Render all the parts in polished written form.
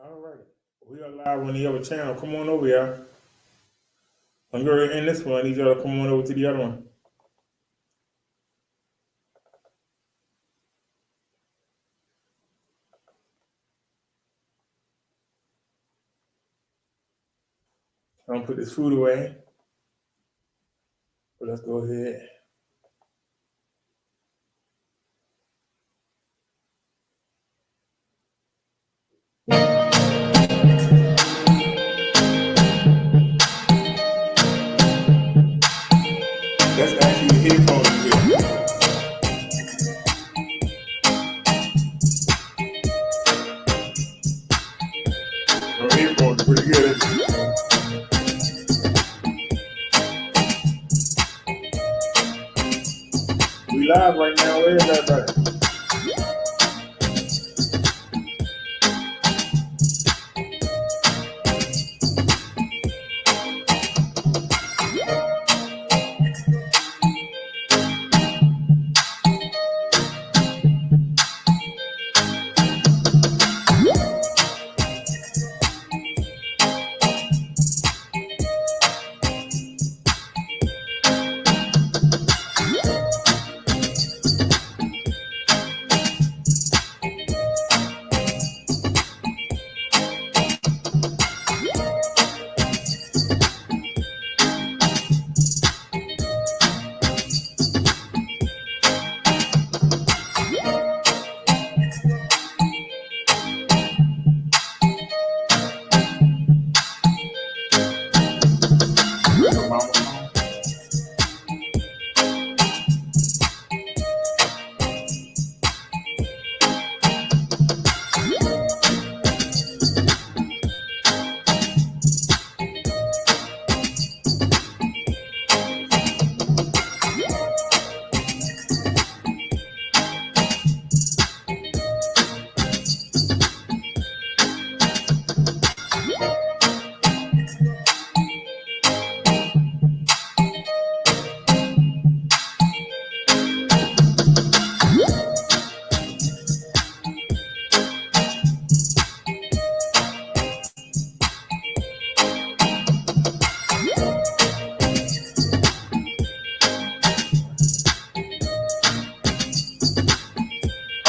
All right. We are live on the other channel. Come on over here. I'm going to end this one. I need y'all to come on over to the other one. I'm going to put this food away. But let's go ahead. That's actually the headphones here. No headphones, pretty good. We live right now. Where is everybody?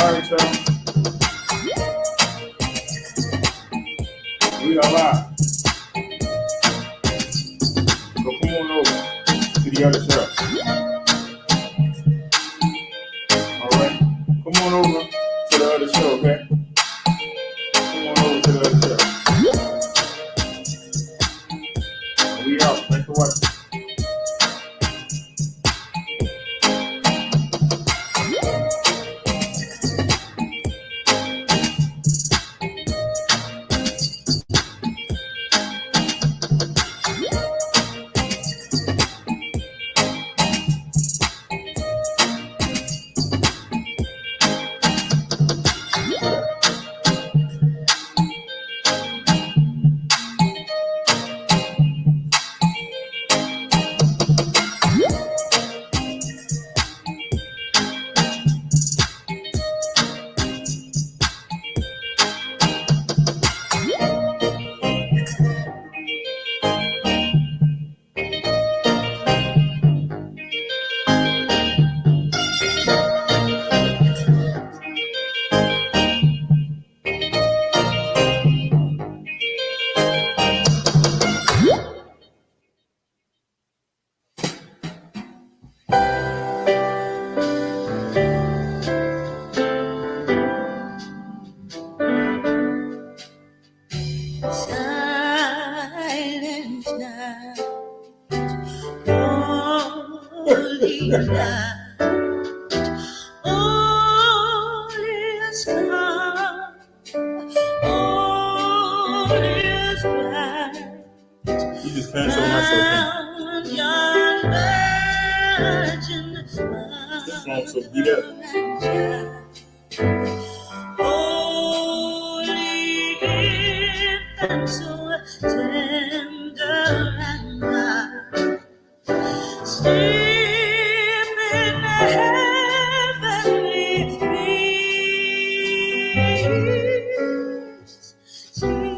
All right, y'all. We are live. So come on over to the other show. All right? Come on over to the other show, okay? Come on over to the other show. We out. Thanks for watching. Silence now, holy night, all is calm, all is bright. You just canceled my show. This song's so beat up. So tender and mild, sleep in heavenly peace.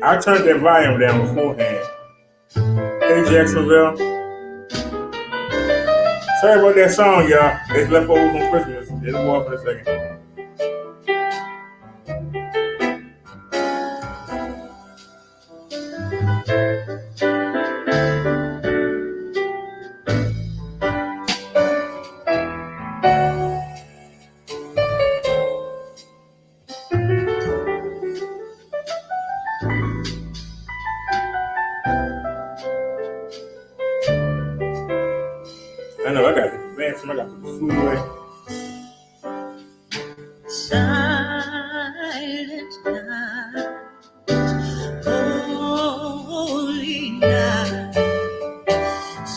I turned that volume down beforehand. Hey Jacksonville. Sorry about that song, y'all. It's leftovers from Christmas. It'll go off in a second. I know I got the bathroom. I got the food away. Silent night, holy night,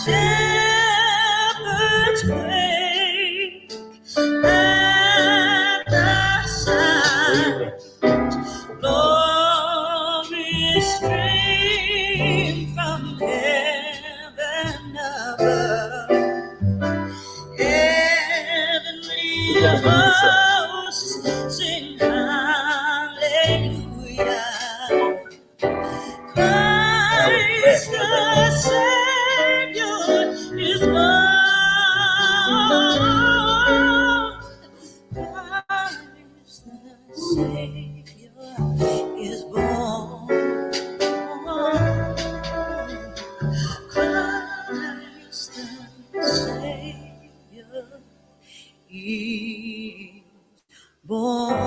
shepherds quake at the sight, glory stream from heaven above. Heavenly hosts sing hallelujah. Christ the Savior is born. Christ the Savior is born. Christ the Savior is born.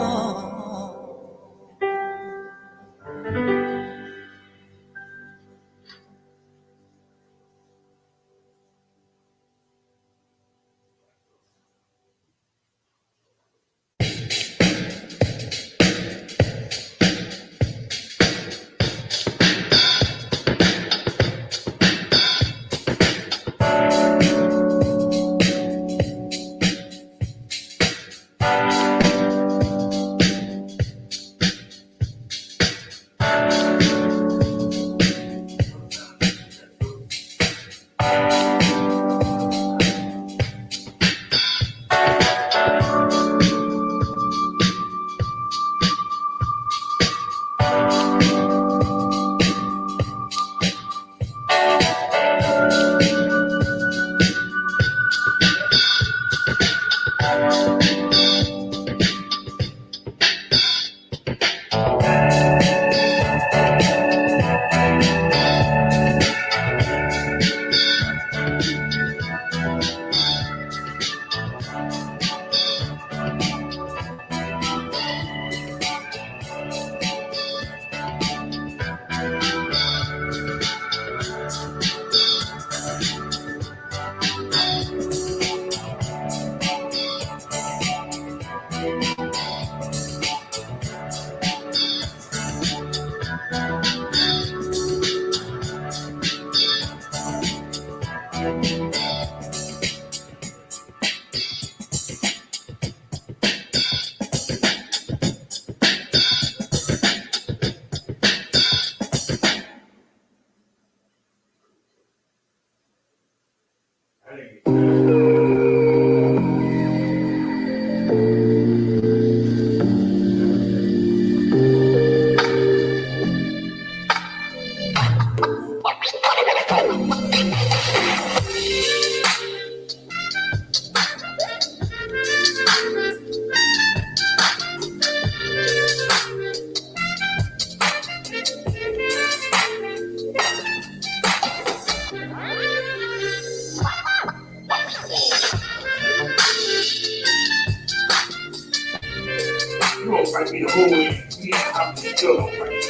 You gonna fight me the whole way. You ain't I'm still gonna fight.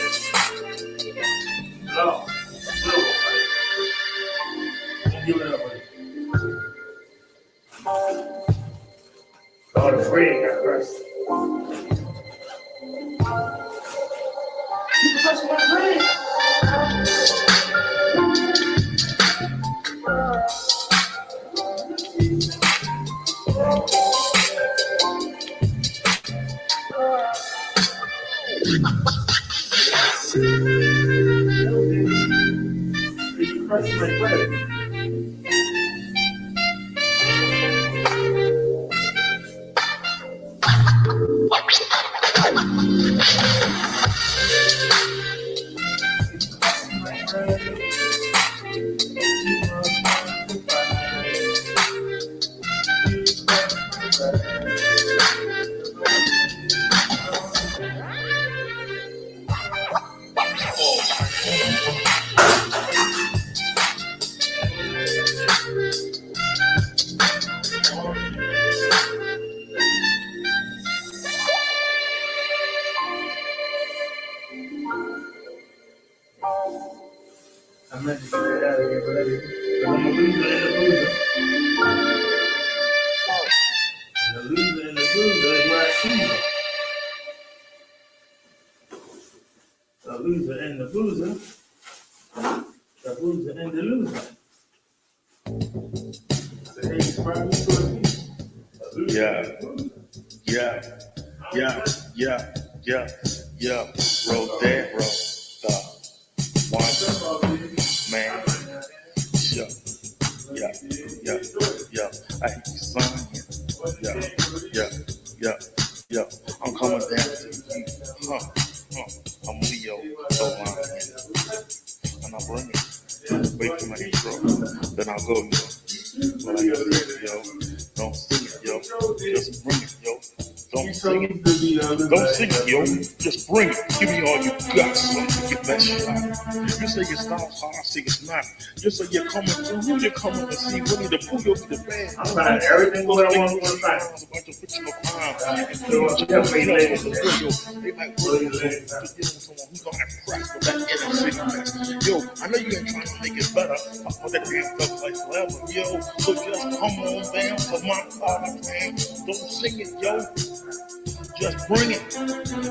No, still gonna fight. Don't give it up, buddy. Lord, the friend got crushed. You touched my friend. You crushed my friend. loser. The loser and the loser. So, hey, spot me for a piece. Yeah, roll that, roll the one man show. Yeah. I hate you, son. Yeah. I'm coming down to you. I'm Leo, so mine. And I bring it. Wait for my intro. Then I'll go, yo. What I gotta do, yo. Don't sing it, yo. Just bring it, yo. Don't sing it. Don't sing it, yo. Just bring it. Give me all you got, son. Get that shit out. You say it's not hard, I say it's not. You say you're coming through. Who you coming to see? Winnie the Pooh, you'll be the band. I'm finding everything what I want to find. A bunch of fictional crime. So, yeah, wait, ladies. They might work with someone who's gonna have crack with that inner city mess. Yo, I know you ain't trying to make it better. I put that damn stuff like forever, yo. So just come on down to my father, man. Don't sing it, yo. Just bring it.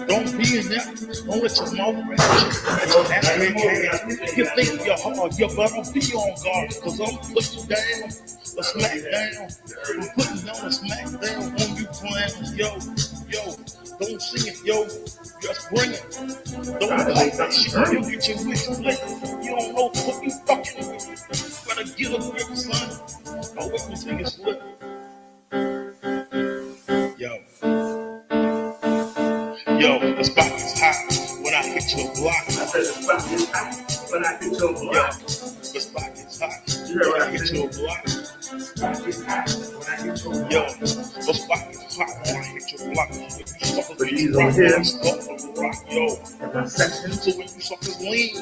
Don't be in there. Don't let your mouth rest. You think you're hard, you better be on guard. Cause I'm putting down a smack down. I'm putting down a smack down on you clowns. Yo. Don't sing it, yo. Just bring it. Don't like that shit. You get your wish flick. You don't know what you fucking with. Better get a grip, son. I'll wait until you slip. Yo, the spot is hot when I hit your block. I said the spot is hot when I hit your block. The spot is hot You heard when what I I hit said? your block. The spot is hot when I hit your block. Yo, the spot is hot when I hit your block. If you suckers But lean these right, on here. I start from the rock, yo. In my section. So when you suckers lean,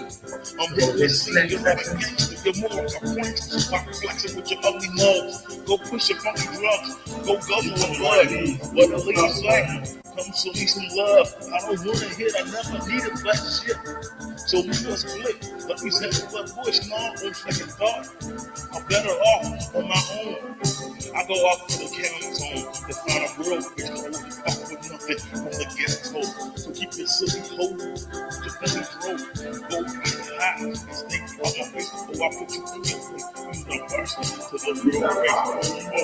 I'm hitting this scene. You're like a gangster, you're more like a prankster. Stop flexing with your ugly mugs. Go push your funky drugs. Go guzzle the blood. What the ladies say? Come show me some love. I don't wanna hit, I never needed that shit. So we just split. Let me say what bush, mom, on second thought. I'm better off on my own. I go out to the county zone to find a real bitch that won't fuck with nothing from the ghetto. So keep your silly hoe, just let me throw. Go get hot and stay on my face before I put you in your place. You the person to the real race.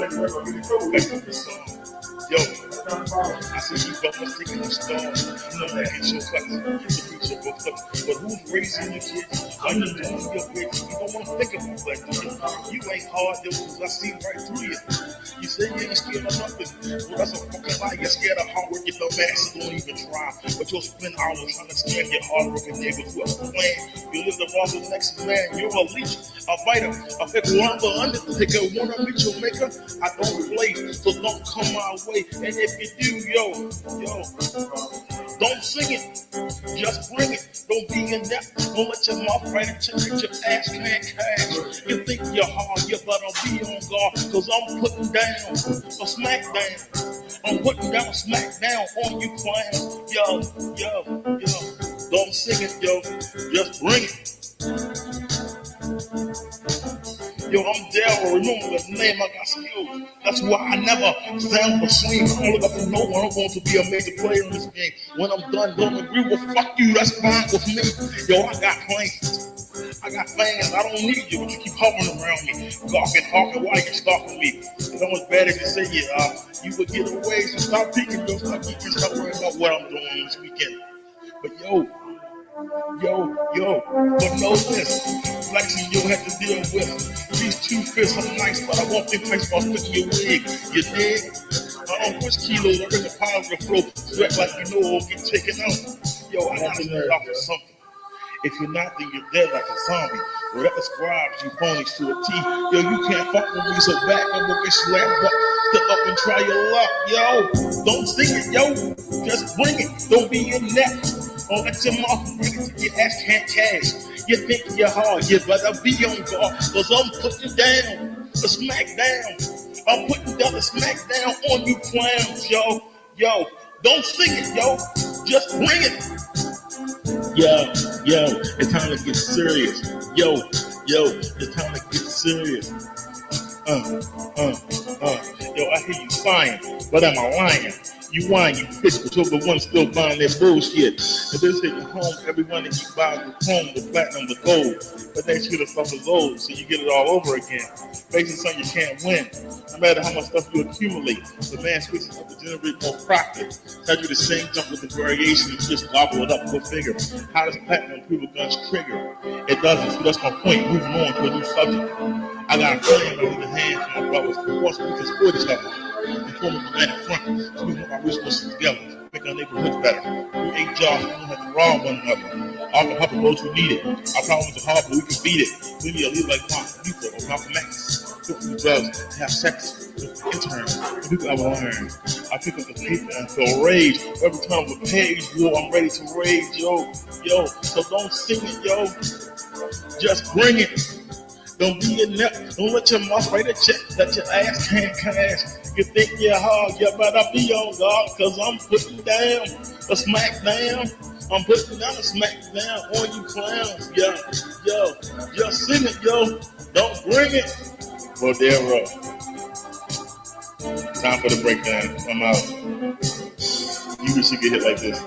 Back to the song. Yo, I see you fuckers taking the stars. You know that hit your cuts, get the piece of book up. But who's raising your kids? Why you doing your bitch? You don't want to think about that, do you? You ain't hard, yo, cause I see right through you. You say you ain't scared of nothing. Well, that's a fucking lie. You're scared of hard work, your dumb asses don't even try. But you'll spend hours trying to scam your hard-working neighbors who have a plan. You live the wrong the next man. You're a leech, a fighter, a Iguana undertaker. Wanna meet your maker? I don't play, so don't come my way. And if you do, yo, don't sing it, just bring it. Don't be in that, don't let your mouth right into your ass can't cash. You think you're hard, you better be on guard, cause I'm putting down a smack down. I'm putting down a smack down on you clowns. Yo, don't sing it, yo, just bring it. Yo, I'm Daryl, remember the name, I got skills. That's why I never sound the same. I don't look up to no one. I'm going to be a major player in this game. When I'm done, don't agree, well, fuck you, that's fine with me. Yo, I got plans. I got fans, I don't need you, but you keep hovering around me. Gawking, hawking, why you stalking me? It's almost better to say you would get away, so stop peeking, yo, stop peeking, stop worrying about what I'm doing this weekend. But yo, but know this, flexing you'll have to deal with. These 2 fists are nice, but I won't think twice about flicking your wig. You dig? I don't push kilos, I bring a positive flow. Sweat like you know it'll get taken out. Yo, I gotta start off with something. If you're not, then you're dead like a zombie. Well, that describes you phonies to a T. Yo, you can't fuck with me, so back up and get slapped up. Step up and try your luck, yo. Don't sing it, yo. Just bring it. Don't be in that. Don't let your mouth bring it to your ass can't cash. You think you're hard, you better be on guard, cause I'm putting down a smack down. I'm putting down a smack down on you clowns, yo. Don't sing it, yo. Just bring it. Yo, it's time to get serious. Yo, it's time to get serious. Yo, I hear you sighing, but am I lying? You whine, you piss, but you're the one still buying that bullshit. And this hit your home, everyone that you buy the chrome, the platinum, the gold. But they shoot the stuff is old, so you get it all over again. Facing something you can't win. No matter how much stuff you accumulate, the man switches up to generate more profit. Tell you the same stuff with the variation, you just gobble it up. Go figure. How does platinum prove a gun's trigger? It doesn't, so that's my point. Moving on to a new subject. I got a plan on the hand for my brothers. Of course, we can support each other. We form a united front. So we put our resources together. Make our neighborhoods better. We ain't jobs. We don't have to rob one another. All can help those who need it. Our problems are hard, but we can beat it. We need a leader like Martin Luther or Malcolm X. Quit these drugs, have sex with interns. People ever learn. I pick up the paper and feel rage. Every time the page, yo, I'm ready to rage, yo. So don't sing it, yo. Just bring it. Don't be inept. Don't let your mouth write a check that your ass can't cash. You think you're hard, you better be on guard, cause I'm putting down a smack down. I'm putting down a smack down on you clowns. Yo, just sing it, yo. Don't bring it. Rodero. Time for the breakdown. I'm out. You wish you could hit like this.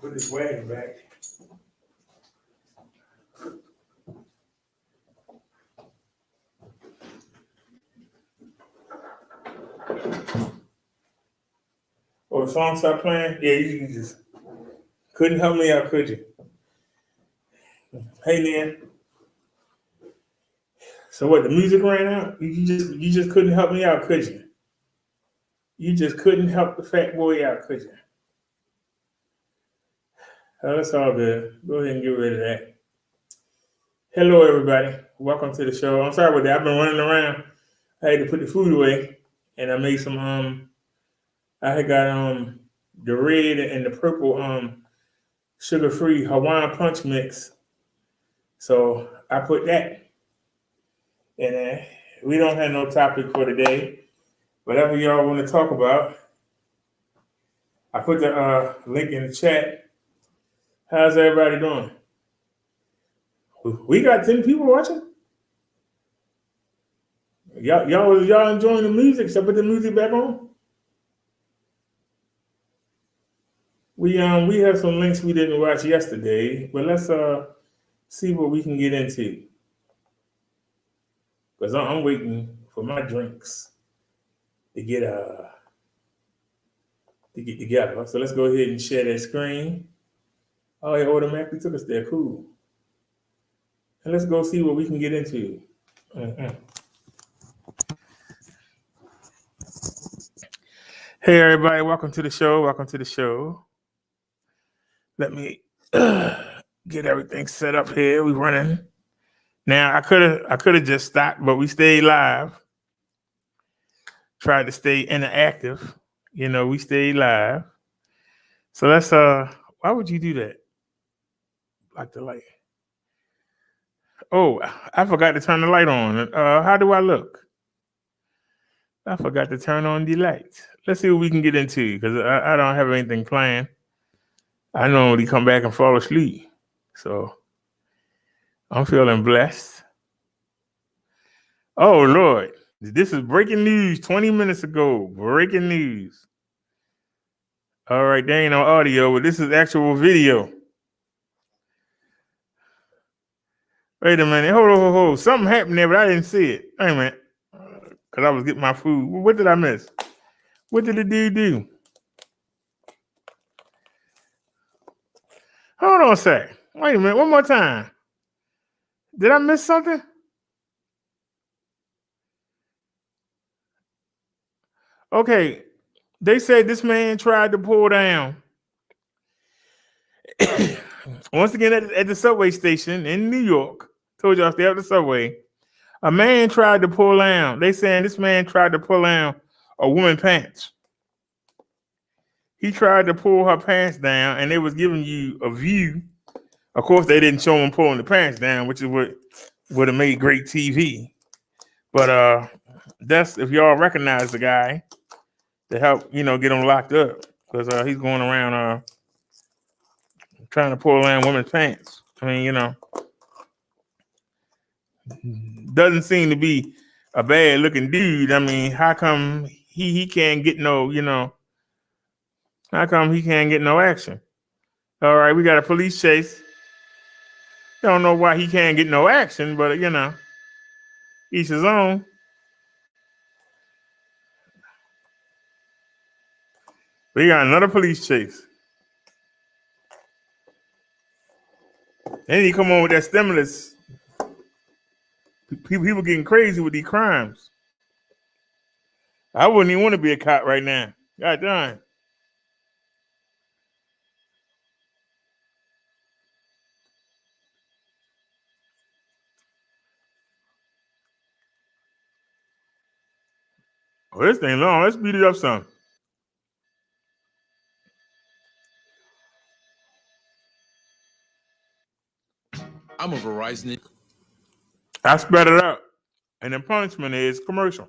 Put this wagon back. Oh, the song stopped playing? Yeah, you just couldn't help me out, could you? Hey, Nan. So what? The music ran out. You just couldn't help me out, could you? You just couldn't help the fat boy out, could you? Oh, that's all good. Go ahead and get rid of that. Hello, everybody. Welcome to the show. I'm sorry about that. I've been running around. I had to put the food away, and I made some. I had got the red and the purple sugar-free Hawaiian punch mix. So I put that in there. We don't have no topic for today. Whatever y'all want to talk about, I put the link in the chat. How's everybody doing? We got 10 people watching. Y'all enjoying the music? Should I put the music back on? We have some links we didn't watch yesterday, but let's see what we can get into. Because I'm waiting for my drinks to get together. So let's go ahead and share that screen. Oh, it automatically took us there. Cool. And let's go see what we can get into. Mhm. Hey, everybody. Welcome to the show. Welcome to the show. Let me get everything set up here. We running. Now, I could have just stopped, but we stayed live. Tried to stay interactive. You know, we stayed live. So let's why would you do that? Like the light. Oh, I forgot to turn the light on. How do I look? I forgot to turn on the lights. Let's see what we can get into because I don't have anything planned. I normally come back and fall asleep. So I'm feeling blessed. Oh, Lord. This is breaking news 20 minutes ago. Breaking news. All right, there ain't no audio, but this is actual video. Wait a minute. Hold. Something happened there, but I didn't see it. Wait a minute. Because I was getting my food. What did I miss? What did the dude do? Hold on a sec. Wait a minute. One more time. Did I miss something? Okay. They said this man tried to pull down. Once again, at the subway station in New York. Told y'all stay at the subway. A man tried to pull down. They saying this man tried to pull down a woman's pants. He tried to pull her pants down, and they was giving you a view. Of course, they didn't show him pulling the pants down, which is what would have made great TV. But that's if y'all recognize the guy to help, get him locked up because he's going around trying to pull down women's pants. I mean, doesn't seem to be a bad looking dude. I mean, how come he can't get no, how come he can't get no action? All right, we got a police chase. Don't know why he can't get no action, but each his own. We got another police chase. Then he come on with that stimulus. People getting crazy with these crimes. I wouldn't even want to be a cop right now. God darn. Oh, this thing long. Let's speed it up some. I'm a Verizon. I sped it up. And the punishment is commercial.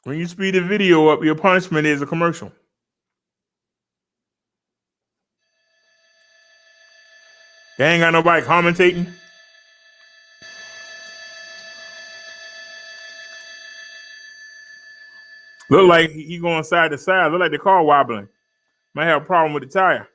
When you speed the video up, your punishment is a commercial. They ain't got nobody commentating. Look like he going side to side. Look like the car wobbling. Might have a problem with the tire.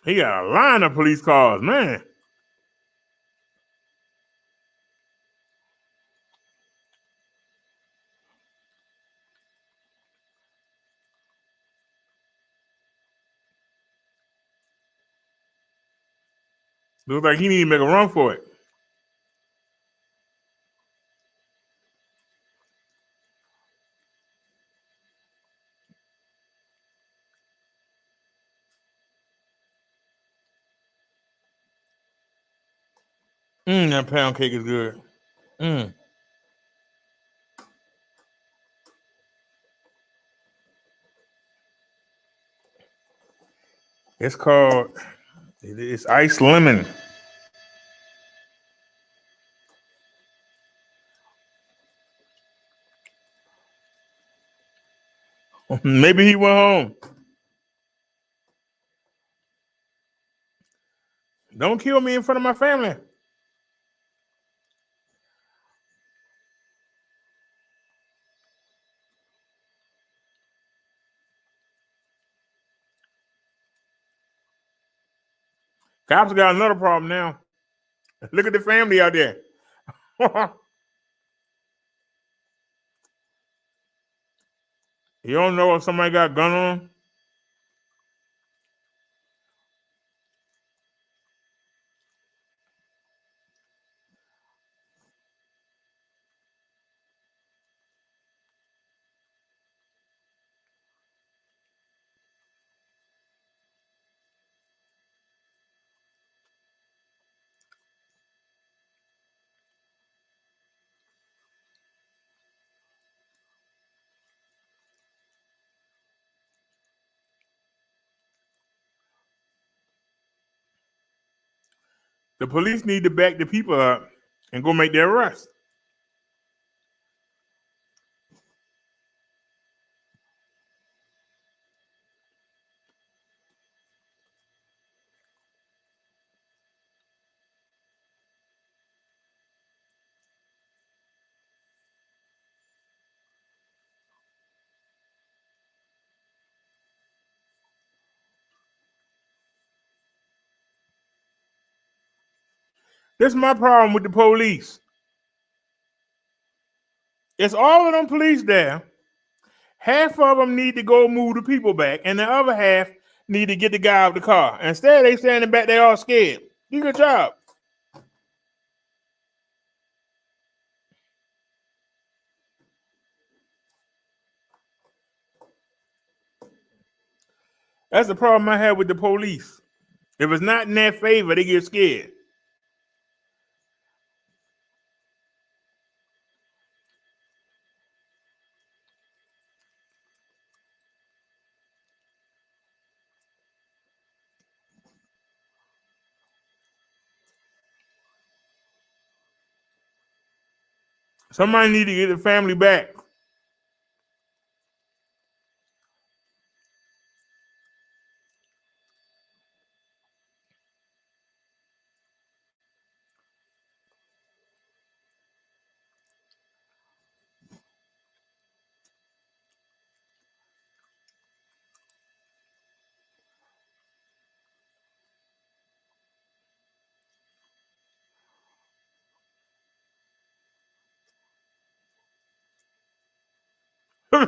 He got a line of police cars, man. Looks like he need to make a run for it. That pound cake is good. It's called, it's iced lemon. Maybe he went home. Don't kill me in front of my family. Cops got another problem now. Look at the family out there. You don't know if somebody got a gun on? The police need to back the people up and go make their arrest. This is my problem with the police. It's all of them police there. Half of them need to go move the people back, and the other half need to get the guy out of the car. Instead, they standing back there all scared. Do good job. That's the problem I have with the police. If it's not in their favor, they get scared. Somebody need to get the family back.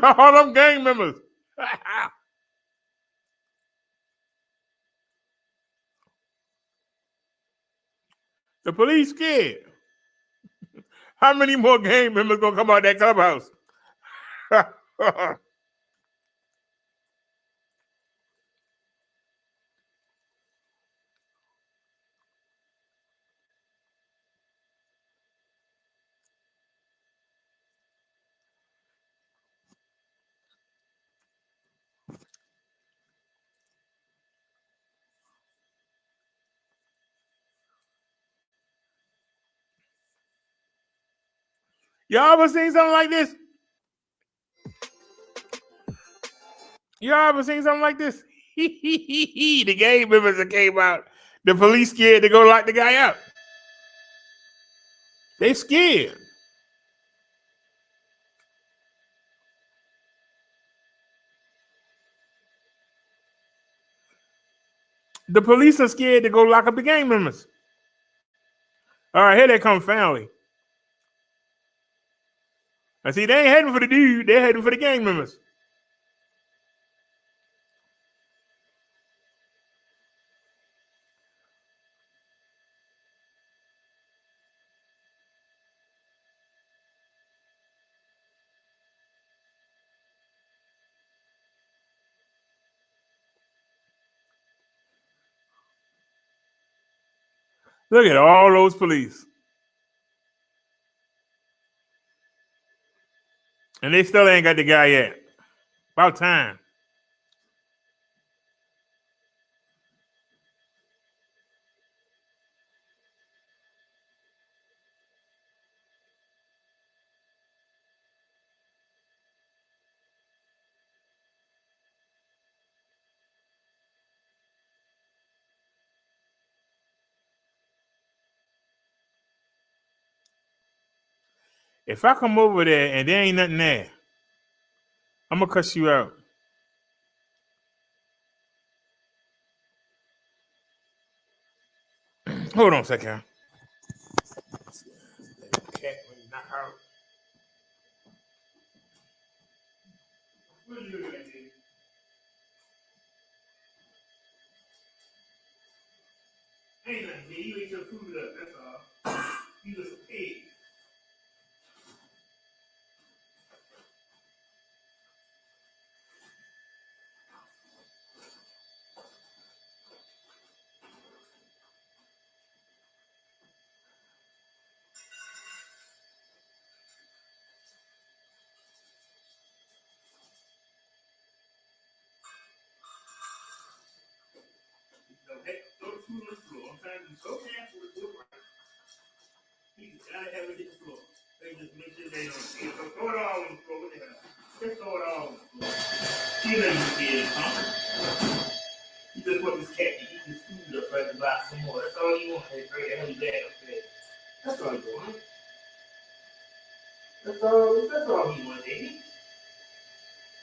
All them gang members. The police scared. How many more gang members gonna come out that clubhouse? Y'all ever seen something like this? Y'all ever seen something like this? The gang members that came out. The police scared to go lock the guy up. They scared. The police are scared to go lock up the gang members. All right, here they come, family. I see they ain't heading for the dude, they're heading for the gang members. Look at all those police. And they still ain't got the guy yet. About time. If I come over there and there ain't nothing there, I'm gonna cuss you out. Hold on a second. Cat when knock out. What are you looking at, dude? Ain't nothing, dude. You ate your food up, that's all. You just a pig. No, hey, throw the food on the floor. I'm trying to be so careful to do it right. You gotta have it hit the floor. They just make sure they don't see it. So throw it all on the floor. What the hell? Just throw it all on the floor. You know you did, huh? You just want this cat to eat this food up right to buy some more. That's all you want. Hey, great, hell you dad up there. That's all you want. That's all you want, baby.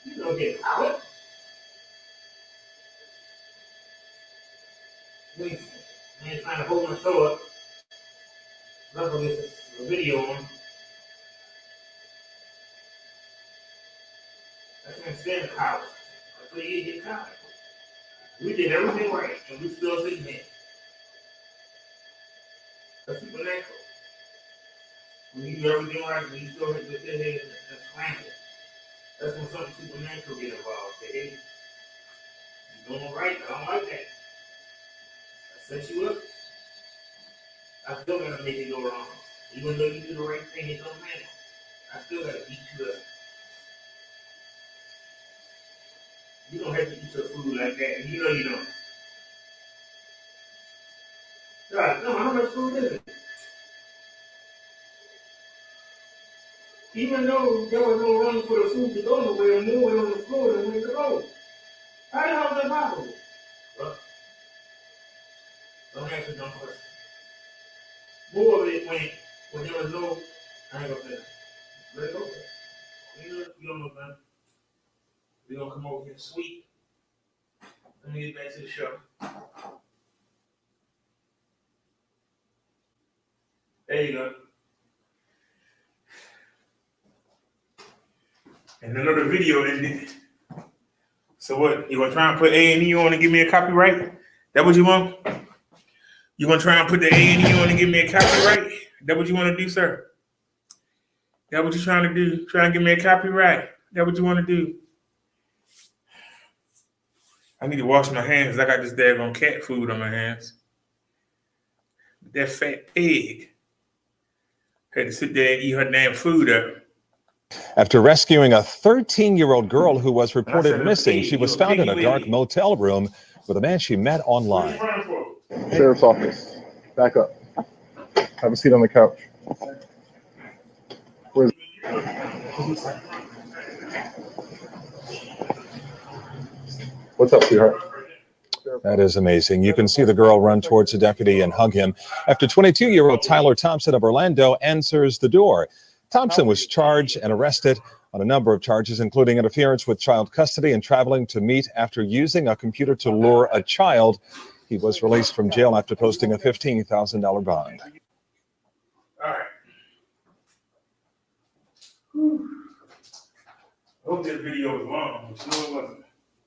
You don't get out. Man trying to hold my show up. Luckily, it's a video on. I can't stand cowards. That's what you get coward. We did everything right, and we still sitting here. That's supernatural. When you do everything right, when you still hit with your head and slam it, that's when something supernatural get involved. Say, hey, you're doing right, I don't like that. I set you up. I still gotta make it go wrong. Even though you do the right thing, it don't matter. I still gotta beat you up. You don't have to eat your food like that, and you know you don't. God, no, how much food is it? Even though there was no room for the food to go nowhere, more on the floor than where to go. How the hell is that possible? Well, don't answer dumb questions. More of it when there was no, I ain't gonna say that. Let it go. You don't know nothing. We're gonna come over here sweet. Let me get back to the show. There you go. And another video ended. So what? You gonna try and put A&E on and give me a copyright? That what you want? You gonna try and put the A&E on and give me a copyright? That what you want to do, sir? That what you trying to do? Try and give me a copyright? That what you want to do? I need to wash my hands. I got this daggone cat food on my hands. That fat pig had to sit there and eat her damn food up. After rescuing a 13-year-old girl who was reported missing, she was found in a dark motel room with a man she met online. Sheriff's office. Back up. Have a seat on the couch. What's up, sweetheart? That is amazing. You can see the girl run towards the deputy and hug him after 22-year-old Tyler Thompson of Orlando answers the door. Thompson was charged and arrested on a number of charges, including interference with child custody and traveling to meet after using a computer to lure a child He was released from jail after posting a $15,000 bond. All right. I hope this video was long. But no, it wasn't.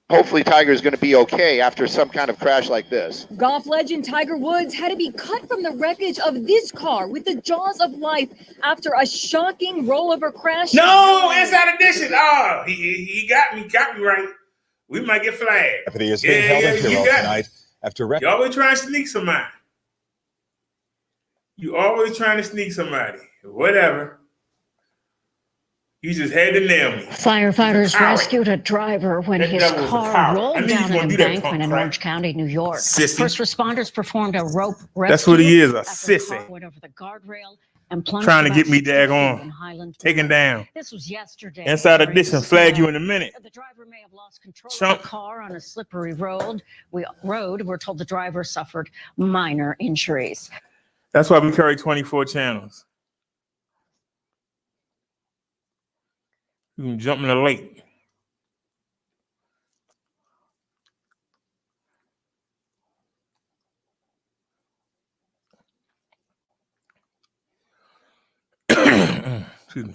Hopefully Tiger is going to be okay after some kind of crash like this. Golf legend Tiger Woods had to be cut from the wreckage of this car with the jaws of life after a shocking rollover crash. No, Inside Edition. Oh, he got me right. We might get flagged. Deputy is being held in Hero tonight after You always trying to sneak somebody. You always trying to sneak somebody. Whatever. You just had to nail me. Firefighters rescued a driver when That his devil was a car coward. I rolled knew you down was an gonna do that, embankment in punk, Orange County, New York. Sissy. First responders performed a rope rescue. That's what he is, a after the car sissy. went over the guardrail and plunged Trying to about get me 60 feet daggone in Highland. taken down. This was yesterday. Inside during Edition, the flag storm. you in a minute. The driver may have lost control Chump. of the car on a slippery road. We're told the driver suffered minor injuries. That's why we carry 24 channels. You can jump in the lake. Excuse me.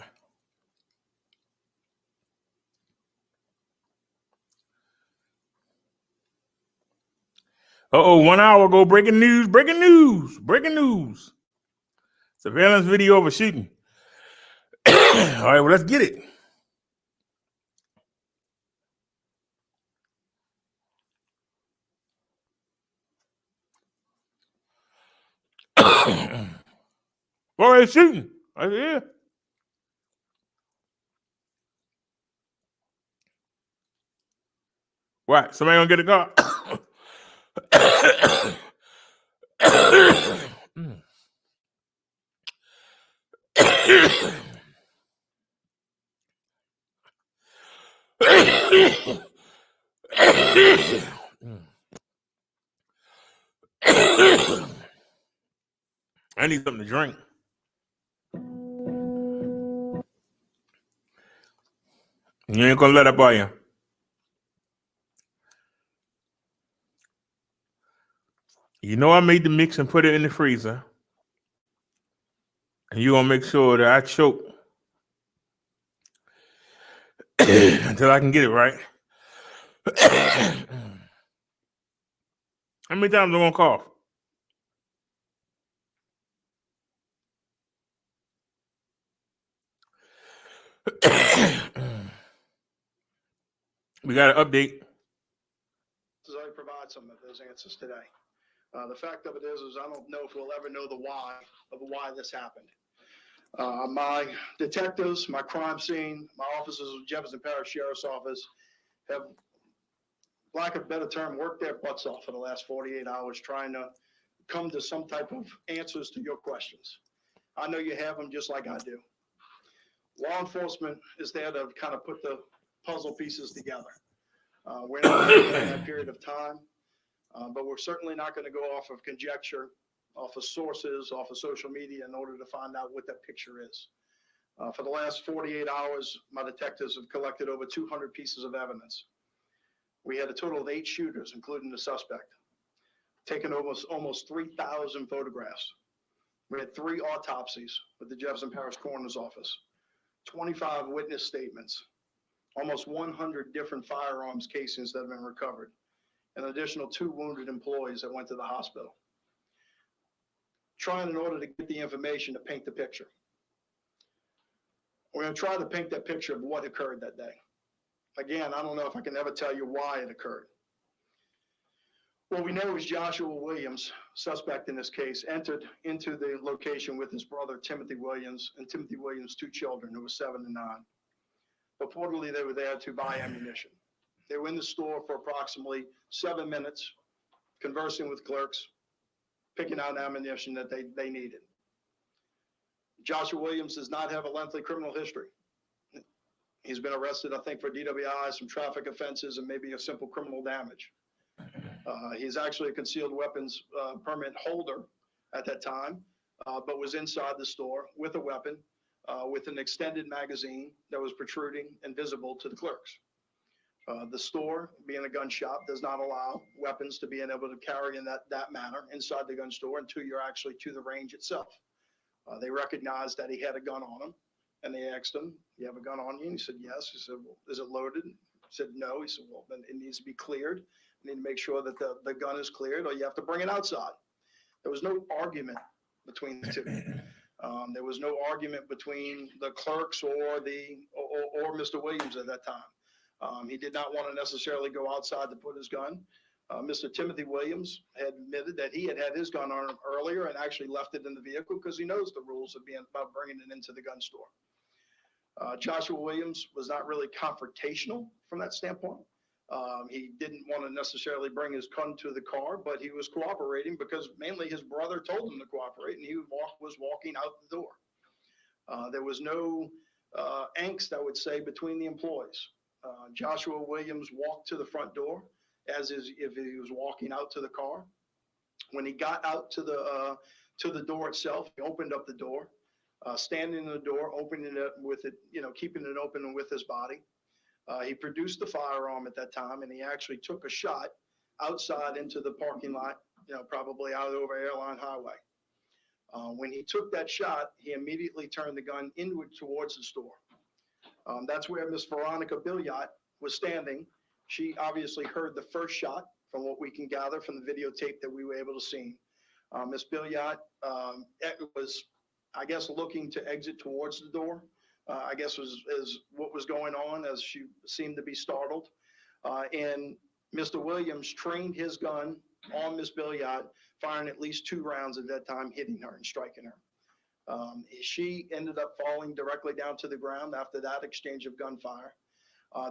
Uh-oh, 1 hour ago, breaking news. Surveillance video of a shooting. All right, well, let's get it. Well, they're shooting. Right here. What? Somebody gonna get a car? I need something to drink. You ain't gonna let it buy you. You know I made the mix and put it in the freezer. And you're gonna make sure that I choke until I can get it right. How many times am I gonna cough? We got an update. I provide some of those answers today. The fact of it is I don't know if we'll ever know the why of why this happened. My detectives, my crime scene, my officers of Jefferson Parish Sheriff's Office have, lack of a better term, worked their butts off for the last 48 hours trying to come to some type of answers to your questions. I know you have them just like I do. Law enforcement is there to kind of put the puzzle pieces together. We're not in that period of time, but we're certainly not going to go off of conjecture, off of sources, off of social media in order to find out what that picture is. For the last 48 hours, my detectives have collected over 200 pieces of evidence. We had a total of 8 shooters, including the suspect, taken almost 3,000 photographs. We had 3 autopsies with the Jefferson Parish Coroner's Office, 25 witness statements, almost 100 different firearms casings that have been recovered, an additional 2 wounded employees that went to the hospital. Trying in order to get the information to paint the picture. We're going to try to paint that picture of what occurred that day. Again, I don't know if I can ever tell you why it occurred. What we know is Joshua Williams, suspect in this case, entered into the location with his brother, Timothy Williams, and Timothy Williams' 2 children, who were 7 and 9. Purportedly, they were there to buy ammunition. They were in the store for approximately 7 minutes, conversing with clerks, picking out ammunition that they needed. Joshua Williams does not have a lengthy criminal history. He's been arrested, I think, for DWI, some traffic offenses, and maybe a simple criminal damage. He's actually a concealed weapons permit holder at that time, but was inside the store with a weapon, with an extended magazine that was protruding and visible to the clerks. The store, being a gun shop, does not allow weapons to be able to carry in that manner inside the gun store until you're actually to the range itself. They recognized that he had a gun on him, and they asked him, "You have a gun on you?" And he said, "Yes." He said, "Well, is it loaded?" He said, "No." He said, "Well, then it needs to be cleared. You need to make sure that the gun is cleared, or you have to bring it outside." There was no argument between the two. There was no argument between the clerks or Mr. Williams at that time. He did not want to necessarily go outside to put his gun. Mr. Timothy Williams had admitted that he had his gun on him earlier and actually left it in the vehicle because he knows the rules of about bringing it into the gun store. Joshua Williams was not really confrontational from that standpoint. He didn't want to necessarily bring his gun to the car, but he was cooperating because mainly his brother told him to cooperate, and he was walking out the door. There was no angst, I would say, between the employees. Joshua Williams walked to the front door as if he was walking out to the car. When he got out to the door itself, he opened up the door, standing in the door, opening it with it, keeping it open with his body. He produced the firearm at that time, and he actually took a shot outside into the parking lot, probably out over Airline Highway. When he took that shot, he immediately turned the gun inward towards the store. That's where Miss Veronica Billiot was standing. She obviously heard the first shot from what we can gather from the videotape that we were able to see. Miss Billiot was, I guess, looking to exit towards the door. I guess is what was going on, as she seemed to be startled. And Mr. Williams trained his gun on Miss Billiot, firing at least 2 rounds at that time, hitting her and striking her. She ended up falling directly down to the ground after that exchange of gunfire.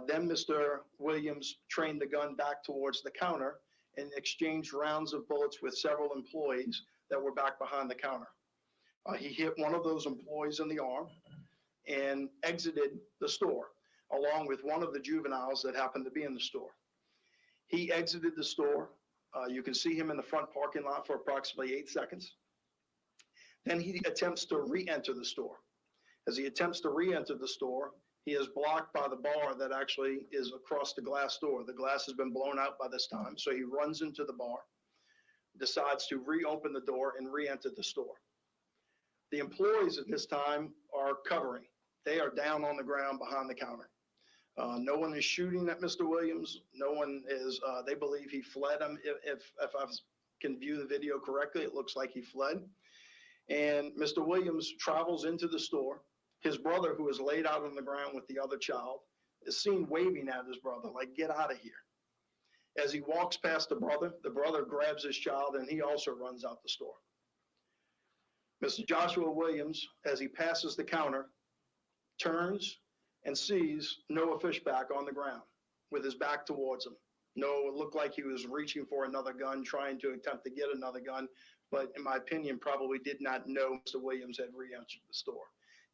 Then Mr. Williams trained the gun back towards the counter and exchanged rounds of bullets with several employees that were back behind the counter. He hit one of those employees in the arm and exited the store, along with one of the juveniles that happened to be in the store. He exited the store. You can see him in the front parking lot for approximately 8 seconds. Then he attempts to re-enter the store. As he attempts to re-enter the store, he is blocked by the bar that actually is across the glass door. The glass has been blown out by this time, so he runs into the bar, decides to reopen the door and re-enter the store. The employees at this time are covering. They are down on the ground behind the counter. No one is shooting at Mr. Williams. No one is, they believe he fled him. If I can view the video correctly, it looks like he fled. And Mr. Williams travels into the store. His brother, who is laid out on the ground with the other child, is seen waving at his brother, like, "Get out of here." As he walks past the brother grabs his child, and he also runs out the store. Mr. Joshua Williams, as he passes the counter, turns and sees Noah Fishback on the ground with his back towards him. Noah looked like he was reaching for another gun, trying to attempt to get another gun, but in my opinion, probably did not know Mr. Williams had re-entered the store.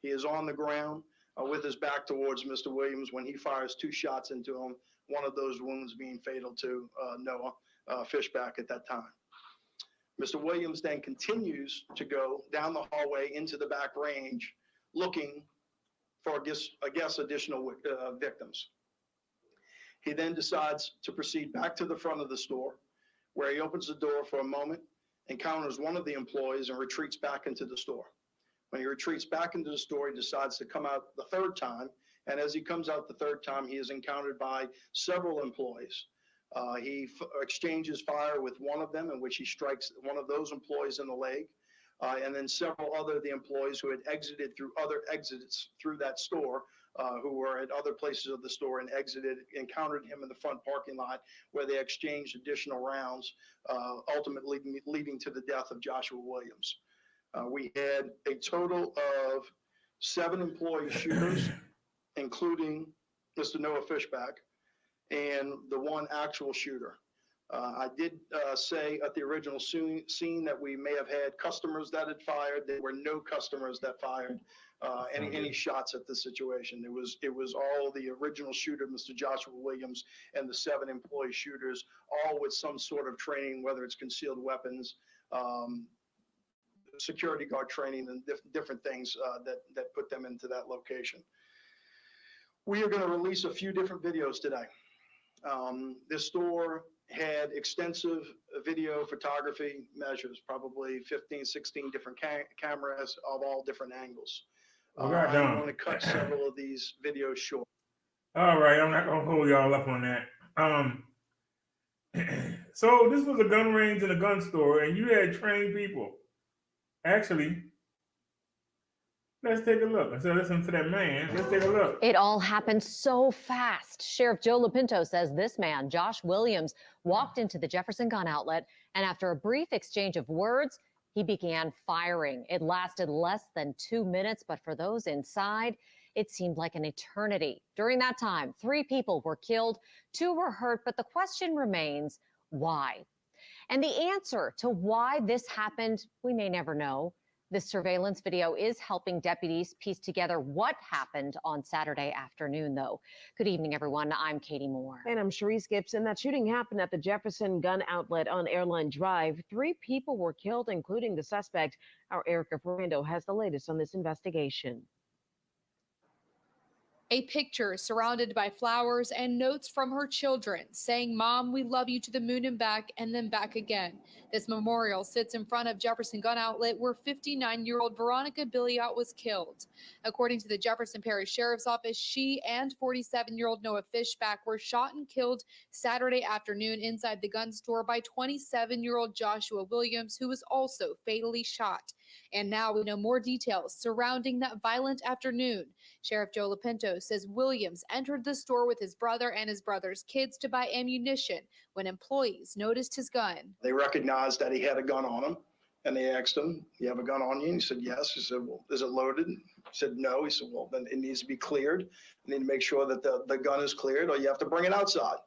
He is on the ground with his back towards Mr. Williams when he fires 2 shots into him, one of those wounds being fatal to Noah Fishback at that time. Mr. Williams then continues to go down the hallway into the back range, looking for, I guess, additional victims. He then decides to proceed back to the front of the store, where he opens the door for a moment, encounters one of the employees, and retreats back into the store. When he retreats back into the store, he decides to come out the 3rd time, and as he comes out the 3rd time, he is encountered by several employees. He exchanges fire with one of them, in which he strikes one of those employees in the leg, and then several other of the employees who had exited through other exits through that store, who were at other places of the store and encountered him in the front parking lot, where they exchanged additional rounds, ultimately leading to the death of Joshua Williams. We had a total of 7 employee shooters, including Mr. Noah Fishback, and the 1 actual shooter. I did say at the original scene that we may have had customers that had fired. There were no customers that fired any shots at this situation. It was all the original shooter, Mr. Joshua Williams, and the 7 employee shooters, all with some sort of training, whether it's concealed weapons, security guard training, and different things that put them into that location. We are going to release a few different videos today. This store had extensive video photography measures, probably 15, 16 different cameras of all different angles. Well, I'm goddamn. going to cut several of these videos short. All right, I'm not gonna hold y'all up on that. So this was a gun range and a gun store, and you had trained people. Actually, let's take a look. Instead of listening to that man, let's take a look. It all happened so fast. Sheriff Joe Lopinto says this man, Josh Williams, walked into the Jefferson Gun Outlet, and after a brief exchange of words, he began firing. It lasted less than 2 minutes, but for those inside, it seemed like an eternity. During that time, 3 people were killed, 2 were hurt, but the question remains, why? And the answer to why this happened, we may never know. This surveillance video is helping deputies piece together what happened on Saturday afternoon, though. Good evening, everyone. I'm Katie Moore. And I'm Sharice Gibson. That shooting happened at the Jefferson Gun Outlet on Airline Drive. 3 people were killed, including the suspect. Our Erica Ferrando has the latest on this investigation. A picture surrounded by flowers and notes from her children saying, "Mom, we love you to the moon and back, and then back again." This memorial sits in front of Jefferson Gun Outlet, where 59-year-old Veronica Billiot was killed. According to the Jefferson Parish Sheriff's Office, she and 47-year-old Noah Fishback were shot and killed Saturday afternoon inside the gun store by 27-year-old Joshua Williams, who was also fatally shot. And now we know more details surrounding that violent afternoon. Sheriff Joe Lopinto says Williams entered the store with his brother and his brother's kids to buy ammunition when employees noticed his gun. They recognized that he had a gun on him, and they asked him, "You have a gun on you?" And he said, "Yes." He said, "Well, is it loaded?" He said, "No." He said, "Well, then it needs to be cleared. You need to make sure that the gun is cleared, or you have to bring it outside."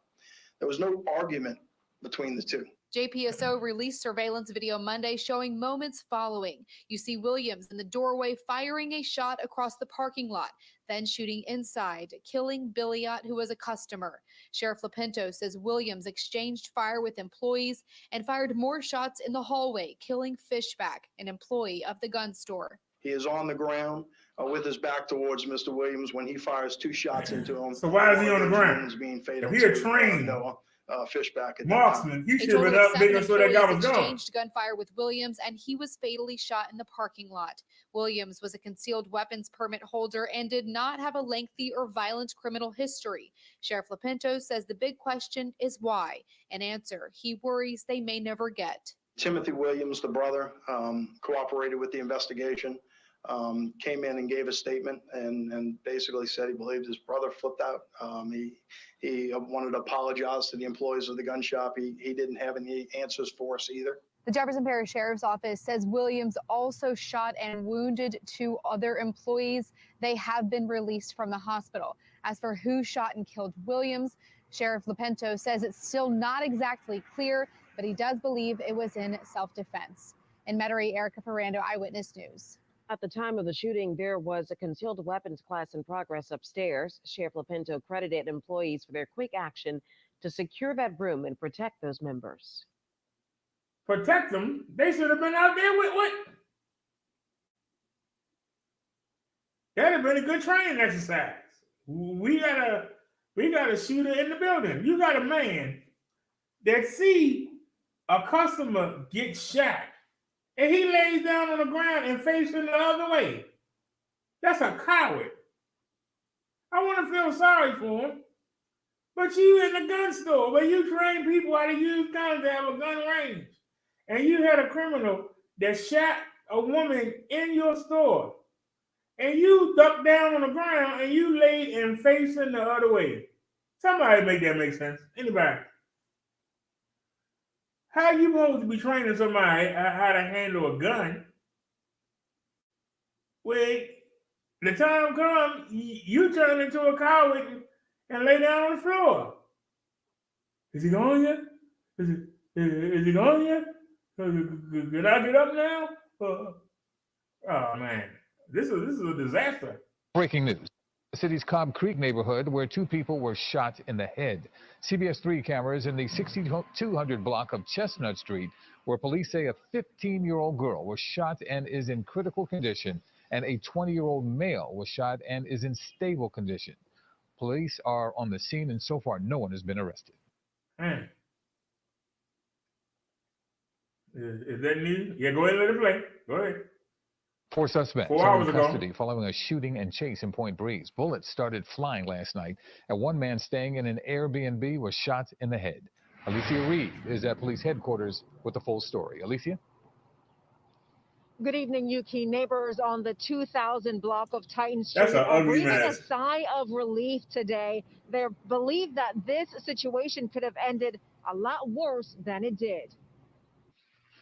There was no argument between the two. JPSO released surveillance video Monday showing moments following. You see Williams in the doorway firing a shot across the parking lot, then shooting inside, killing Billiot, who was a customer. Sheriff Lopinto says Williams exchanged fire with employees and fired more shots in the hallway, killing Fishback, an employee of the gun store. He is on the ground with his back towards Mr. Williams when he fires 2 shots into him. So why is he on the ground? Being fatal If he a to, trained Noah Fishback. marksman, he should have been up making sure that guy was gone. Exchanged gunfire with Williams, and he was fatally shot in the parking lot. Williams was a concealed weapons permit holder and did not have a lengthy or violent criminal history. Sheriff Lopinto says the big question is why. An answer he worries they may never get. Timothy Williams, the brother, cooperated with the investigation. Came in and gave a statement and basically said he believed his brother flipped out. He wanted to apologize to the employees of the gun shop. He didn't have any answers for us either. The Jefferson Parish Sheriff's Office says Williams also shot and wounded 2 other employees. They have been released from the hospital. As for who shot and killed Williams, Sheriff Lopinto says it's still not exactly clear, but he does believe it was in self-defense. In Metairie, Erica Ferrando, Eyewitness News. At the time of the shooting, there was a concealed weapons class in progress upstairs. Sheriff Lopinto credited employees for their quick action to secure that room and protect those members. Protect them? They should have been out there with what? That'd have been a good training exercise. We got a shooter in the building. You got a man that see a customer get shot, and he lays down on the ground and facing the other way. That's a coward. I want to feel sorry for him. But you in the gun store where you train people how to use guns to have a gun range. And you had a criminal that shot a woman in your store. And you ducked down on the ground and you laid and facing the other way. Somebody make that make sense. Anybody? How you supposed to be training somebody how to handle a gun when the time comes, you turn into a coward and lay down on the floor? Is he going yet? Is he going yet? Can I get up now? Oh man, this is a disaster. Breaking news. The city's Cobb Creek neighborhood where 2 people were shot in the head. CBS 3 cameras in the 6200 block of Chestnut Street, where police say a 15-year-old girl was shot and is in critical condition, and a 20-year-old male was shot and is in stable condition. Police are on the scene, and so far, no one has been arrested. Man. Is that new? Yeah, go ahead and let it play. Go ahead. 4 suspects 4 are hours in ago. custody following a shooting and chase in Point Breeze. Bullets started flying last night, and one man staying in an Airbnb was shot in the head. Alicia Reed is at police headquarters with the full story. Alicia? Good evening, Yuki. Neighbors on the 2000 block of Titan That's Street an are ugly breathing a mask. sigh of relief today. They believe that this situation could have ended a lot worse than it did.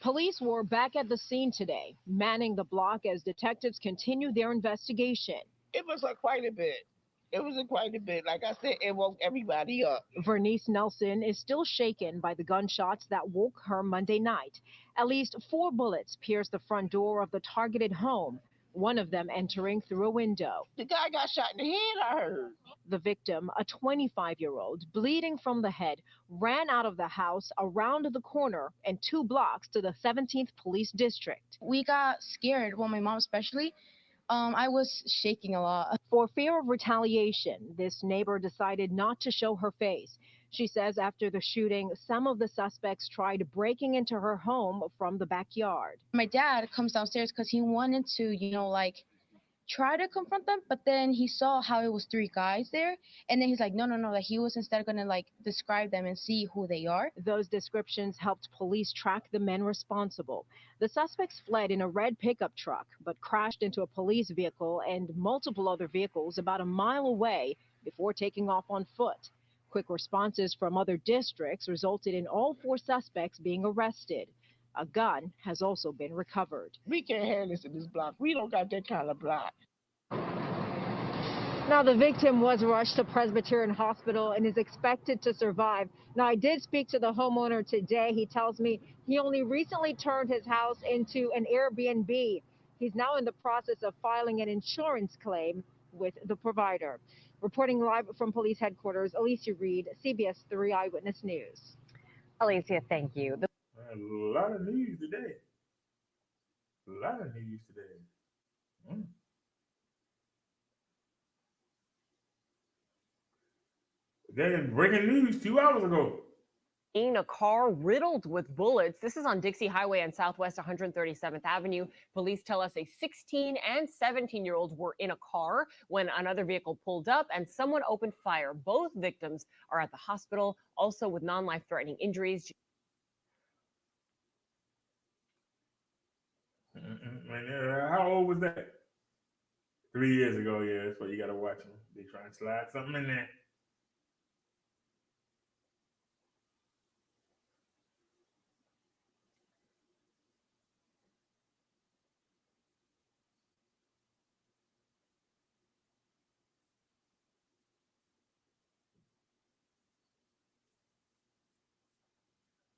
Police were back at the scene today, manning the block as detectives continue their investigation. It was quite a bit. It was quite a bit. Like I said, it woke everybody up. Vernice Nelson is still shaken by the gunshots that woke her Monday night. At least 4 bullets pierced the front door of the targeted home, one of them entering through a window. The guy got shot in the head, I heard. The victim, a 25-year-old, bleeding from the head, ran out of the house around the corner and 2 blocks to the 17th Police District. We got scared, well, my mom especially. I was shaking a lot. For fear of retaliation, this neighbor decided not to show her face. She says after the shooting, some of the suspects tried breaking into her home from the backyard. My dad comes downstairs because he wanted to, try to confront them, but then he saw how it was 3 guys there, and then he's like, no, that he was instead going to describe them and see who they are. Those descriptions helped police track the men responsible. The suspects fled in a red pickup truck, but crashed into a police vehicle and multiple other vehicles about a mile away before taking off on foot. Quick responses from other districts resulted in all 4 suspects being arrested. A gun has also been recovered. We can't handle this in this block. We don't got that kind of block. Now, the victim was rushed to Presbyterian Hospital and is expected to survive. Now, I did speak to the homeowner today. He tells me he only recently turned his house into an Airbnb. He's now in the process of filing an insurance claim with the provider. Reporting live from police headquarters, Alicia Reed, CBS 3 Eyewitness News. Alicia, thank you. A lot of news today. Then breaking news 2 hours ago. In a car riddled with bullets. This is on Dixie Highway on Southwest 137th Avenue. Police tell us a 16 and 17-year-olds were in a car when another vehicle pulled up and someone opened fire. Both victims are at the hospital, also with non-life-threatening injuries. How old was that? 3 years ago, yeah. That's why you got to watch them. They try and slide something in there.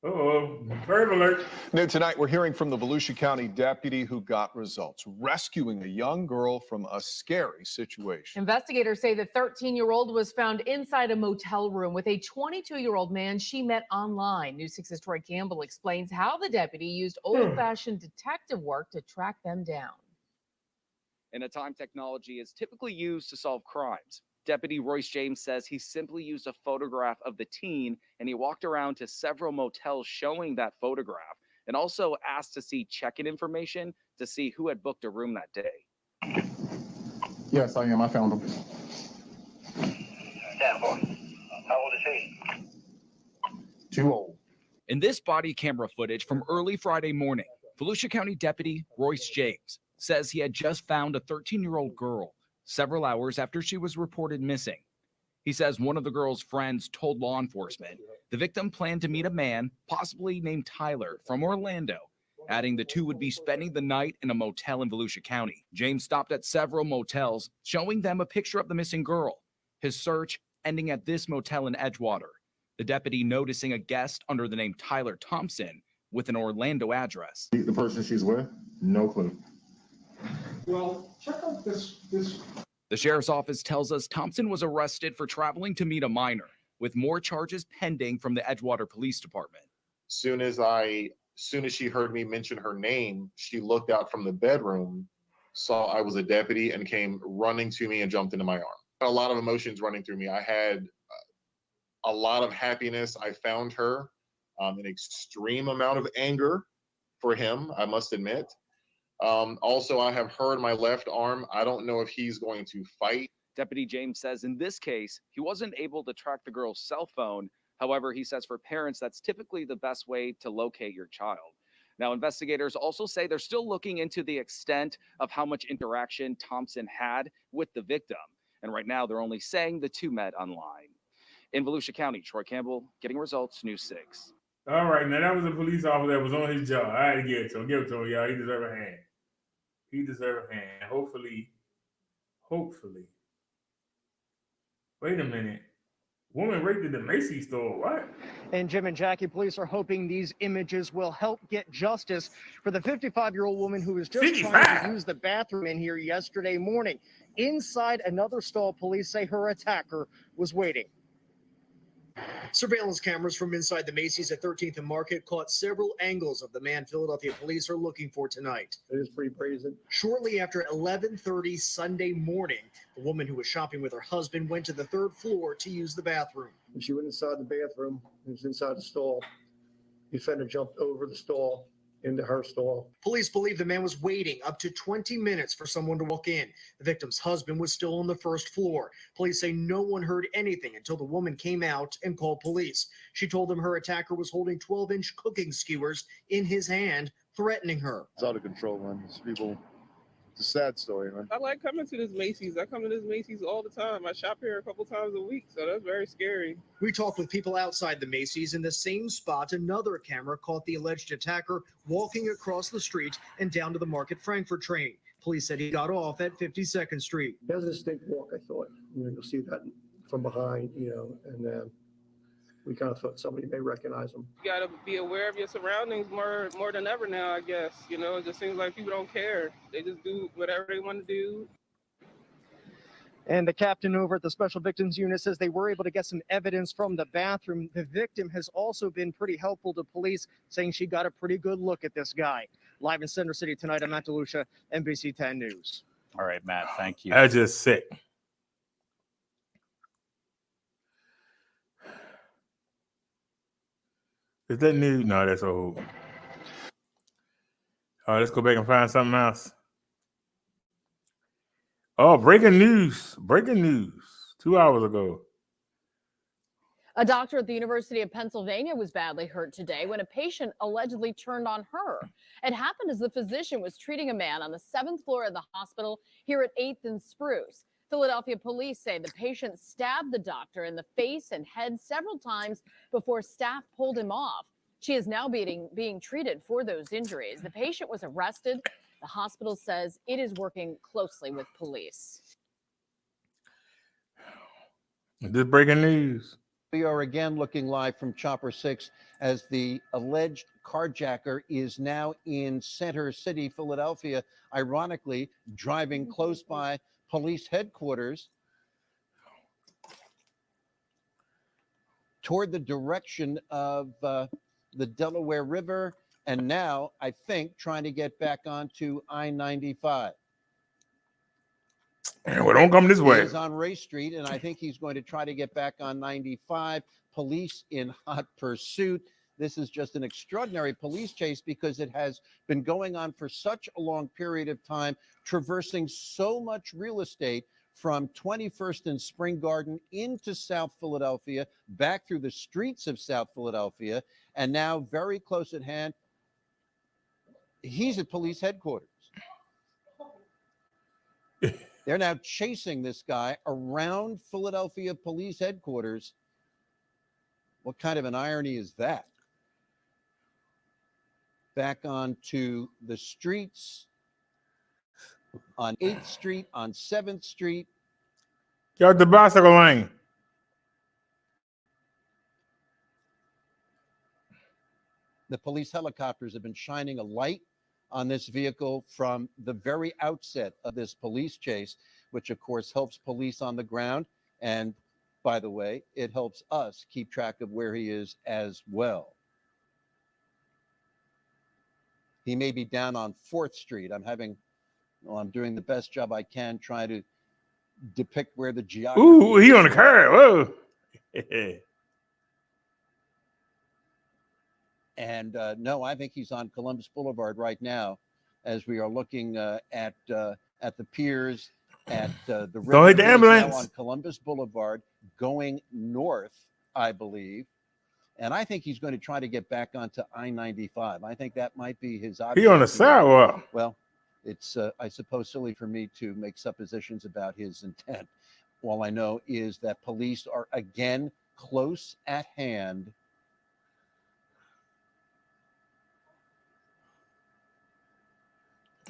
Uh-oh, bird alert. New tonight, we're hearing from the Volusia County deputy who got results, rescuing a young girl from a scary situation. Investigators say the 13-year-old was found inside a motel room with a 22-year-old man she met online. News 6's Troy Campbell explains how the deputy used old-fashioned detective work to track them down. In a time technology is typically used to solve crimes. Deputy Royce James says he simply used a photograph of the teen and he walked around to several motels showing that photograph and also asked to see check-in information to see who had booked a room that day. Yes, I am. I found him. How old is he? Too old. In this body camera footage from early Friday morning, Volusia County Deputy Royce James says he had just found a 13-year-old girl several hours after she was reported missing. He says one of the girl's friends told law enforcement the victim planned to meet a man, possibly named Tyler, from Orlando, adding the two would be spending the night in a motel in Volusia County. James stopped at several motels, showing them a picture of the missing girl. His search ending at this motel in Edgewater. The deputy noticing a guest under the name Tyler Thompson with an Orlando address. The person she's with? No clue. Well, check out this. The sheriff's office tells us Thompson was arrested for traveling to meet a minor, with more charges pending from the Edgewater Police Department. Soon as she heard me mention her name, she looked out from the bedroom, saw I was a deputy, and came running to me and jumped into my arm. a lot of emotions running through me. I had a lot of happiness. I found her, an extreme amount of anger for him, I must admit. Also, I have hurt my left arm. I don't know if he's going to fight. Deputy James says in this case, he wasn't able to track the girl's cell phone. However, he says for parents, that's typically the best way to locate your child. Now, investigators also say they're still looking into the extent of how much interaction Thompson had with the victim. And right now, they're only saying the two met online. In Volusia County, Troy Campbell, Getting Results, News 6. All right, now that was a police officer that was on his job. I had to give it to him. Give it to him, y'all. He deserves a hand. He deserves a hand. Hopefully. Wait a minute. Woman raped at the Macy's store. What? And Jim and Jackie, police are hoping these images will help get justice for the 55-year-old woman who was just trying to use the bathroom in here yesterday morning. Inside another stall, police say her attacker was waiting. Surveillance cameras from inside the Macy's at 13th and Market caught several angles of the man Philadelphia police are looking for tonight. It is pretty brazen. Shortly after 11:30 Sunday morning, the woman who was shopping with her husband went to the third floor to use the bathroom. When she went inside the bathroom, it was inside the stall. The offender jumped over the stall into her stall. Police believe the man was waiting up to 20 minutes for someone to walk in. The victim's husband was still on the first floor. Police say no one heard anything until the woman came out and called police. She told them her attacker was holding 12-inch cooking skewers in his hand, threatening her. It's out of control, man. These people, it's a sad story, man. I like coming to this Macy's. I come to this Macy's all the time. I shop here a couple times a week, so that's very scary. We talked with people outside the Macy's. In the same spot, another camera caught the alleged attacker walking across the street and down to the Market Frankfurt train. Police said he got off at 52nd Street. He has a distinct walk, I thought. You'll see that from behind, and we kind of thought somebody may recognize him. You got to be aware of your surroundings more than ever now, I guess. It just seems like people don't care. They just do whatever they want to do. And the captain over at the Special Victims Unit says they were able to get some evidence from the bathroom. The victim has also been pretty helpful to police, saying she got a pretty good look at this guy. Live in Center City tonight, I'm Matt DeLucia, NBC 10 News. All right, Matt, thank you. That's just sick. Is that new? No, that's old. All right, let's go back and find something else. Oh, breaking news. 2 hours ago. A doctor at the University of Pennsylvania was badly hurt today when a patient allegedly turned on her. It happened as the physician was treating a man on the 7th floor of the hospital here at 8th and Spruce. Philadelphia police say the patient stabbed the doctor in the face and head several times before staff pulled him off. She is now being treated for those injuries. The patient was arrested. The hospital says it is working closely with police. This breaking news. We are again looking live from Chopper 6 as the alleged carjacker is now in Center City, Philadelphia, ironically driving close by police headquarters toward the direction of the Delaware River, and now, I think, trying to get back onto I-95. Well, don't come this way. He's on Race Street, and I think he's going to try to get back on 95. Police in hot pursuit. This is just an extraordinary police chase because it has been going on for such a long period of time, traversing so much real estate from 21st and Spring Garden into South Philadelphia, back through the streets of South Philadelphia, and now very close at hand, he's at police headquarters. They're now chasing this guy around Philadelphia police headquarters. What kind of an irony is that? Back onto the streets, on 8th Street, on 7th Street. You're at the bicycle lane. The police helicopters have been shining a light on this vehicle from the very outset of this police chase, which of course helps police on the ground. And by the way, it helps us keep track of where he is as well. He may be down on 4th Street. I'm doing the best job I can trying to depict where the geography. Ooh, he is. on the curve. Whoa. And no, I think he's on Columbus Boulevard right now, as we are looking at the piers, at the river. Don't hit the He is ambulance. now on Columbus Boulevard, going north, I believe. And I think he's going to try to get back onto I-95. I think that might be his object. He on the here. sidewalk. Well, it's, I suppose, silly for me to make suppositions about his intent. All I know is that police are again close at hand.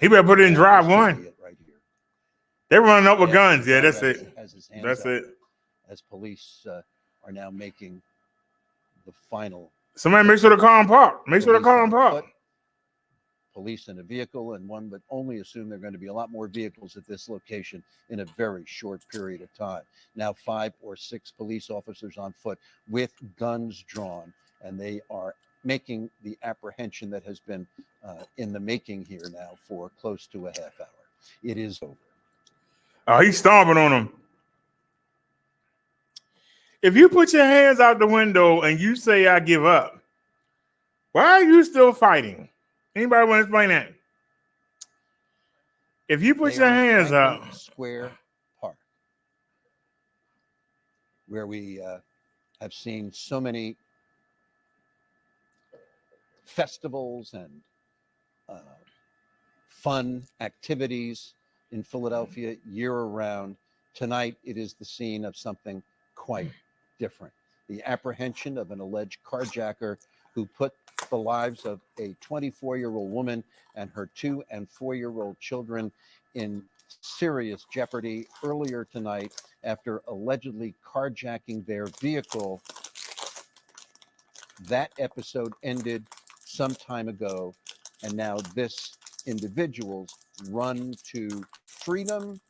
He better put it in drive one. Right here. They're running up with Yeah, guns. Yeah, that's Conrad it. has his hands That's up it. As police are now making the final. Somebody make sure the car park. Make sure the car park. Police in a vehicle, and one would only assume there are going to be a lot more vehicles at this location in a very short period of time. Now 5 or 6 police officers on foot with guns drawn, and they are making the apprehension that has been in the making here now for close to a half hour. It is over. Oh, he's stomping on him. If you put your hands out the window and you say, I give up, why are you still fighting? Anybody want to explain that? If you put They your are in hands Franklin out, Square Park, where we have seen so many festivals and fun activities in Philadelphia year-round. Tonight, it is the scene of something quite different. The apprehension of an alleged carjacker who put the lives of a 24-year-old woman and her 2- and 4-year-old children in serious jeopardy earlier tonight after allegedly carjacking their vehicle. That episode ended some time ago, and now this individual's run to freedom,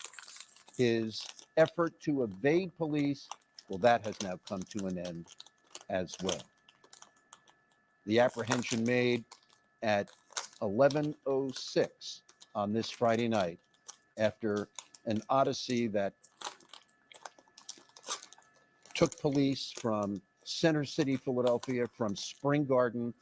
his effort to evade police, well, that has now come to an end as well. The apprehension made at 11:06 on this Friday night after an odyssey that took police from Center City, Philadelphia, from Spring Garden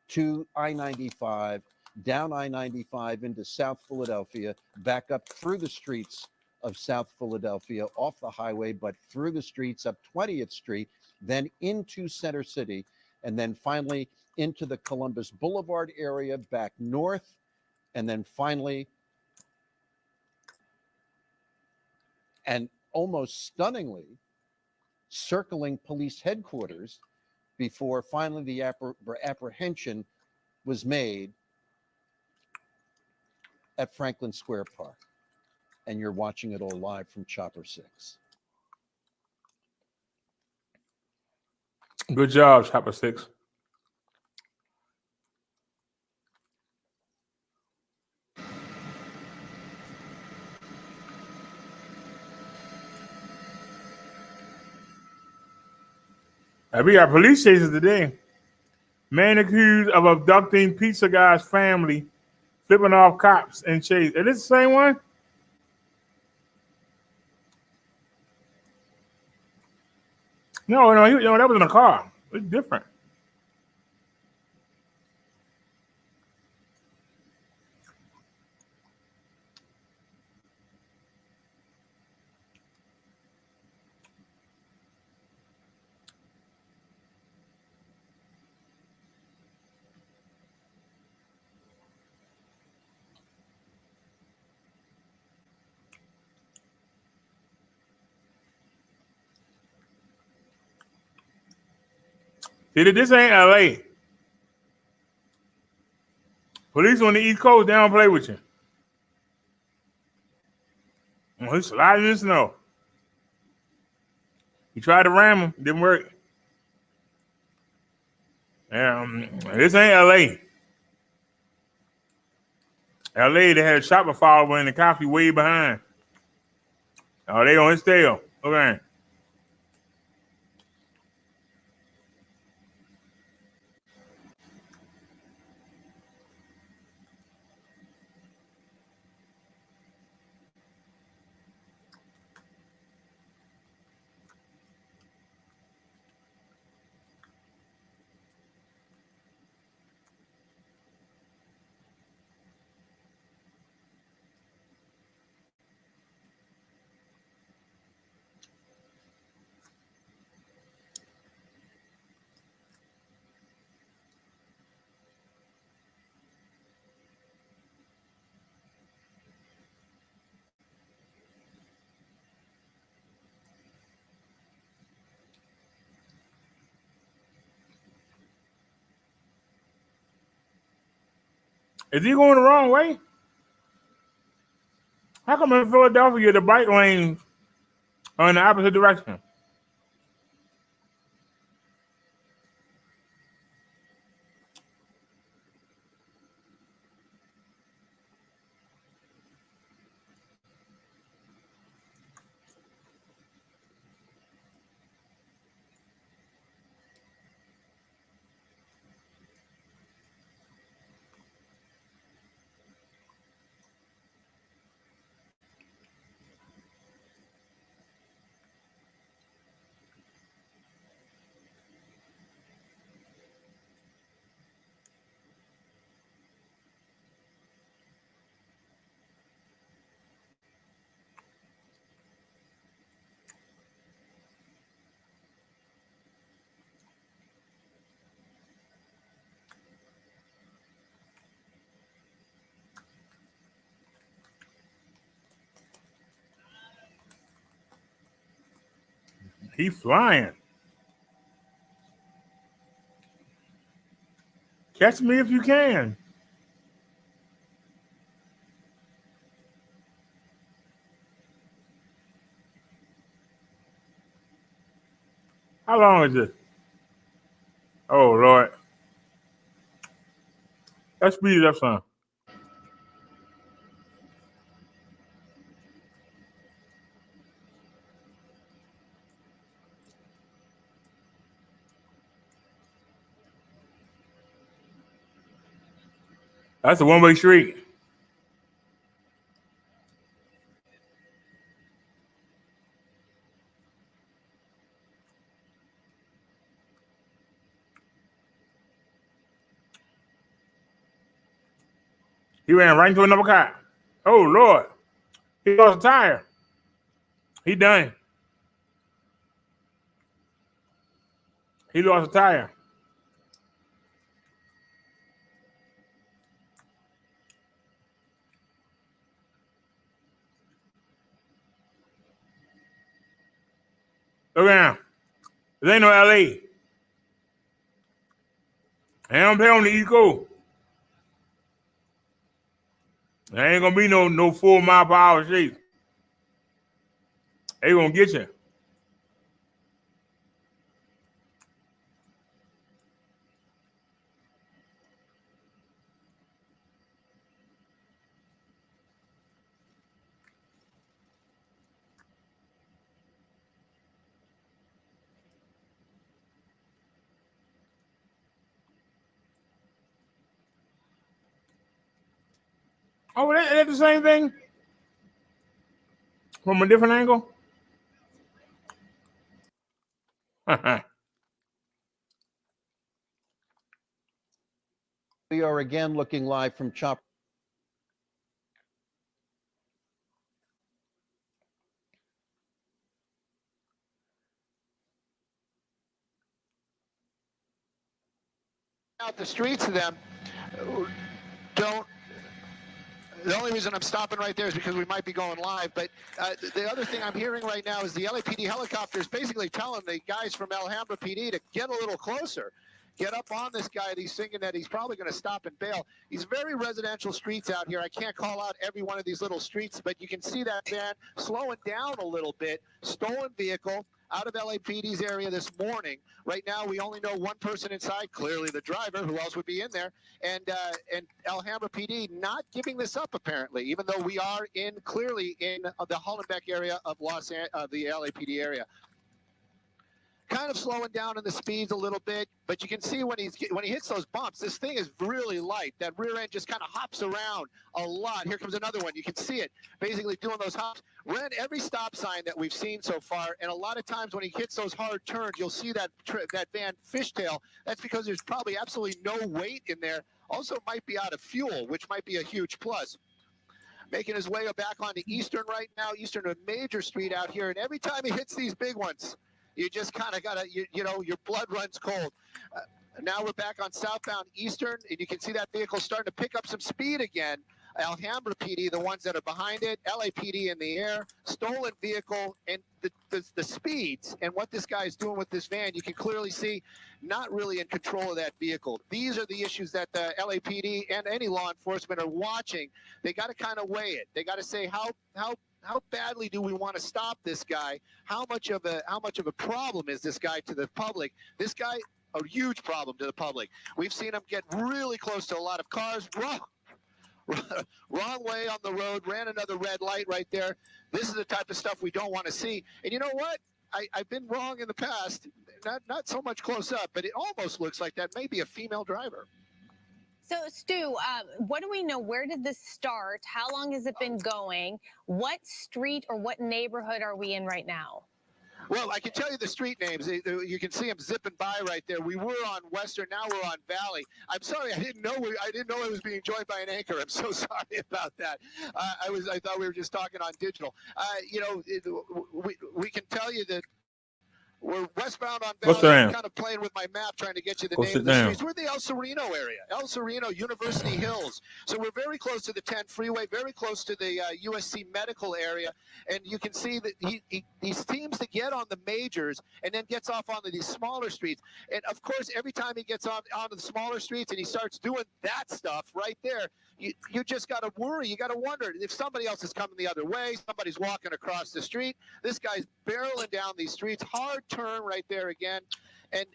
to I-95, down I-95 into South Philadelphia, back up through the streets of South Philadelphia, off the highway, but through the streets up 20th Street, then into Center City, and then finally into the Columbus Boulevard area, back north, and then finally, and almost stunningly, circling police headquarters before finally the apprehension was made at Franklin Square Park. And you're watching it all live from Chopper 6. good job, Chopper 6. We got police chases today. Man accused of abducting pizza guy's family, flipping off cops and chase. Is this the same one? No, that was in a car. It's different. See, this ain't LA. Police on the East Coast, they don't play with you. Oh, he's sliding in the snow. He tried to ram him, didn't work. This ain't LA. LA, they had a shopper follower and the cops be way behind. Oh, they on his tail. Okay. Is he going the wrong way? How come in Philadelphia the bike lanes are in the opposite direction? He's flying. Catch me if you can. How long is this? Oh, Lord. Let's speed it up some. That's a one-way street. He ran right into another car. Oh, Lord. He lost a tire. He done. He lost a tire. Look at him. This ain't no LA. They don't pay on the East Coast. There ain't gonna be no 4 mile per hour shape. They gonna get you. Oh, that's the same thing? From a different angle? We are again looking live from Chopper. Out the streets of them don't. The only reason I'm stopping right there is because we might be going live. But the other thing I'm hearing right now is the LAPD helicopters basically telling the guys from Alhambra PD to get a little closer. Get up on this guy. He's thinking that he's probably going to stop and bail. These very residential streets out here. I can't call out every one of these little streets, but you can see that van slowing down a little bit. Stolen vehicle out of LAPD's area this morning. Right now, we only know one person inside, clearly the driver. Who else would be in there? And Alhambra PD not giving this up, apparently, even though we are clearly in the Hollenbeck area of the LAPD area. Kind of slowing down in the speeds a little bit, but you can see when he hits those bumps, this thing is really light. That rear end just kind of hops around a lot. Here comes another one. You can see it basically doing those hops. Ran every stop sign that we've seen so far, and a lot of times when he hits those hard turns, you'll see that van fishtail. That's because there's probably absolutely no weight in there. Also might be out of fuel, which might be a huge plus. Making his way back onto Eastern right now. Eastern, a major street out here, and every time he hits these big ones, you just kind of got to, you know, your blood runs cold. Now we're back on southbound Eastern, and you can see that vehicle starting to pick up some speed again. Alhambra PD, the ones that are behind it, LAPD in the air, stolen vehicle, and the speeds and what this guy is doing with this van, you can clearly see not really in control of that vehicle. These are the issues that the LAPD and any law enforcement are watching. They got to kind of weigh it. They got to say how badly do we want to stop this guy? How much of a problem is this guy to the public? This guy, a huge problem to the public. We've seen him get really close to a lot of cars. Wrong way on the road, ran another red light right there. This is the type of stuff we don't want to see. And you know what? I've been wrong in the past. Not so much close up, but it almost looks like that may be a female driver. So, Stu, what do we know? Where did this start? How long has it been going? What street or what neighborhood are we in right now? Well, I can tell you the street names. You can see them zipping by right there. We were on Western, now we're on Valley. I'm sorry, I didn't know I was being joined by an anchor. I'm so sorry about that. I thought we were just talking on digital. We can tell you that we're westbound on Valley. I'm kind of playing with my map, trying to get you the name of the streets. We're in the El Sereno area, El Sereno, University Hills. So we're very close to the 10 freeway, very close to the USC medical area. And you can see that he seems to get on the majors and then gets off onto these smaller streets. And of course, every time he gets onto the smaller streets and he starts doing that stuff right there, you just got to worry. You got to wonder if somebody else is coming the other way, somebody's walking across the street. This guy's barreling down these streets, hard turn right there again. And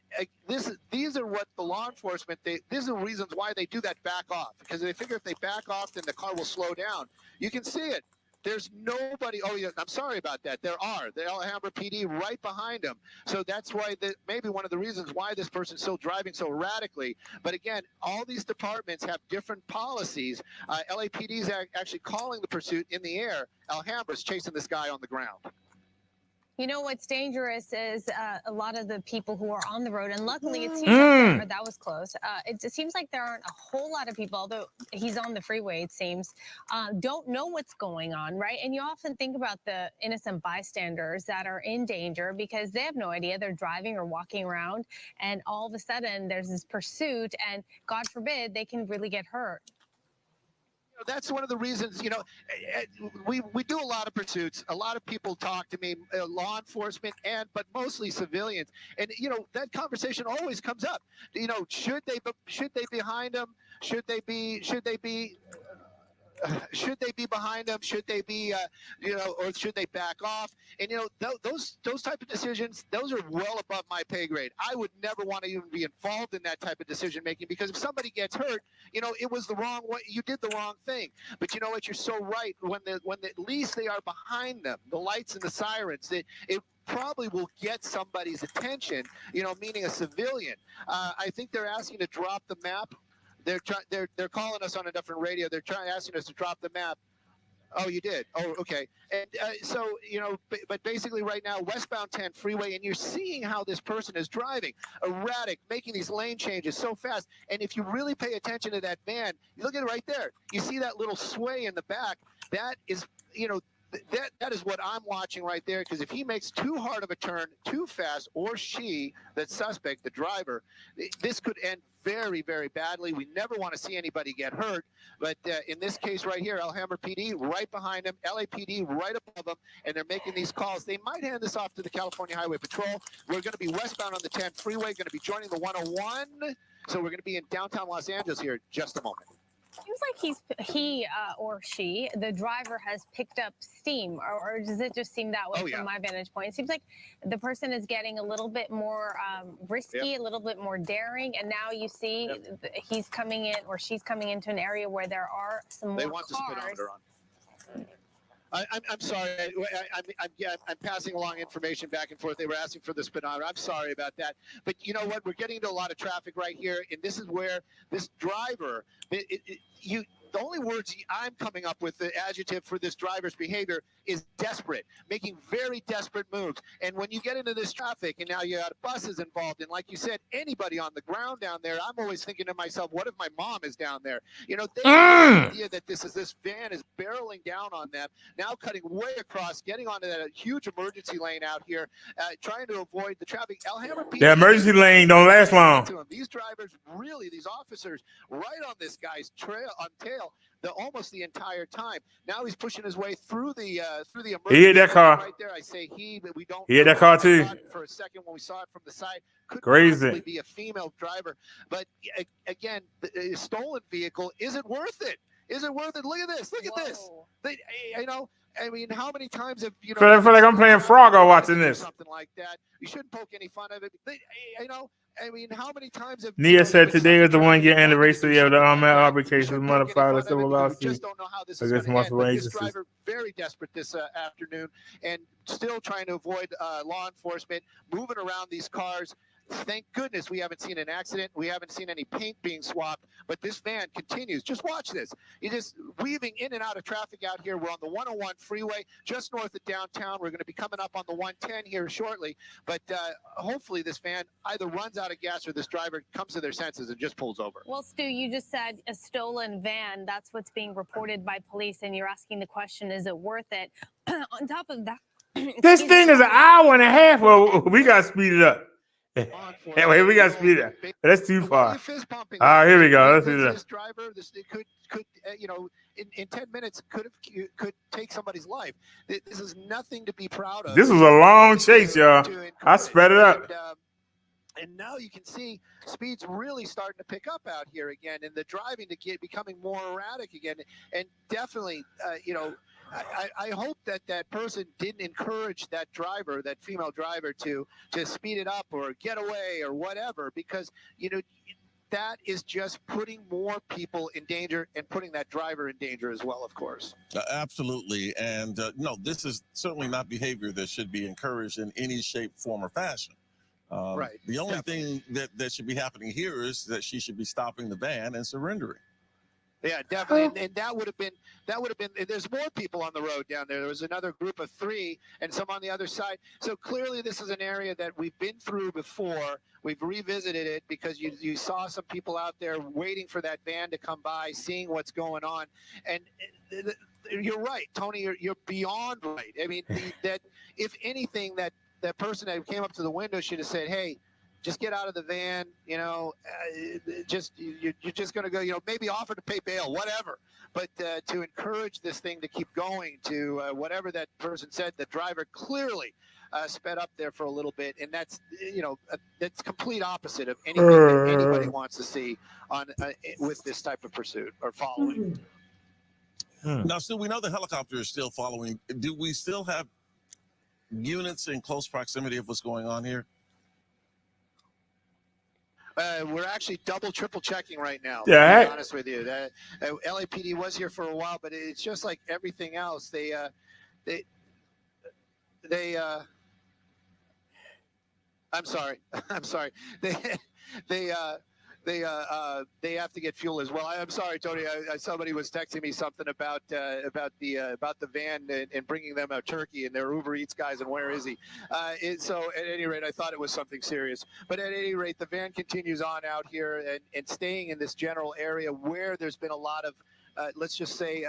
these are what the law enforcement, these are the reasons why they do that back off, because they figure if they back off, then the car will slow down. You can see it. There's nobody. Oh, yeah, I'm sorry about that. There are the Alhambra PD right behind him. So that's why maybe one of the reasons why this person's still driving so erratically. But again, all these departments have different policies. LAPD is actually calling the pursuit in the air. Alhambra's chasing this guy on the ground. You know what's dangerous is a lot of the people who are on the road, and luckily it seems like that was close. It seems like there aren't a whole lot of people, although he's on the freeway, it seems, don't know what's going on, right? And you often think about the innocent bystanders that are in danger because they have no idea. They're driving or walking around, and all of a sudden there's this pursuit, and God forbid they can really get hurt. That's one of the reasons, we do a lot of pursuits. A lot of people talk to me, law enforcement, but mostly civilians. And, that conversation always comes up. Should they be behind them? Should they be behind them? Should they be, or should they back off? And, those type of decisions, those are well above my pay grade. I would never want to even be involved in that type of decision making, because if somebody gets hurt, it was the wrong way. You did the wrong thing. But you know what? You're so right. When at least they are behind them, the lights and the sirens, it probably will get somebody's attention, meaning a civilian. I think they're asking to drop the map. They're calling us on a different radio. They're asking us to drop the map. Oh, you did? Oh, okay. And so, but basically right now, westbound 10 freeway, and you're seeing how this person is driving, erratic, making these lane changes so fast. And if you really pay attention to that van, you look at it right there. You see that little sway in the back. That is, that is what I'm watching right there, because if he makes too hard of a turn, too fast, or she, that suspect, the driver, this could end very, very badly. We never want to see anybody get hurt. But in this case right here, Alhambra PD right behind him, LAPD right above them, and they're making these calls. They might hand this off to the California Highway Patrol. We're going to be westbound on the 10 freeway, going to be joining the 101. So we're going to be in downtown Los Angeles here in just a moment. Seems like he or she, the driver, has picked up steam, or does it just seem that way from my vantage point? It seems like the person is getting a little bit more risky, a little bit more daring, and now you see he's coming in or she's coming into an area where there are some more cars. The speedometer on. I'm sorry. I'm passing along information back and forth. They were asking for the speedometer. I'm sorry about that. But you know what? We're getting into a lot of traffic right here, and this is where this driver, the only words I'm coming up with, the adjective for this driver's behavior, is desperate, making very desperate moves. And when you get into this traffic, and now you got buses involved, and like you said, anybody on the ground down there, I'm always thinking to myself, what if my mom is down there? They have the idea that this van is barreling down on them, now cutting way across, getting onto that huge emergency lane out here, trying to avoid the traffic. Alhambra PD, the emergency lane don't last long. These drivers, really, these officers, right on this guy's tail, tail almost the entire time. Now he's pushing his way through the emergency He hit that car. right there. I say he, but we don't. He hit know. that car I too. thought for a second when we saw it from the side, could Crazy. possibly be a female driver. But again, the stolen vehicle, is it worth it? Is it worth it? Look at this. Look at this. They, you know, I mean, how many times have you know? I feel like I'm playing Frogger watching this. Something like that. You shouldn't poke any fun of it. You know, I mean, how many times have Nia said today is the 1-year anniversary of the Ahmaud Arbery case was modified as civil lawsuit against multiple This agencies. driver very desperate this afternoon and still trying to avoid law enforcement, moving around these cars. Thank goodness we haven't seen an accident. We haven't seen any paint being swapped, but this van continues. Just watch this. You're just weaving in and out of traffic out here. We're on the 101 freeway, just north of downtown. We're going to be coming up on the 110 here shortly, but hopefully this van either runs out of gas or this driver comes to their senses and just pulls over. Well, Stu, you just said a stolen van. That's what's being reported by police, and you're asking the question, is it worth it? On top of that, This thing is an hour and a half. Well, we got to speed it up. Anyway, we got to speed it up. That's too far. All right, here we go. Let's do This that. driver, this could you know, in 10 minutes could take somebody's life. This is nothing to be proud of. This was a long chase, y'all. I sped it up. And now you can see speed's really starting to pick up out here again, and the driving becoming more erratic again. And definitely, you know, I hope that person didn't encourage that driver, that female driver, to speed it up or get away or whatever, because you know that is just putting more people in danger and putting that driver in danger as well, of course. Absolutely, and no, this is certainly not behavior that should be encouraged in any shape, form, or fashion. Right. The only thing that should be happening here is that she should be stopping the van and surrendering. Yeah, definitely, and that would have been. There's more people on the road down there. There was another group of 3, and some on the other side. So clearly, this is an area that we've been through before. We've revisited it because you saw some people out there waiting for that van to come by, seeing what's going on, and you're right, Tony. You're beyond right. I mean, that if anything, that person that came up to the window should have said, "Hey, just get out of the van, you know, you're just going to go, you know, maybe offer to pay bail, whatever. But to encourage this thing to keep going to whatever that person said, the driver clearly sped up there for a little bit. And that's, you know, that's complete opposite of anything that anybody wants to see on with this type of pursuit or following. Now, Stu, we know the helicopter is still following. Do we still have units in close proximity of what's going on here? We're actually triple checking right now. Yeah. To be honest with you, LAPD was here for a while, but it's just like everything else. They I'm sorry. They have to get fuel as well. I'm sorry, Tony. Somebody was texting me something about the van and bringing them a turkey, and they're Uber Eats guys, and where is he? So at any rate, I thought it was something serious. But at any rate, the van continues on out here and staying in this general area where there's been a lot of, let's just say,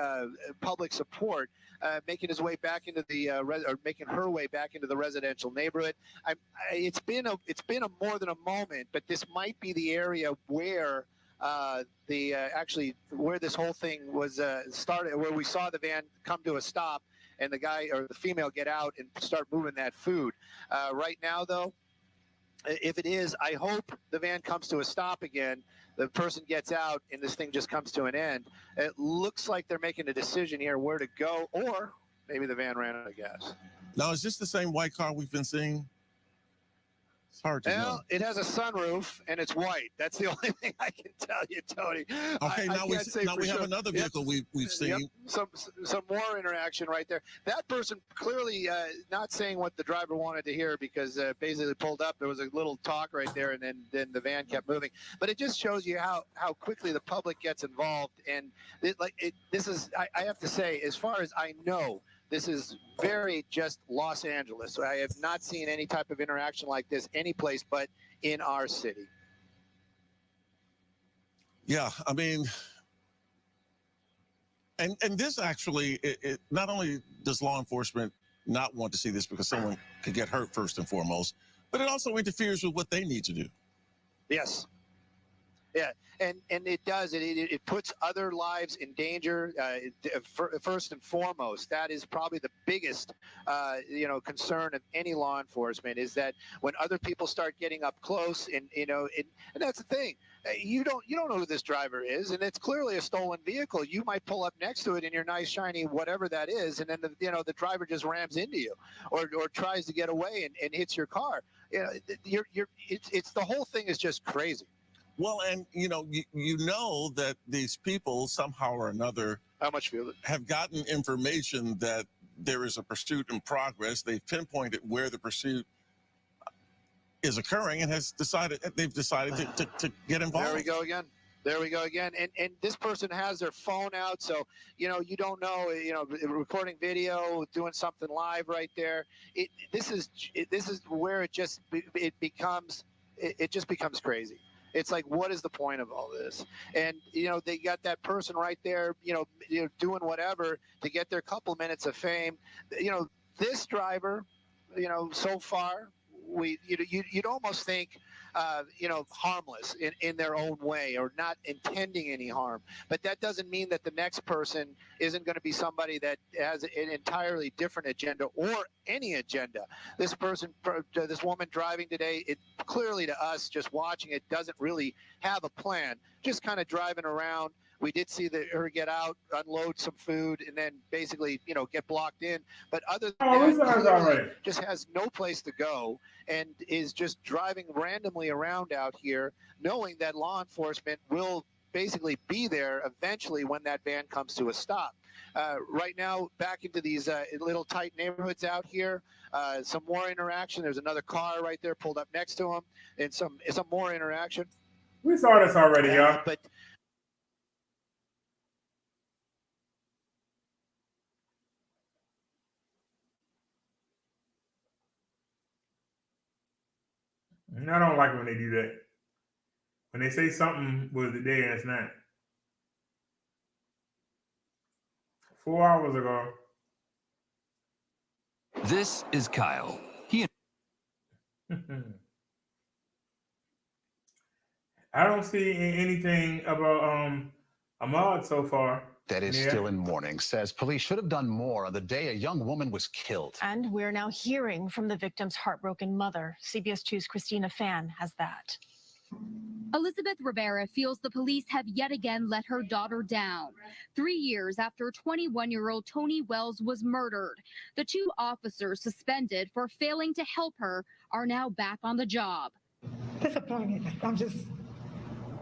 public support. Making his way back into the making her way back into the residential neighborhood. It's been a more than a moment, but this might be the area where actually where this whole thing was started, where we saw the van come to a stop and the guy or the female get out and start moving that food. Right now, though, if it is, I hope the van comes to a stop again. The person gets out and this thing just comes to an end. It looks like they're making a decision here where to go, or maybe the van ran out of gas. Now, is this the same white car we've been seeing? It's hard to know. It has a sunroof and it's white. That's the only thing I can tell you, Tony. Okay, now we have another vehicle we've seen. Yep. Some more interaction right there. That person clearly not saying what the driver wanted to hear, because basically pulled up. There was a little talk right there, and then the van kept moving. But it just shows you how quickly the public gets involved. And this is, I have to say, as far as I know, this is very just Los Angeles. So I have not seen any type of interaction like this any place but in our city. Yeah, I mean, and this actually, it not only does law enforcement not want to see this because someone could get hurt first and foremost, but it also interferes with what they need to do. Yes. Yeah, and it does. It puts other lives in danger. First and foremost, that is probably the biggest, concern of any law enforcement is that when other people start getting up close, and that's the thing. You don't know who this driver is, and it's clearly a stolen vehicle. You might pull up next to it in your nice shiny whatever that is, and then the driver just rams into you, or tries to get away and hits your car. It's the whole thing is just crazy. Well, and you know that these people somehow or another have gotten information that there is a pursuit in progress. They've pinpointed where the pursuit is occurring and they've decided to get involved. There we go again. And this person has their phone out, so you don't know, recording video, doing something live right there. This is where it just becomes crazy. It's like, what is the point of all this? And they got that person right there, doing whatever to get their couple minutes of fame. This driver, so far, you'd almost think, harmless in their own way, or not intending any harm. But that doesn't mean that the next person isn't going to be somebody that has an entirely different agenda, or any agenda. This woman driving today, it clearly to us, just watching it, doesn't really have a plan. Just kind of driving around. We did see her get out, unload some food, and then basically, get blocked in. But other than that, just has no place to go and is just driving randomly around out here, knowing that law enforcement will basically be there eventually when that van comes to a stop. Right now, back into these little tight neighborhoods out here, some more interaction. There's another car right there pulled up next to him, and some more interaction. We saw this already, y'all. But And I don't like when they do that. When they say something was the day and it's not. 4 hours ago. This is Kyle. I don't see anything about Ahmad so far. That is still in mourning, says police should have done more on the day a young woman was killed. And we're now hearing from the victim's heartbroken mother. CBS 2's Christina Fan has that. Elizabeth Rivera feels the police have yet again let her daughter down. 3 years after 21-year-old Tony Wells was murdered, the two officers suspended for failing to help her are now back on the job. Disappointed. I'm just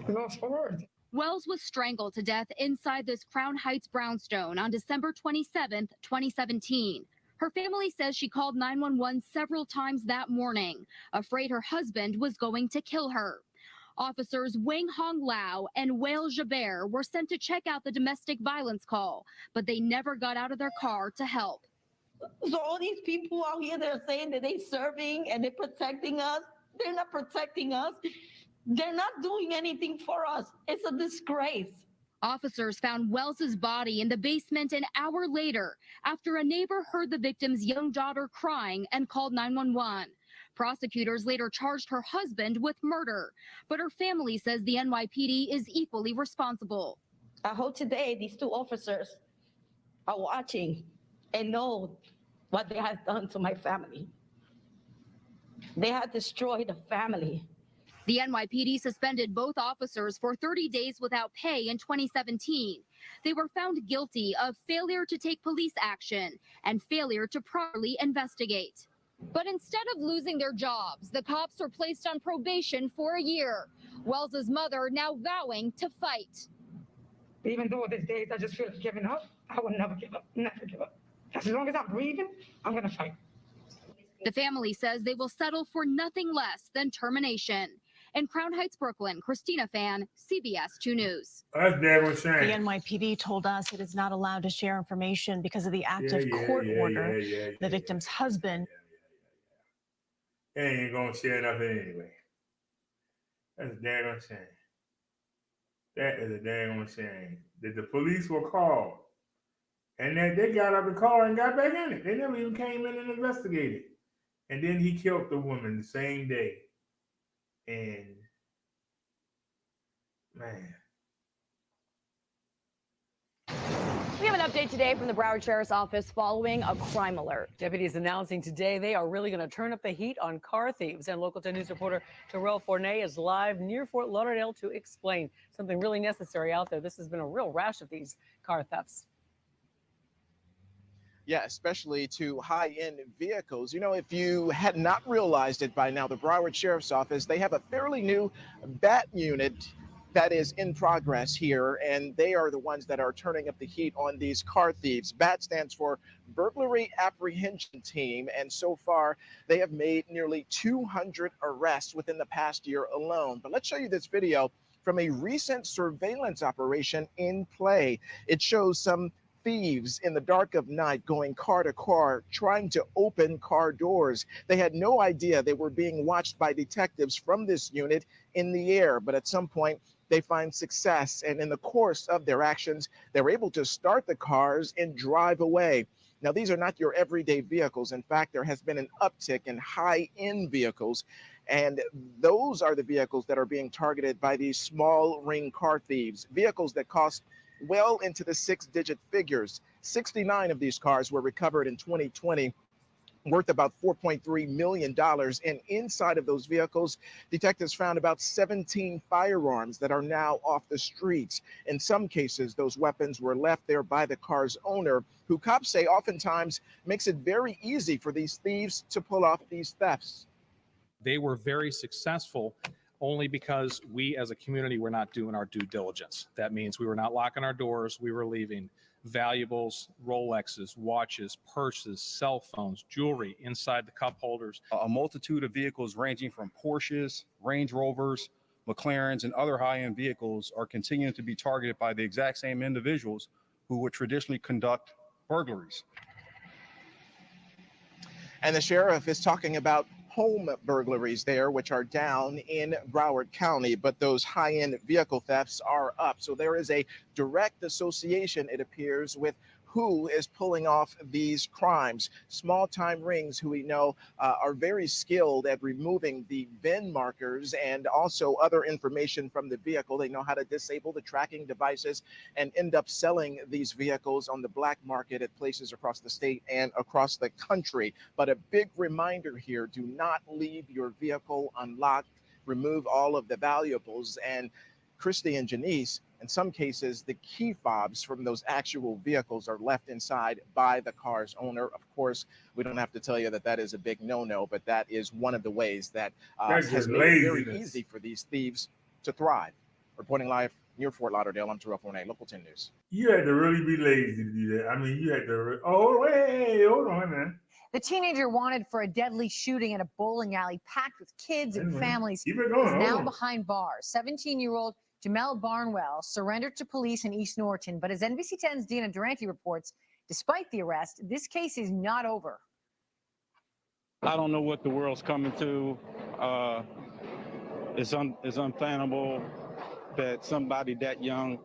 lost for words. Wells was strangled to death inside this Crown Heights brownstone on December 27th, 2017. Her family says she called 911 several times that morning, afraid her husband was going to kill her. Officers Wang Hong Lao and Wael Jaber were sent to check out the domestic violence call, but they never got out of their car to help. So all these people out here, they're saying that they're serving and they're protecting us. They're not protecting us. They're not doing anything for us. It's a disgrace. Officers found Wells's body in the basement an hour later after a neighbor heard the victim's young daughter crying and called 911. Prosecutors later charged her husband with murder, but her family says the NYPD is equally responsible. I hope today these two officers are watching and know what they have done to my family. They have destroyed the family. The NYPD suspended both officers for 30 days without pay in 2017. They were found guilty of failure to take police action and failure to properly investigate. But instead of losing their jobs, the cops are placed on probation for a year. Wells's mother now vowing to fight. Even though these days I just feel like giving up, I will never give up, never give up. As long as I'm breathing, I'm going to fight. The family says they will settle for nothing less than termination. In Crown Heights, Brooklyn, Christina Fan, CBS 2 News. That's damn shame. The NYPD told us it is not allowed to share information because of the active court order. The victim's husband. They ain't gonna share nothing anyway. That's a damn shame. That is a damn shame. That the police were called and that they got out of the car and got back in it. They never even came in and investigated. And then he killed the woman the same day. And Man. We have an update today from the Broward Sheriff's Office following a crime alert. Deputies announcing today they are really going to turn up the heat on car thieves. And Local 10 News reporter Terrell Fournay is live near Fort Lauderdale to explain something really necessary out there. This has been a real rash of these car thefts. Yeah, especially to high-end vehicles. You know, if you had not realized it by now, the Broward Sheriff's Office, they have a fairly new BAT unit that is in progress here, and they are the ones that are turning up the heat on these car thieves. BAT stands for Burglary Apprehension Team, and so far they have made nearly 200 arrests within the past year alone. But let's show you this video from a recent surveillance operation in play. It shows some thieves in the dark of night going car to car trying to open car doors. They had no idea they were being watched by detectives from this unit in the air, but at some point they find success, and in the course of their actions they're able to start the cars and drive away. Now, these are not your everyday vehicles. In fact, there has been an uptick in high-end vehicles, and those are the vehicles that are being targeted by these small ring car thieves, vehicles that cost well into the six-digit figures. 69 of these cars were recovered in 2020, worth about $4.3 million. And inside of those vehicles, detectives found about 17 firearms that are now off the streets. In some cases, those weapons were left there by the car's owner, who cops say oftentimes makes it very easy for these thieves to pull off these thefts. They were very successful only because we as a community were not doing our due diligence. That means we were not locking our doors. We were leaving valuables, Rolexes, watches, purses, cell phones, jewelry inside the cup holders. A multitude of vehicles ranging from Porsches, Range Rovers, McLarens, and other high-end vehicles are continuing to be targeted by the exact same individuals who would traditionally conduct burglaries. And the sheriff is talking about home burglaries there, which are down in Broward County, but those high-end vehicle thefts are up. So there is a direct association, it appears, with who is pulling off these crimes. Small-time rings who we know are very skilled at removing the VIN markers and also other information from the vehicle. They know how to disable the tracking devices and end up selling these vehicles on the black market at places across the state and across the country. But a big reminder here, do not leave your vehicle unlocked. Remove all of the valuables. And Christy and Janice, in some cases, the key fobs from those actual vehicles are left inside by the car's owner. Of course, we don't have to tell you that that is a big no-no, but that is one of the ways that has made it very easy for these thieves to thrive. Reporting live near Fort Lauderdale, I'm Terrell Fournay, Local 10 News. You had to really be lazy to do that. I mean, you had to. Oh, wait, hold on, man. The teenager wanted for a deadly shooting in a bowling alley packed with kids and families is now behind bars. 17-year-old Jamel Barnwell surrendered to police in East Norriton, but as NBC 10's Dina Durante reports, despite the arrest, this case is not over. I don't know what the world's coming to. It's unfathomable that somebody that young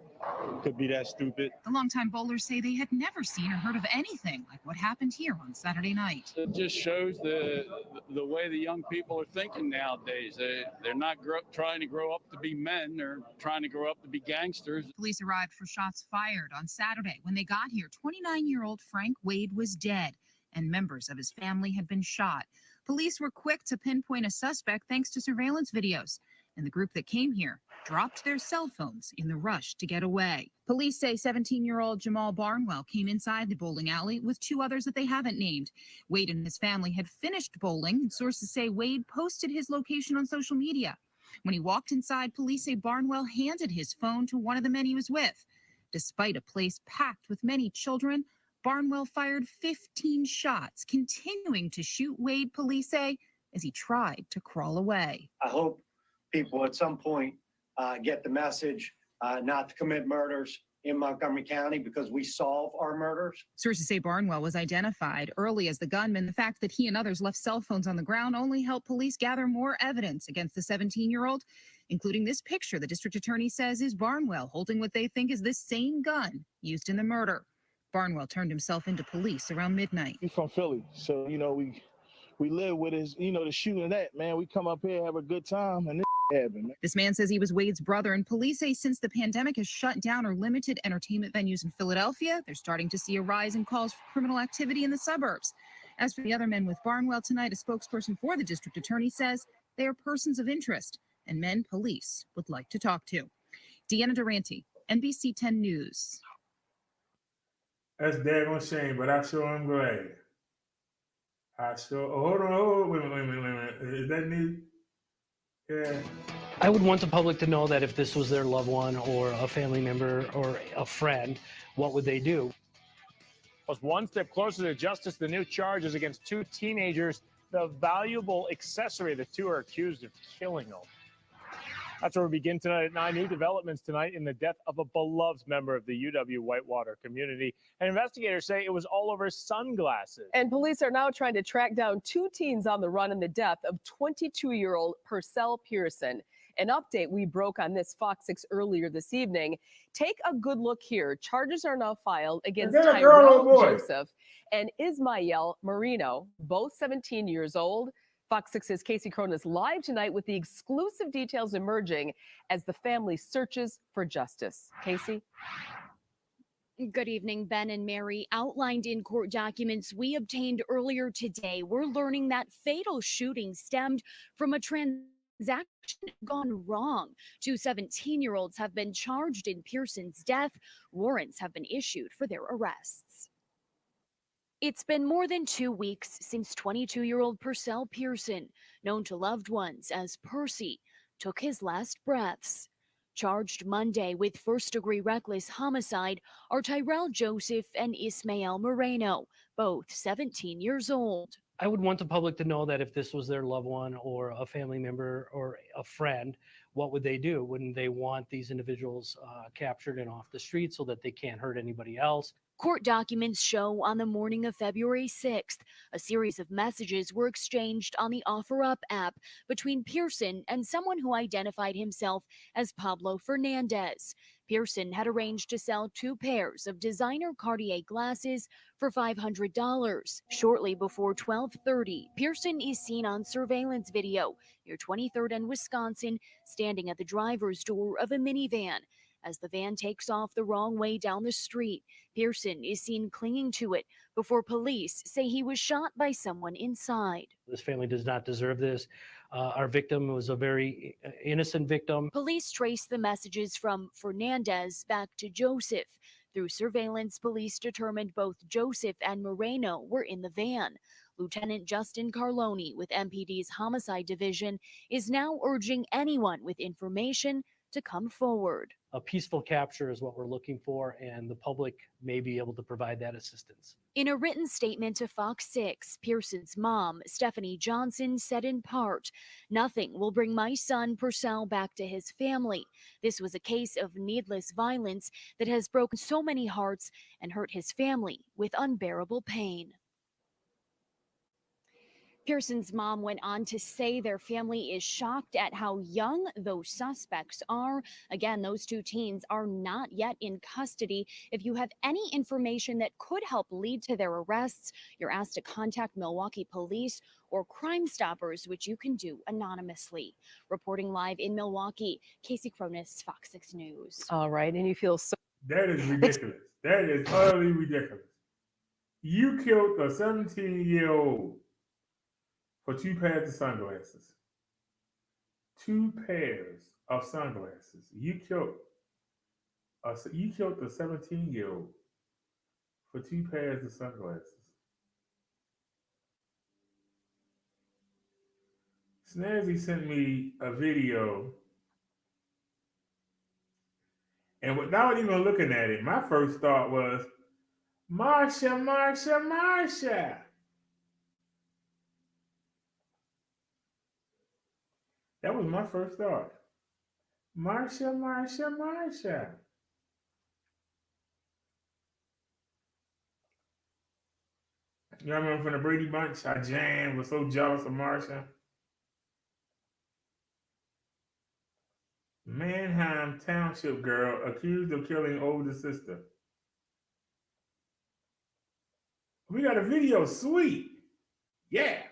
could be that stupid. The longtime bowlers say they had never seen or heard of anything like what happened here on Saturday night. It just shows the way the young people are thinking nowadays. They're not trying to grow up to be men. They're trying to grow up to be gangsters. Police arrived for shots fired on Saturday. When they got here, 29-year-old Frank Wade was dead, and members of his family had been shot. Police were quick to pinpoint a suspect thanks to surveillance videos. And the group that came here dropped their cell phones in the rush to get away. Police say 17-year-old Jamal Barnwell came inside the bowling alley with two others that they haven't named. Wade and his family had finished bowling, and sources say Wade posted his location on social media. When he walked inside, police say Barnwell handed his phone to one of the men he was with. Despite a place packed with many children, Barnwell fired 15 shots, continuing to shoot Wade, police say, as he tried to crawl away. I hope people at some point get the message not to commit murders in Montgomery County because we solve our murders. Sources say Barnwell was identified early as the gunman. The fact that he and others left cell phones on the ground only helped police gather more evidence against the 17-year-old, including this picture the district attorney says is Barnwell holding what they think is the same gun used in the murder. Barnwell turned himself into police around midnight. We're from Philly, so, we live with his, the shooting that, man. We come up here, have a good time, and this This man says he was Wade's brother, and police say since the pandemic has shut down or limited entertainment venues in Philadelphia, they're starting to see a rise in calls for criminal activity in the suburbs. As for the other men with Barnwell tonight, a spokesperson for the district attorney says they are persons of interest and men police would like to talk to. Deanna Durante, NBC 10 News. That's daggone shame, but I sure am glad. Hold on, wait a minute. Is that new? Yeah. I would want the public to know that if this was their loved one or a family member or a friend, what would they do? Was one step closer to justice. The new charges against two teenagers, the valuable accessory the two are accused of killing them. That's where we begin tonight at 9. New developments tonight in the death of a beloved member of the UW Whitewater community. And investigators say it was all over sunglasses. And police are now trying to track down two teens on the run in the death of 22-year-old Purcell Pearson. An update we broke on this Fox 6 earlier this evening. Take a good look here. Charges are now filed against Tyrell Joseph and Ismael Marino, both 17 years old. Fox 6's Casey Cronin is live tonight with the exclusive details emerging as the family searches for justice. Casey? Good evening, Ben and Mary. Outlined in court documents we obtained earlier today, we're learning that fatal shooting stemmed from a transaction gone wrong. Two 17-year-olds have been charged in Pearson's death. Warrants have been issued for their arrests. It's been more than 2 weeks since 22-year-old Purcell Pearson, known to loved ones as Percy, took his last breaths. Charged Monday with first-degree reckless homicide are Tyrell Joseph and Ismael Moreno, both 17 years old. I would want the public to know that if this was their loved one or a family member or a friend, what would they do? Wouldn't they want these individuals captured and off the street so that they can't hurt anybody else? Court documents show on the morning of February 6th, a series of messages were exchanged on the OfferUp app between Pearson and someone who identified himself as Pablo Fernandez. Pearson had arranged to sell 2 pairs of designer Cartier glasses for $500. Shortly before 12:30, Pearson is seen on surveillance video near 23rd and Wisconsin, standing at the driver's door of a minivan. As the van takes off the wrong way down the street, Pearson is seen clinging to it before police say he was shot by someone inside. This family does not deserve this. Our victim was a very innocent victim. Police traced the messages from Fernandez back to Joseph. Through surveillance, police determined both Joseph and Moreno were in the van. Lieutenant Justin Carloni with MPD's Homicide Division is now urging anyone with information to come forward. A peaceful capture is what we're looking for, and the public may be able to provide that assistance. In a written statement to Fox 6, Pearson's mom, Stephanie Johnson, said in part, "Nothing will bring my son Purcell back to his family. This was a case of needless violence that has broken so many hearts and hurt his family with unbearable pain." Pearson's mom went on to say their family is shocked at how young those suspects are. Again, those two teens are not yet in custody. If you have any information that could help lead to their arrests, you're asked to contact Milwaukee Police or Crime Stoppers, which you can do anonymously. Reporting live in Milwaukee, Casey Cronin, Fox 6 News. All right, and you feel so... That is ridiculous. That is utterly ridiculous. You killed a 17-year-old for 2 pairs of sunglasses. 2 pairs of sunglasses. You killed a 17-year-old for 2 pairs of sunglasses. Snazzy sent me a video, and without even looking at it, my first thought was, Marsha, Marsha, Marsha. That was my first thought. Marsha, Marsha, Marsha. You remember from the Brady Bunch, how Jan was so jealous of Marsha? Manheim Township girl accused of killing older sister. We got a video, sweet. Yeah.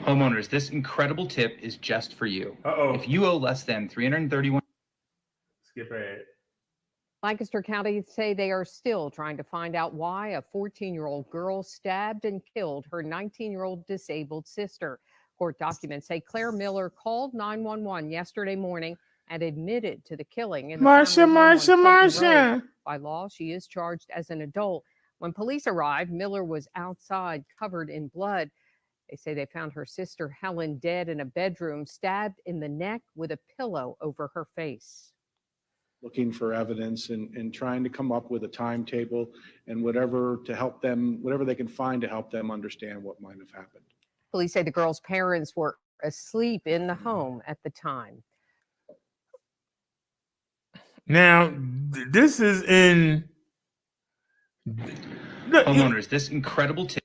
Homeowners, this incredible tip is just for you. If you owe less than $331. Skip ahead. Lancaster County say they are still trying to find out why a 14-year-old girl stabbed and killed her 19-year-old disabled sister. Court documents say Claire Miller called 911 yesterday morning and admitted to the killing. In the Marsha. By law, she is charged as an adult. When police arrived, Miller was outside, covered in blood. They say they found her sister Helen dead in a bedroom, stabbed in the neck with a pillow over her face. Looking for evidence and trying to come up with a timetable and whatever to help them, whatever they can find to help them understand what might have happened. Police say the girl's parents were asleep in the home at the time. Now, this is in... Homeowners, this incredible tip.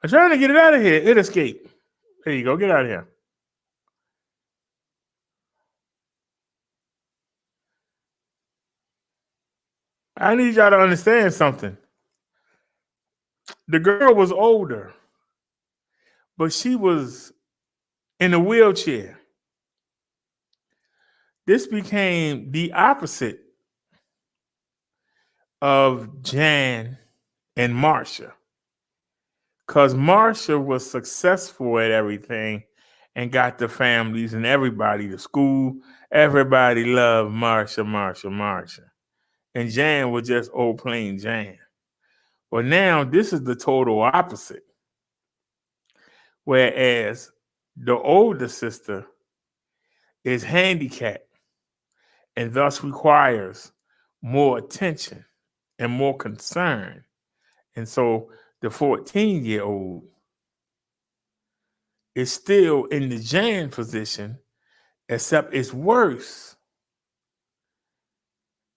I'm trying to get it out of here. It escaped. There you go. Get out of here. I need y'all to understand something. The girl was older, but she was in a wheelchair. This became the opposite of Jan and Marsha, because Marsha was successful at everything and got the families and everybody to school. Everybody loved Marsha. And Jan was just old plain Jan. Well, now this is the total opposite. Whereas the older sister is handicapped and thus requires more attention and more concern. And so the 14-year-old is still in the Jan position, except it's worse.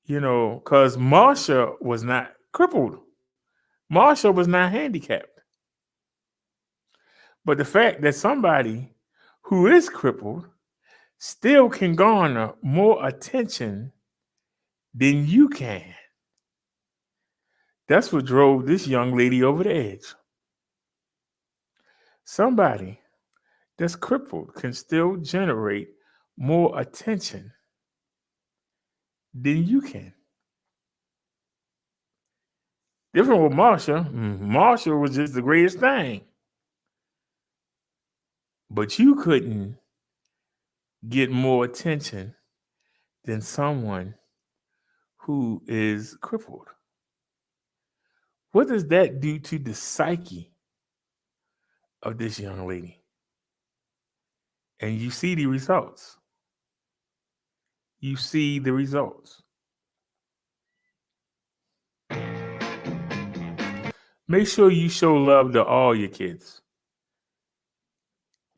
You know, because Marsha was not crippled. Marsha was not handicapped. But the fact that somebody who is crippled still can garner more attention than you can. That's what drove this young lady over the edge. Somebody that's crippled can still generate more attention than you can. Different with Marsha. Marsha was just the greatest thing. But you couldn't get more attention than someone who is crippled. What does that do to the psyche of this young lady? And you see the results. You see the results. Make sure you show love to all your kids.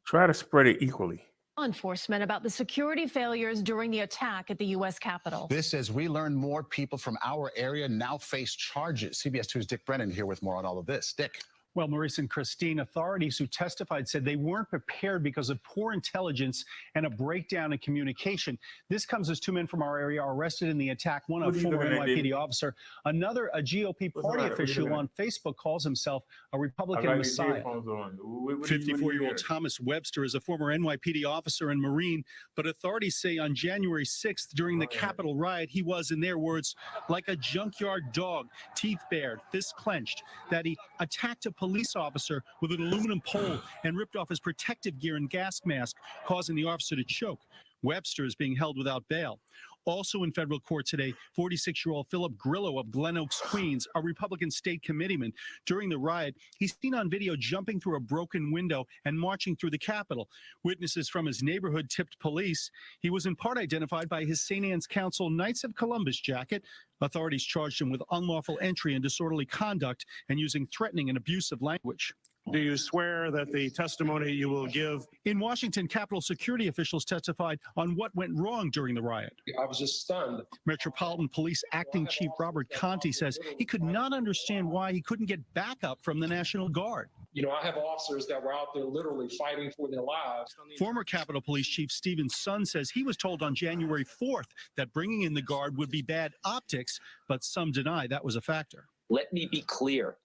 Try to spread it equally. Enforcement about the security failures during the attack at the U.S. Capitol. This as we learn more people from our area now face charges. CBS 2's Dick Brennan here with more on all of this. Dick. Well, Maurice and Christine, authorities who testified said they weren't prepared because of poor intelligence and a breakdown in communication. This comes as two men from our area are arrested in the attack. One a former NYPD officer, another a GOP party official on Facebook calls himself a Republican Messiah. 54-year-old Thomas Webster is a former NYPD officer and Marine, but authorities say on January 6th during the Capitol riot, he was, in their words, like a junkyard dog, teeth bared, fists clenched, that he attacked a police officer with an aluminum pole and ripped off his protective gear and gas mask, causing the officer to choke. Webster is being held without bail. Also in federal court today, 46-year-old Philip Grillo of Glen Oaks, Queens, a Republican state committeeman. During the riot, he's seen on video jumping through a broken window and marching through the Capitol. Witnesses from his neighborhood tipped police. He was in part identified by his St. Anne's Council Knights of Columbus jacket. Authorities charged him with unlawful entry and disorderly conduct and using threatening and abusive language. Do you swear that the testimony you will give? In Washington, Capitol security officials testified on what went wrong during the riot. I was just stunned. Metropolitan Police Acting Chief Robert Conti says he could not understand why he couldn't get backup from the National Guard. You know, I have officers that were out there literally fighting for their lives. Former Capitol Police Chief Stephen Sun says he was told on January 4th that bringing in the Guard would be bad optics, but some deny that was a factor. Let me be clear.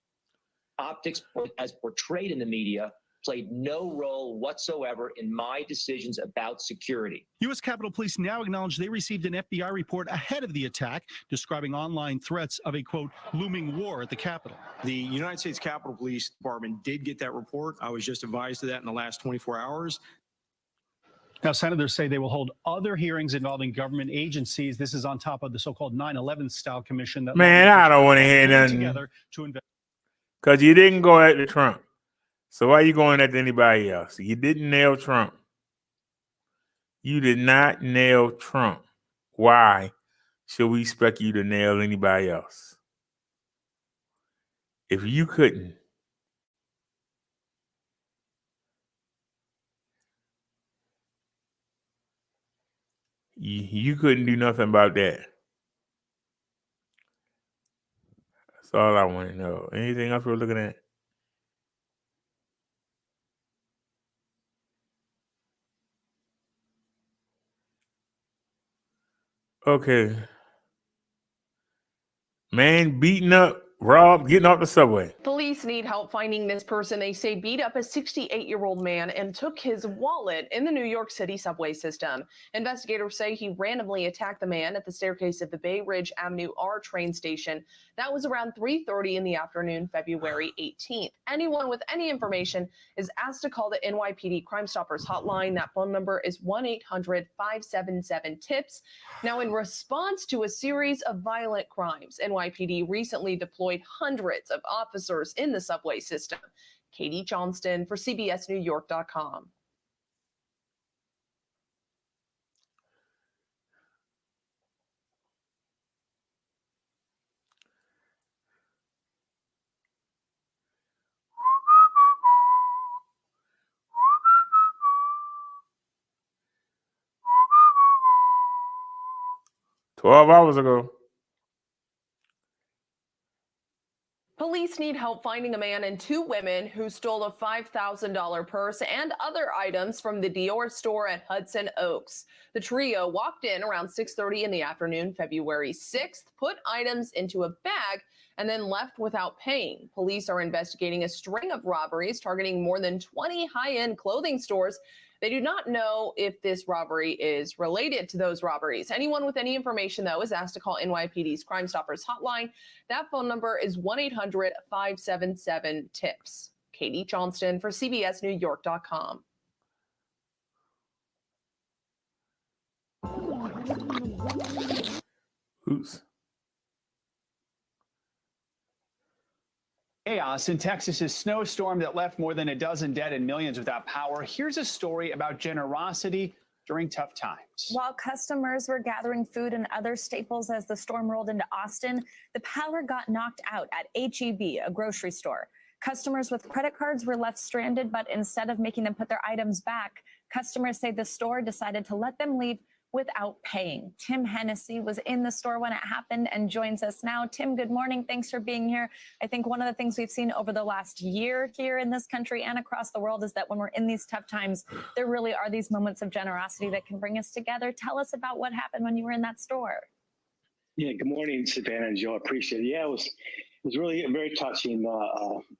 Optics, as portrayed in the media, played no role whatsoever in my decisions about security. U.S. Capitol Police now acknowledge they received an FBI report ahead of the attack, describing online threats of a, quote, looming war at the Capitol. The United States Capitol Police Department did get that report. I was just advised of that in the last 24 hours. Now, senators say they will hold other hearings involving government agencies. This is on top of the so-called 9/11 style commission that Man, I don't want to hear put nothing. together to investigate. Because you didn't go after Trump. So why are you going after anybody else? You didn't nail Trump. You did not nail Trump. Why should we expect you to nail anybody else? If you couldn't, you couldn't do nothing about that. That's all I want to know. Anything else we're looking at? Okay. Man beating up, robbed, getting off the subway. Police need help finding this person they say beat up a 68-year-old man and took his wallet in the New York City subway system. Investigators say he randomly attacked the man at the staircase of the Bay Ridge Avenue R train station. That was around 3:30 in the afternoon, February 18th. Anyone with any information is asked to call the NYPD Crime Stoppers hotline. That phone number is 1-800-577-TIPS. Now, in response to a series of violent crimes, NYPD recently deployed hundreds of officers in the subway system. Katie Johnston for CBSNewYork.com. $12 hours ago. Police need help finding a man and two women who stole a $5,000 purse and other items from the Dior store at Hudson Oaks. The trio walked in around 6:30 in the afternoon, February 6th, put items into a bag, and then left without paying. Police are investigating a string of robberies targeting more than 20 high-end clothing stores. They do not know if this robbery is related to those robberies. Anyone with any information, though, is asked to call NYPD's Crime Stoppers hotline. That phone number is 1-800-577-TIPS. Katie Johnston for CBSNewYork.com. Oops. Chaos in Texas's snowstorm that left more than a dozen dead and millions without power. Here's a story about generosity during tough times. While customers were gathering food and other staples as the storm rolled into Austin, the power got knocked out at H-E-B, a grocery store. Customers with credit cards were left stranded, but instead of making them put their items back, customers say the store decided to let them leave without paying. Tim Hennessy was in the store when it happened and joins us now. Tim, good morning. Thanks for being here. I think one of the things we've seen over the last year here in this country and across the world is that when we're in these tough times, there really are these moments of generosity that can bring us together. Tell us about what happened when you were in that store. Yeah, good morning, Savannah and Joe. I appreciate it. Yeah, it was really very touching.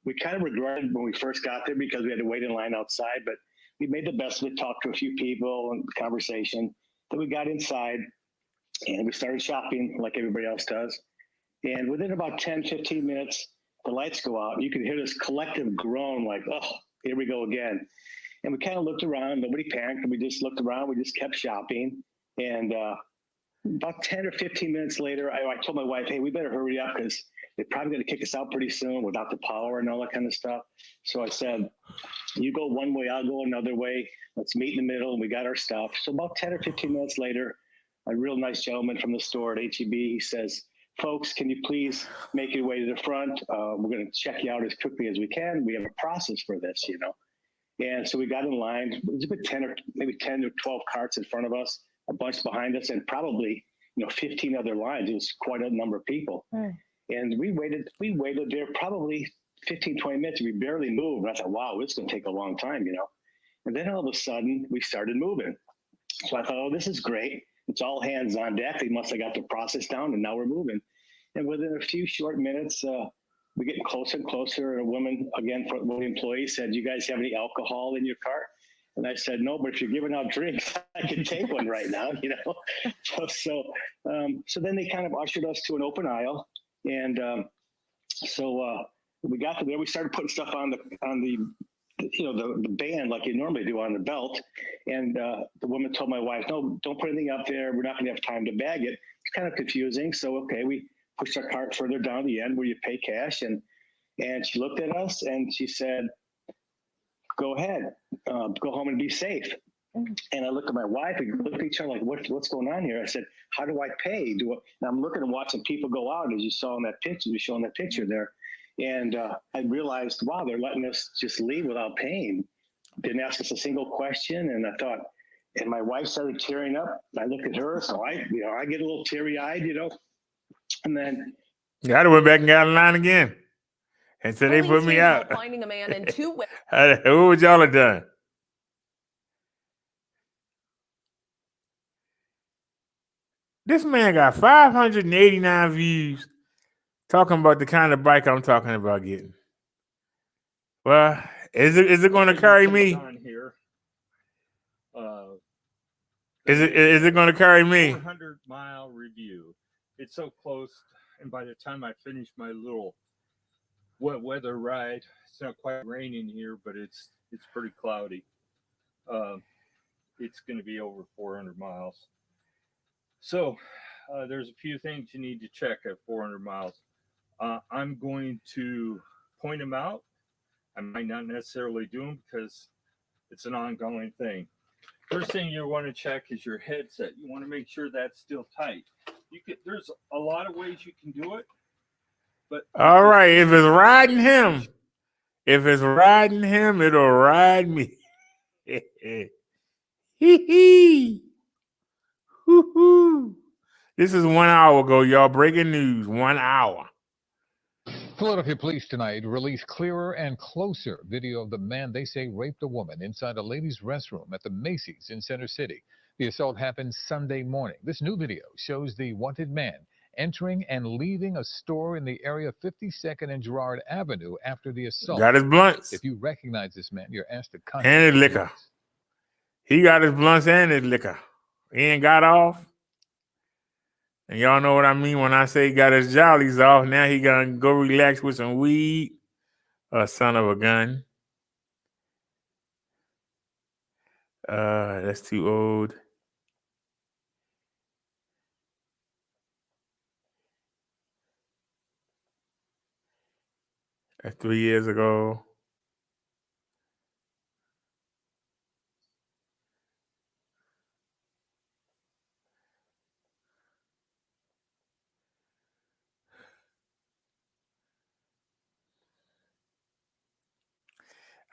We kind of regretted when we first got there because we had to wait in line outside, but we made the best of it, talked to a few people and conversation. Then we got inside and we started shopping like everybody else does. And within about 10, 15 minutes, the lights go out. You can hear this collective groan like, oh, here we go again. And we kind of looked around, nobody panicked. We just looked around, we just kept shopping. And about 10 or 15 minutes later, I told my wife, hey, we better hurry up because they're probably going to kick us out pretty soon without the power and all that kind of stuff. So I said, you go one way, I'll go another way. Let's meet in the middle. And we got our stuff. So about 10 or 15 minutes later, a real nice gentleman from the store at H-E-B, he says, folks, can you please make your way to the front? We're going to check you out as quickly as we can. We have a process for this, you know. And so we got in line. It was about 10 or 12 carts in front of us, a bunch behind us, and probably 15 other lines. It was quite a number of people. And we waited there probably 15, 20 minutes. We barely moved. And I thought, wow, it's going to take a long time, you know. And then all of a sudden, we started moving. So I thought, oh, this is great. It's all hands on deck. They must have got the process down, and now we're moving. And within a few short minutes, we get closer and closer. And a woman, again, one of the employees said, "You guys have any alcohol in your car?" And I said, "No, but if you're giving out drinks, I can take one right now." So then they kind of ushered us to an open aisle, and we got to there. We started putting stuff on the band like you normally do on the belt. And the woman told my wife, "No, don't put anything up there. We're not going to have time to bag it." It's kind of confusing. So okay, we pushed our cart further down the end where you pay cash, and she looked at us and she said, "Go ahead, go home and be safe." And I looked at my wife and we looked at each other like, what's going on here? I said, "How do I pay?" And I'm looking and watching people go out, as you saw in that picture, you're showing that picture there. And I realized, wow, they're letting us just leave without paying. Didn't ask us a single question. And I thought, and my wife started tearing up. I looked at her, so I get a little teary-eyed, And then I went back and got in line again. And so they put me out. Finding a man and two women. What would y'all have done? This man got 589 views talking about the kind of bike I'm talking about getting. Well, is it going to carry me? Is it going to carry me? 400-mile review. It's so close, and by the time I finish my little wet weather ride, it's not quite raining here, but it's pretty cloudy. It's going to be over 400 miles. So there's a few things you need to check at 400 miles. I'm going to point them out. I might not necessarily do them because it's an ongoing thing. First thing you want to check is your headset. You want to make sure that's still tight. There's a lot of ways you can do it. But all right, if it's riding him, it'll ride me. Hee. Hoo-hoo. This is 1 hour ago, y'all. Breaking news, 1 hour. Philadelphia police tonight released clearer and closer video of the man they say raped a woman inside a ladies' restroom at the Macy's in Center City. The assault happened Sunday morning. This new video shows the wanted man entering and leaving a store in the area of 52nd and Girard Avenue after the assault. Got his blunts. If you recognize this man, you're asked to contact and his liquor. He got his blunts and his liquor. He ain't got off. And y'all know what I mean when I say he got his jollies off. Now he gonna go relax with some weed. A son of a gun. That's too old. That's 3 years ago.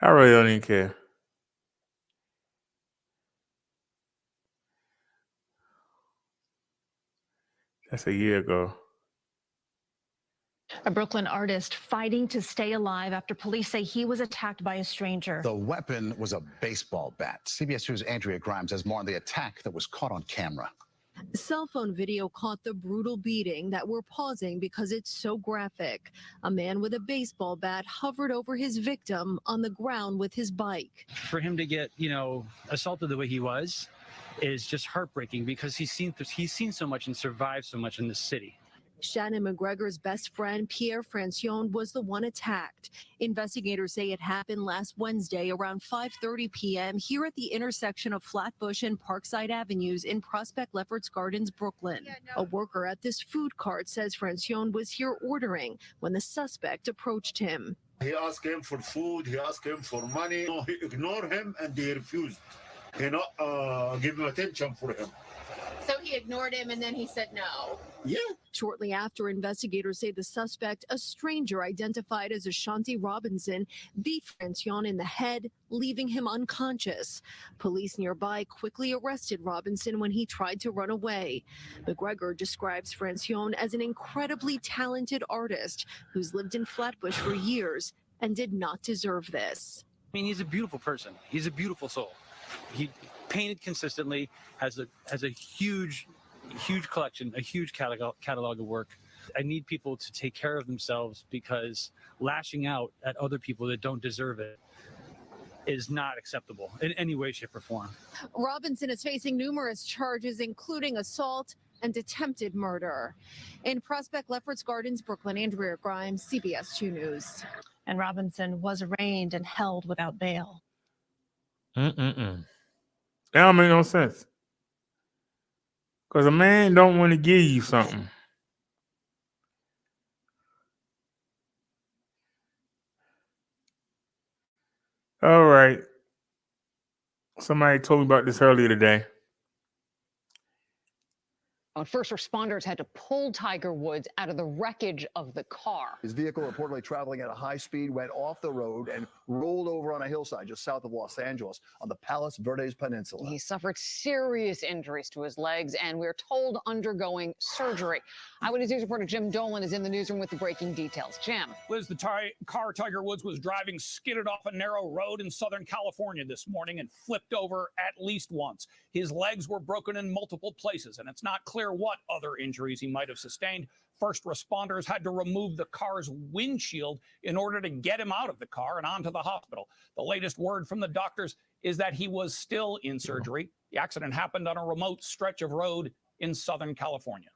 I really don't even care. That's a year ago. A Brooklyn artist fighting to stay alive after police say he was attacked by a stranger. The weapon was a baseball bat. CBS 2's Andrea Grimes has more on the attack that was caught on camera. Cell phone video caught the brutal beating that we're pausing because it's so graphic. A man with a baseball bat hovered over his victim on the ground with his bike. For him to get, assaulted the way he was is just heartbreaking because he's seen so much and survived so much in this city. Shannon McGregor's best friend, Pierre Francione, was the one attacked. Investigators say it happened last Wednesday around 5:30 p.m. here at the intersection of Flatbush and Parkside Avenues in Prospect Lefferts Gardens, Brooklyn. A worker at this food cart says Francione was here ordering when the suspect approached him. He asked him for food, he asked him for money. No, he ignored him and he refused. He not give him attention for him. So he ignored him and then he said no. Yeah. Shortly after, investigators say the suspect, a stranger identified as Ashanti Robinson, beat Francione in the head, leaving him unconscious. Police nearby quickly arrested Robinson when he tried to run away. McGregor describes Francione as an incredibly talented artist who's lived in Flatbush for years and did not deserve this. I mean, he's a beautiful person. He's a beautiful soul. He painted consistently, has a huge collection, a huge catalog of work. I need people to take care of themselves because lashing out at other people that don't deserve it is not acceptable in any way, shape, or form. Robinson is facing numerous charges, including assault and attempted murder. In Prospect Lefferts Gardens, Brooklyn, Andrea Grimes, CBS 2 News. And Robinson was arraigned and held without bail. That don't make no sense. Because a man don't want to give you something. All right. Somebody told me about this earlier today. First responders had to pull Tiger Woods out of the wreckage of the car. His vehicle, reportedly traveling at a high speed, went off the road and rolled over on a hillside just south of Los Angeles on the Palos Verdes Peninsula. He suffered serious injuries to his legs and we're told undergoing surgery. Eyewitness News reporter Jim Dolan is in the newsroom with the breaking details. Jim. Liz, the car Tiger Woods was driving skidded off a narrow road in Southern California this morning and flipped over at least once. His legs were broken in multiple places, and it's not clear what other injuries he might have sustained. First responders had to remove the car's windshield in order to get him out of the car and onto the hospital. The latest word from the doctors is that he was still in surgery. The accident happened on a remote stretch of road in Southern California.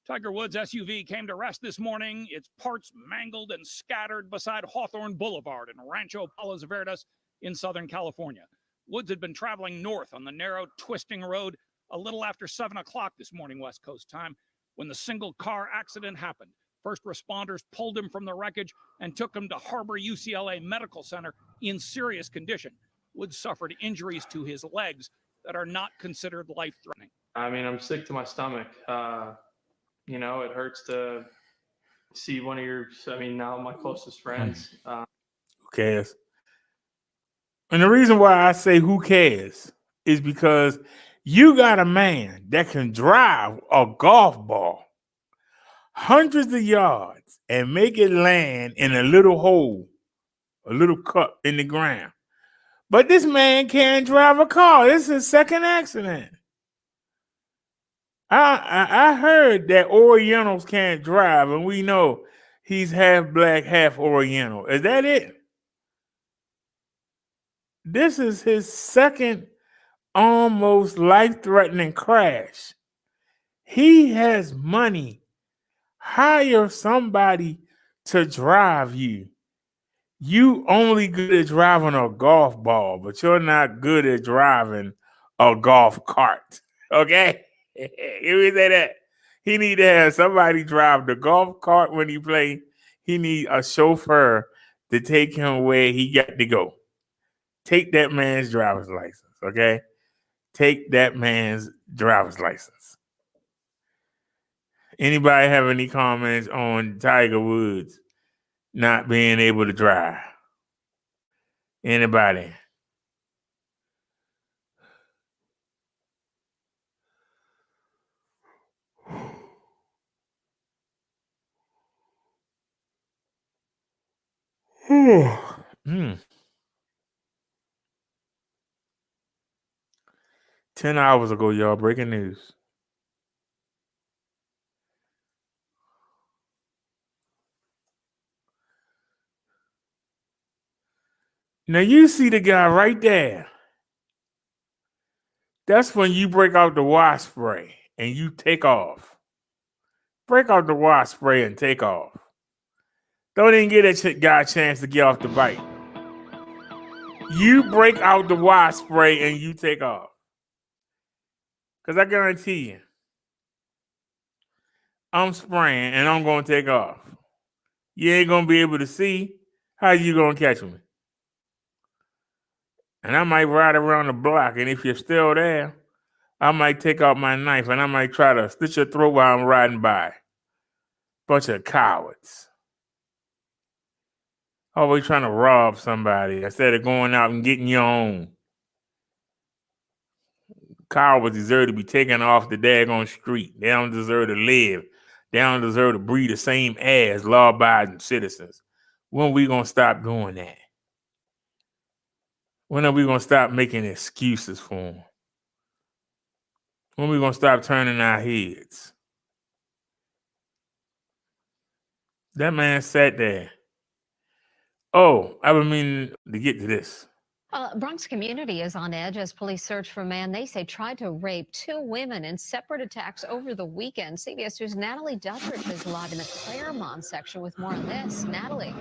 Tiger Woods' SUV came to rest this morning, its parts mangled and scattered beside Hawthorne Boulevard in Rancho Palos Verdes in Southern California. Woods had been traveling north on the narrow, twisting road a little after 7 o'clock this morning, West Coast time, when the single car accident happened. First responders pulled him from the wreckage and took him to Harbor UCLA Medical Center in serious condition. Woods suffered injuries to his legs that are not considered life-threatening. I mean, I'm sick to my stomach. You know, it hurts to see one of your, now my closest friends. Who cares? And the reason why I say who cares is because you got a man that can drive a golf ball hundreds of yards and make it land in a little hole, a little cut in the ground. But this man can't drive a car. This is his second accident. I heard that Orientals can't drive, and we know he's half black, half Oriental. Is that it? This is his second almost life-threatening crash. He has money. Hire somebody to drive you. You only good at driving a golf ball, but you're not good at driving a golf cart. Okay? Hear me say that. He need to have somebody drive the golf cart when he play. He need a chauffeur to take him where he got to go. Take that man's driver's license, okay? Take that man's driver's license. Anybody have any comments on Tiger Woods not being able to drive? Anybody? Hmm. 10 hours ago, y'all, breaking news. Now you see the guy right there. That's when you break out the wasp spray and you take off. Break out the wasp spray and take off. Don't even get that guy a chance to get off the bike. You break out the wasp spray and you take off. Because I guarantee you, I'm spraying and I'm going to take off. You ain't going to be able to see. How you going to catch me? And I might ride around the block, and if you're still there, I might take out my knife and I might try to slit your throat while I'm riding by. Bunch of cowards. Always trying to rob somebody instead of going out and getting your own. Cowards deserve to be taken off the daggone street. They don't deserve to live. They don't deserve to breathe the same air as law-abiding citizens. When are we going to stop doing that? When are we going to stop making excuses for them? When are we going to stop turning our heads? That man sat there. Oh, I would mean to get to this. Bronx community is on edge as police search for a man they say tried to rape 2 women in separate attacks over the weekend. CBS News' Natalie Duttridge is live in the Claremont section with more on this. Natalie.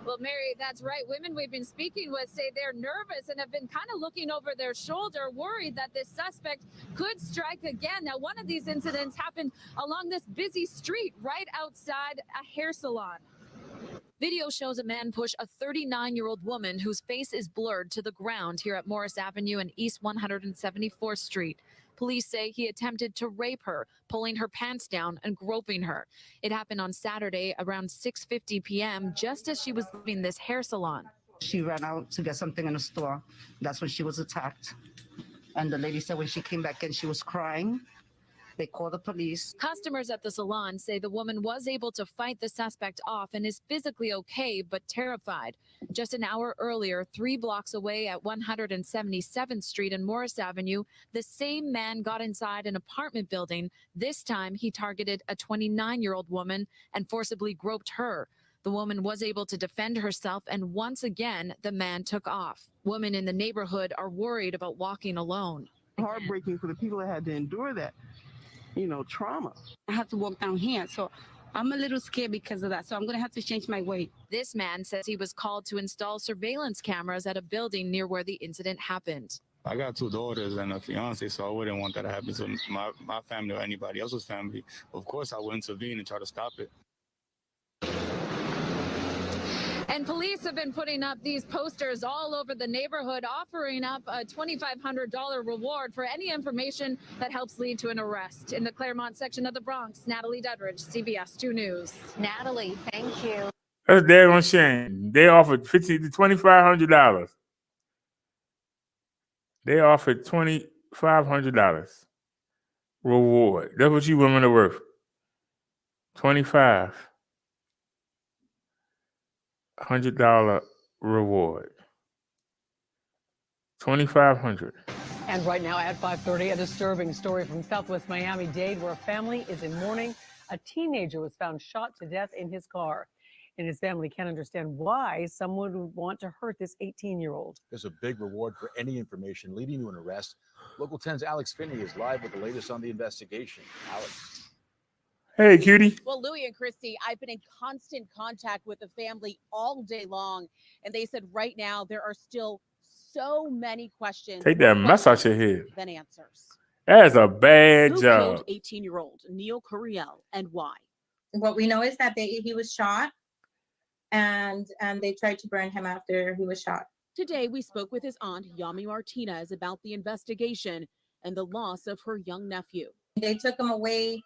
Well, Mary, that's right. Women we've been speaking with say they're nervous and have been kind of looking over their shoulder, worried that this suspect could strike again. Now, one of these incidents happened along this busy street right outside a hair salon. Video shows a man push a 39-year-old woman whose face is blurred to the ground here at Morris Avenue and East 174th Street. Police say he attempted to rape her, pulling her pants down and groping her. It happened on Saturday around 6:50 p.m., just as she was leaving this hair salon. She ran out to get something in the store. That's when she was attacked. And the lady said when she came back in, she was crying. They called the police. Customers at the salon say the woman was able to fight the suspect off and is physically okay, but terrified. Just an hour earlier, 3 blocks away at 177th Street and Morris Avenue, the same man got inside an apartment building. This time, he targeted a 29-year-old woman and forcibly groped her. The woman was able to defend herself, and once again, the man took off. Women in the neighborhood are worried about walking alone. Heartbreaking for the people that had to endure that. Trauma. I have to walk down here, so I'm a little scared because of that. So I'm going to have to change my way. This man says he was called to install surveillance cameras at a building near where the incident happened. I got 2 daughters and a fiance, so I wouldn't want that to happen to my family or anybody else's family. Of course, I would intervene and try to stop it. And police have been putting up these posters all over the neighborhood, offering up a $2,500 reward for any information that helps lead to an arrest. In the Claremont section of the Bronx, Natalie Duttridge, CBS 2 News. Natalie, thank you. That's daggone shame. They offered $2,500. They offered $2,500 reward. That's what you women are worth. 2,500 reward. 2,500. And right now at 5:30, a disturbing story from Southwest Miami-Dade where a family is in mourning. A teenager was found shot to death in his car. And his family can't understand why someone would want to hurt this 18-year-old. There's a big reward for any information leading to an arrest. Local 10's Alex Finney is live with the latest on the investigation. Alex. Hey, cutie. Well, Louie and Christy, I've been in constant contact with the family all day long, and they said right now there are still so many questions. Take that mess out your head. Than answers. That's a bad Who job. killed 18-year-old Neil Curiel and why? What we know is that he was shot, and they tried to burn him after he was shot. Today, we spoke with his aunt, Yami Martinez, about the investigation and the loss of her young nephew. They took him away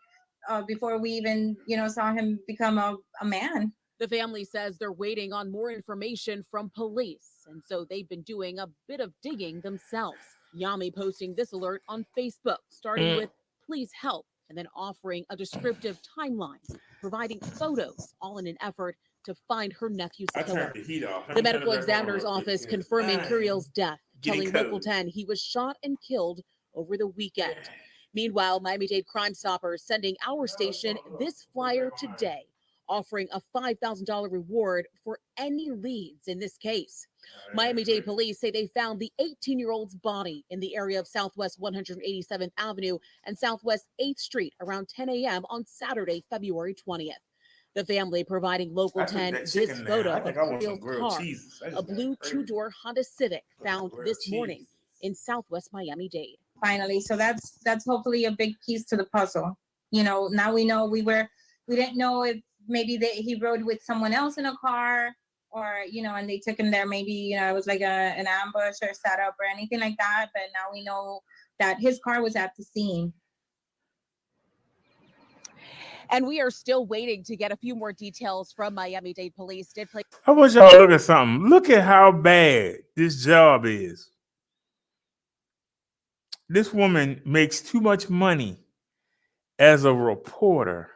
before we even, saw him become a man. The family says they're waiting on more information from police, and so they've been doing a bit of digging themselves. Yami posting this alert on Facebook, starting with "Please help," and then offering a descriptive timeline, providing photos, all in an effort to find her nephew's killer. The medical examiner's office confirming Curiel's death, telling Local 10 he was shot and killed over the weekend. Meanwhile, Miami-Dade Crime Stoppers sending our station this flyer today, offering a $5,000 reward for any leads in this case. Miami-Dade police say they found the 18-year-old's body in the area of Southwest 187th Avenue and Southwest 8th Street around 10 a.m. on Saturday, February 20th. The family providing Local 10 this photo of Curiel's car, a blue 2-door Honda Civic found this morning in Southwest Miami-Dade. Finally, so that's hopefully a big piece to the puzzle. Now we know we didn't know if maybe he rode with someone else in a car, or and they took him there. Maybe it was like an ambush or setup or anything like that. But now we know that his car was at the scene. And we are still waiting to get a few more details from Miami-Dade police. I want y'all to look at something. Look at how bad this job is. This woman makes too much money as a reporter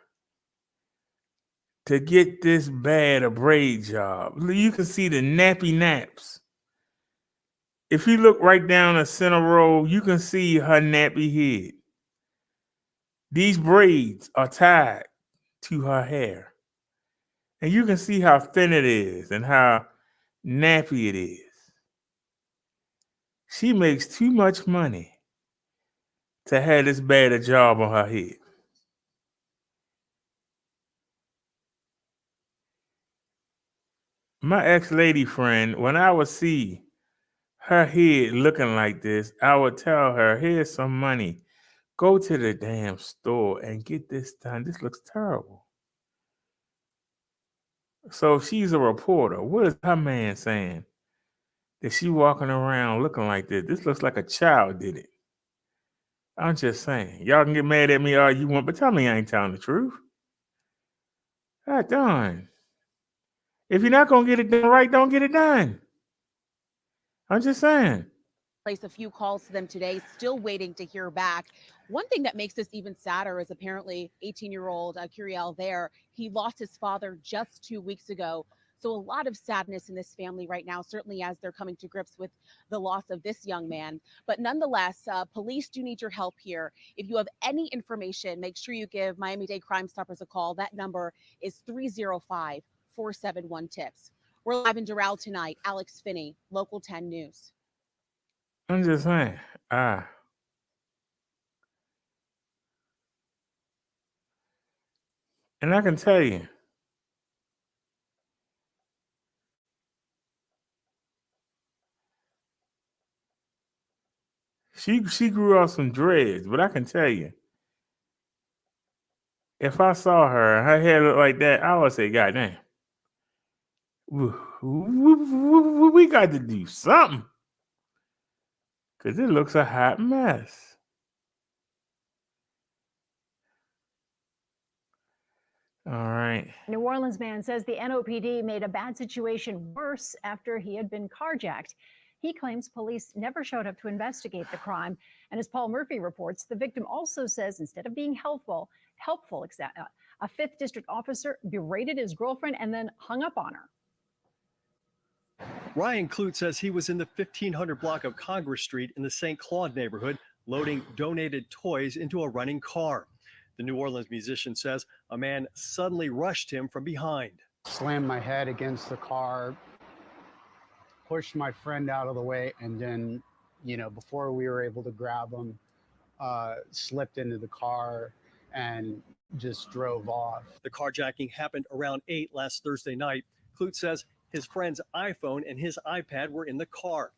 to get this bad a braid job. You can see the nappy naps. If you look right down the center row, you can see her nappy head. These braids are tied to her hair. And you can see how thin it is and how nappy it is. She makes too much money to have this bad a job on her head. My ex-lady friend, when I would see her head looking like this, I would tell her, here's some money. Go to the damn store and get this done. This looks terrible. So she's a reporter. What is her man saying? That she walking around looking like this? This looks like a child did it. I'm just saying. Y'all can get mad at me all you want, but tell me I ain't telling the truth. God darn. If you're not going to get it done right, don't get it done. I'm just saying. Placed a few calls to them today, still waiting to hear back. One thing that makes this even sadder is apparently 18-year-old Curiel there. He lost his father just 2 weeks ago. So a lot of sadness in this family right now, certainly as they're coming to grips with the loss of this young man. But nonetheless, police do need your help here. If you have any information, make sure you give Miami-Dade Crime Stoppers a call. That number is 305-471-TIPS. We're live in Doral tonight. Alex Finney, Local 10 News. I'm just saying. And I can tell you, she grew out some dreads, but I can tell you, if I saw her and her hair looked like that, I would say, God damn, we got to do something. Because it looks a hot mess. All right. New Orleans man says the NOPD made a bad situation worse after he had been carjacked. He claims police never showed up to investigate the crime. And as Paul Murphy reports, the victim also says instead of being helpful, a 5th District officer berated his girlfriend and then hung up on her. Ryan Clute says he was in the 1500 block of Congress Street in the St. Claude neighborhood, loading donated toys into a running car. The New Orleans musician says a man suddenly rushed him from behind. Slammed my head against the car, pushed my friend out of the way, and then, before we were able to grab him, slipped into the car and just drove off. The carjacking happened around 8 last Thursday night. Clute says his friend's iPhone and his iPad were in the car.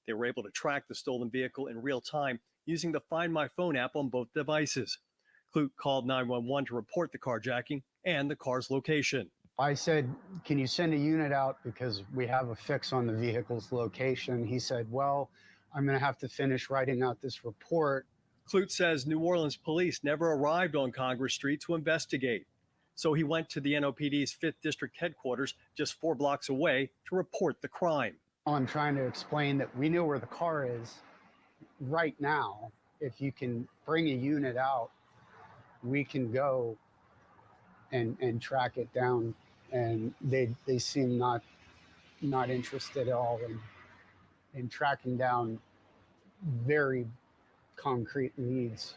They were able to track the stolen vehicle in real time using the Find My Phone app on both devices. Clute called 911 to report the carjacking and the car's location. I said, can you send a unit out because we have a fix on the vehicle's location? He said, well, I'm going to have to finish writing out this report. Clute says New Orleans police never arrived on Congress Street to investigate. So he went to the NOPD's 5th District headquarters just 4 blocks away to report the crime. I'm trying to explain that we know where the car is right now. If you can bring a unit out, we can go and track it down. And they seem not interested at all in tracking down very concrete leads.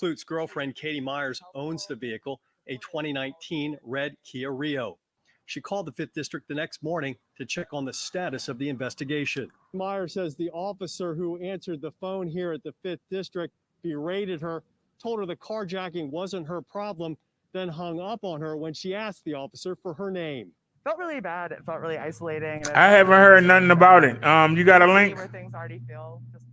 Clute's girlfriend, Katie Myers, owns the vehicle, a 2019 red Kia Rio. She called the 5th District the next morning to check on the status of the investigation. Myers says the officer who answered the phone here at the 5th District berated her, told her the carjacking wasn't her problem, then hung up on her when she asked the officer for her name. Felt really bad. It felt really isolating. And I haven't heard nothing about it. You got a link? Where things already feel just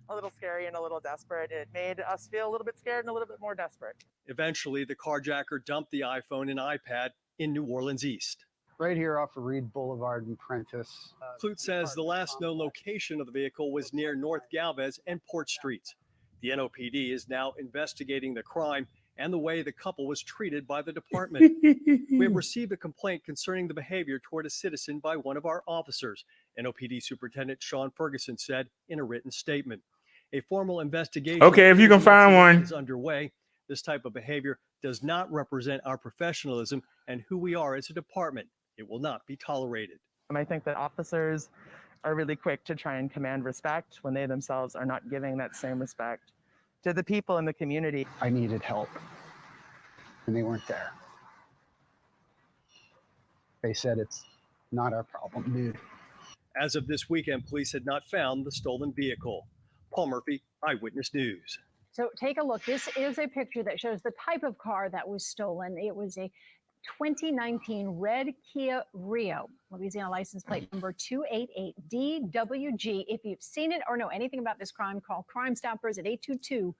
a little scary and a little desperate. It made us feel a little bit scared and a little bit more desperate. Eventually, the carjacker dumped the iPhone and iPad in New Orleans East. Right here off of Reed Boulevard and Prentice. Clute says the last known location of the vehicle was near North Galvez and Port Streets. The NOPD is now investigating the crime and the way the couple was treated by the department. We have received a complaint concerning the behavior toward a citizen by one of our officers, NOPD Superintendent Sean Ferguson said in a written statement. A formal investigation Okay, if you can find one. is underway. This type of behavior does not represent our professionalism and who we are as a department. It will not be tolerated. And I think that officers are really quick to try and command respect when they themselves are not giving that same respect to the people in the community. I needed help, and they weren't there. they said it's not our problem, dude. As of this weekend, police had not found the stolen vehicle. Paul Murphy, Eyewitness News. So take a look. This is a picture that shows the type of car that was stolen. It was a 2019 red Kia Rio, Louisiana license plate number 288DWG. If you've seen it or know anything about this crime, call Crime Stoppers at 822-1111.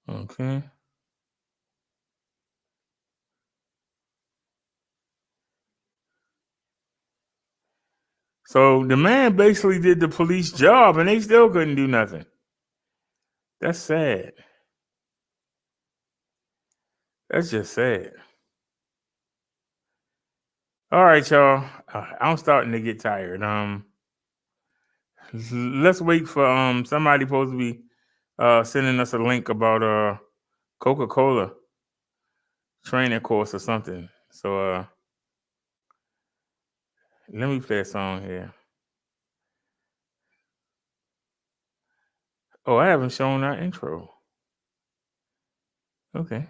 Okay. So the man basically did the police job and they still couldn't do nothing. That's sad. That's just sad. All right, y'all. I'm starting to get tired. Let's wait for somebody supposed to be sending us a link about Coca-Cola training course or something. So let me play a song here. Oh, I haven't shown our intro. Okay,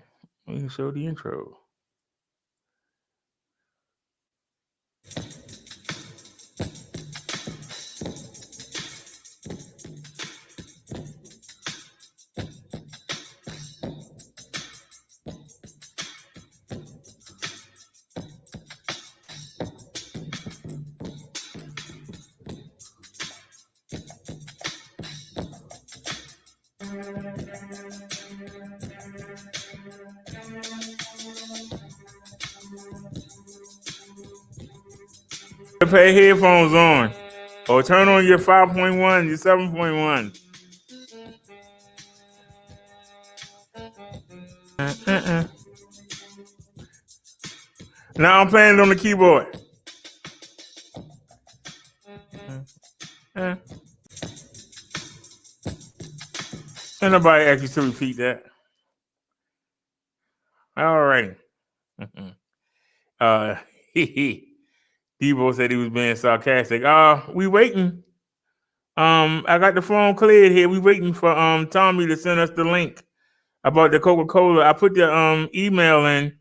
we can show the intro. Put headphones on or turn on your 5.1, your 7.1. Now I'm playing it on the keyboard. And nobody asked you to repeat that. All right. Debo said he was being sarcastic. We waiting. I got the phone cleared here. We waiting for Tommy to send us the link about the Coca-Cola. I put the email in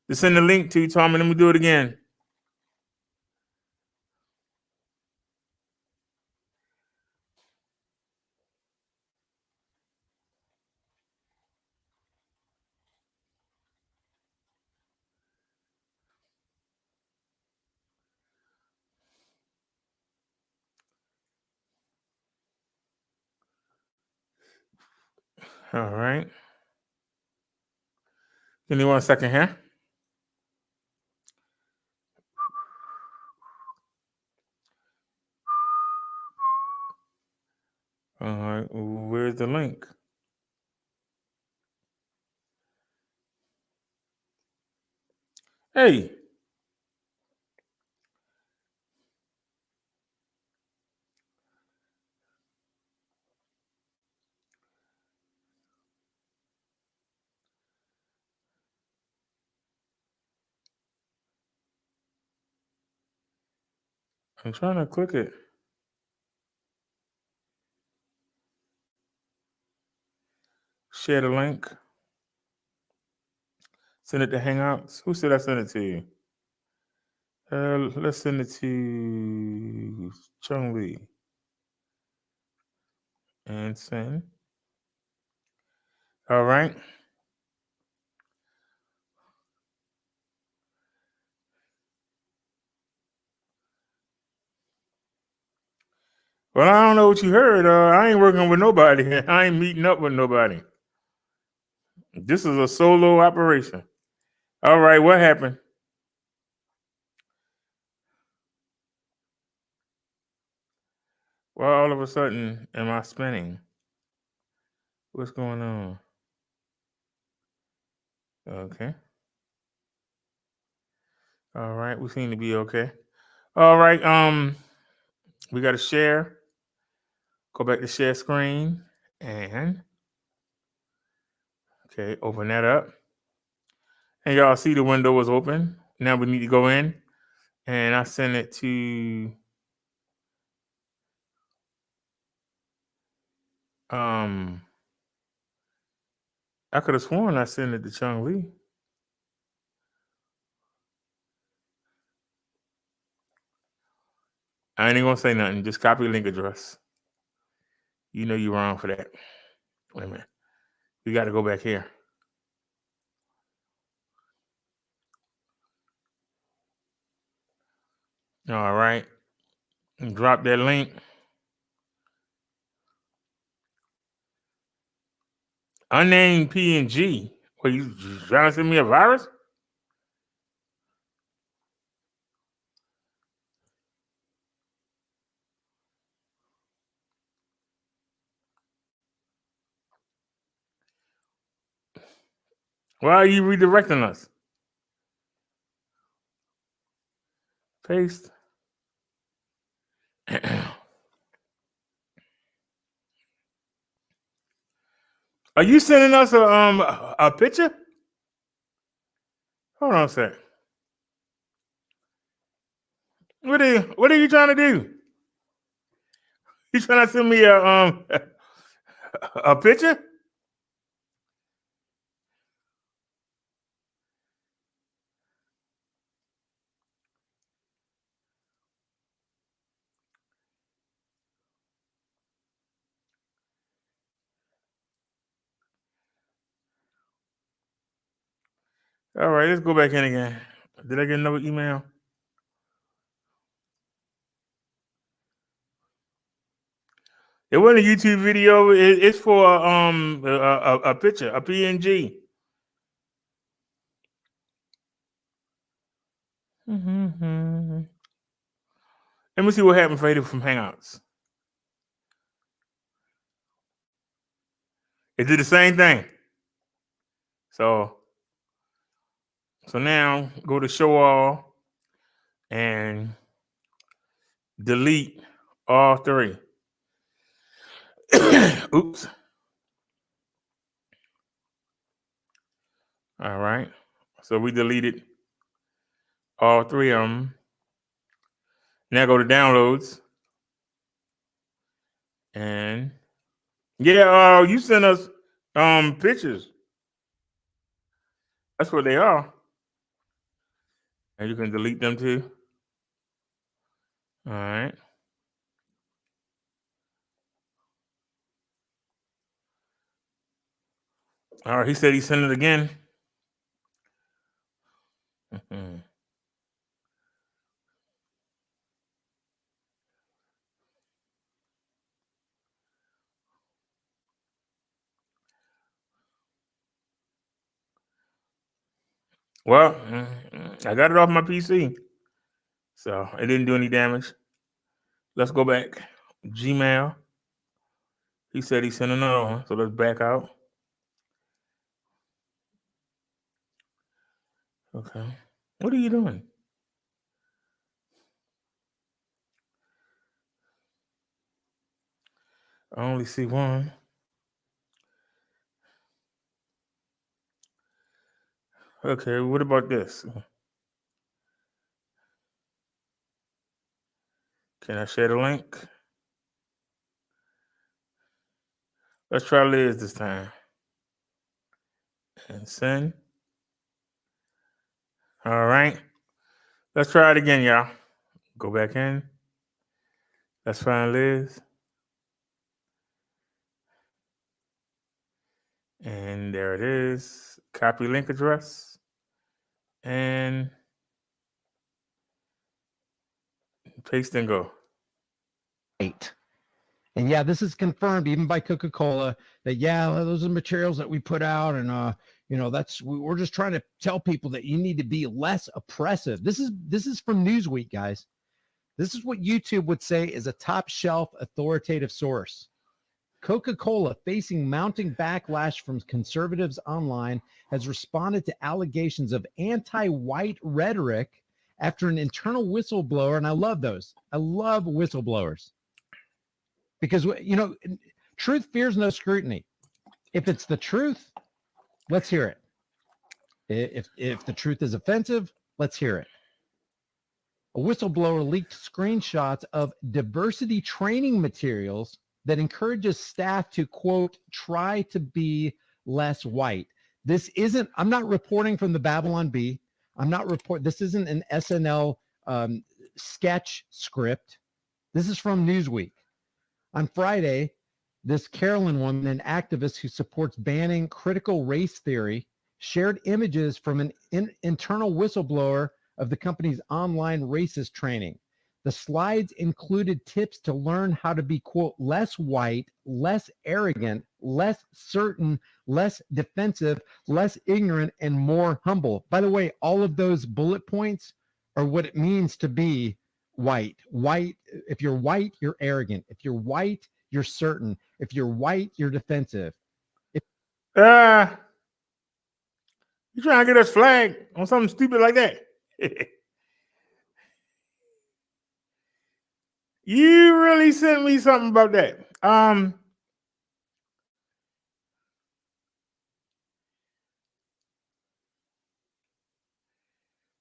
to send the link to Tommy. Let me do it again. All right. Give me 1 second here. All right. Where's the link? Hey. I'm trying to click it. Share the link. Send it to Hangouts. Who said I sent it to you? Let's send it to Chung Lee. And send. All right. Well, I don't know what you heard. I ain't working with nobody. I ain't meeting up with nobody. This is a solo operation. All right, what happened? Well, all of a sudden, am I spinning? What's going on? Okay. All right, we seem to be okay. All right, we got to share. Go back to share screen and okay, open that up. And y'all see the window was open. Now we need to go in and I send it to I could have sworn I sent it to Chung Lee. I ain't even gonna say nothing. Just copy link address. You know you're wrong for that. Wait a minute. We got to go back here. All right. And drop that link. Unnamed PNG. What, you trying to send me a virus? Why are you redirecting us? Paste. Are you sending us a picture? Hold on a sec. What are you trying to do? You trying to send me a picture? All right, let's go back in again. Did I get another email? It wasn't a YouTube video. It's for a picture, a PNG. Mm-hmm. Let me see what happened for from Hangouts. It did the same thing. So now go to show all and delete all three. Oops. All right. So we deleted all three of them. Now go to downloads. And yeah, you sent us pictures. That's what they are. And you can delete them too. All right. All right, he said he sent it again. Mm-hmm. Well, I got it off my PC, so it didn't do any damage. Let's go back. Gmail. He said he sent another one, so let's back out. Okay. What are you doing? I only see one. Okay, what about this? Can I share the link? Let's try Liz this time. And send. All right. Let's try it again, y'all. Go back in. Let's find Liz. And there it is. Copy link address. And paste and go. Right. And yeah, this is confirmed even by Coca-Cola that, yeah, those are materials that we put out. And, we're just trying to tell people that you need to be less oppressive. This is from Newsweek, guys. This is what YouTube would say is a top shelf authoritative source. Coca-Cola, facing mounting backlash from conservatives online, has responded to allegations of anti-white rhetoric after an internal whistleblower, and I love those. I love whistleblowers. Because, truth fears no scrutiny. If it's the truth, let's hear it. If the truth is offensive, let's hear it. A whistleblower leaked screenshots of diversity training materials that encourages staff to, quote, try to be less white. I'm not reporting from the Babylon Bee. This isn't an SNL sketch script. This is from Newsweek. On Friday, this Carolyn woman, an activist who supports banning critical race theory, shared images from an internal whistleblower of the company's online racist training. The slides included tips to learn how to be, quote, less white, less arrogant, less certain, less defensive, less ignorant, and more humble. By the way, all of those bullet points are what it means to be white. White, if you're white, you're arrogant. If you're white, you're certain. If you're white, you're defensive. You trying to get us flagged on something stupid like that? You really sent me something about that.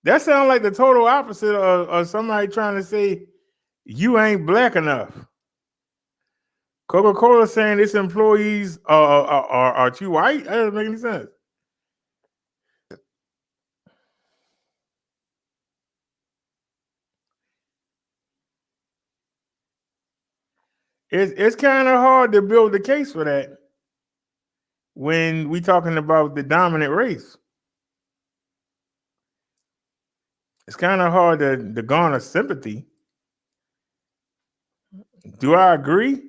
That sounds like the total opposite of somebody trying to say you ain't black enough. Coca-Cola saying its employees are too white. That doesn't make any sense. It's kind of hard to build the case for that when we talking about the dominant race. It's kind of hard to garner sympathy. Do I agree?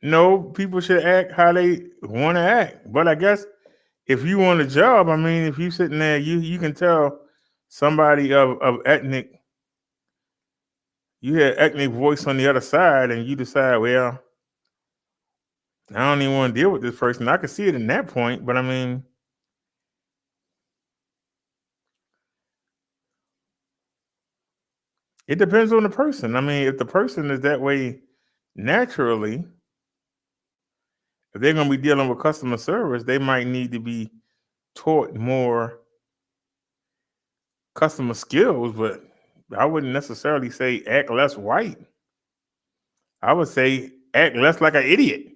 No, people should act how they want to act. But I guess if you want a job, I mean, if you're sitting there, you can tell somebody of ethnic, you hear ethnic voice on the other side, and you decide, well, I don't even want to deal with this person. I can see it in that point, but I mean, it depends on the person. I mean, if the person is that way naturally, if they're going to be dealing with customer service, they might need to be taught more customer skills, but I wouldn't necessarily say act less white. I would say act less like an idiot.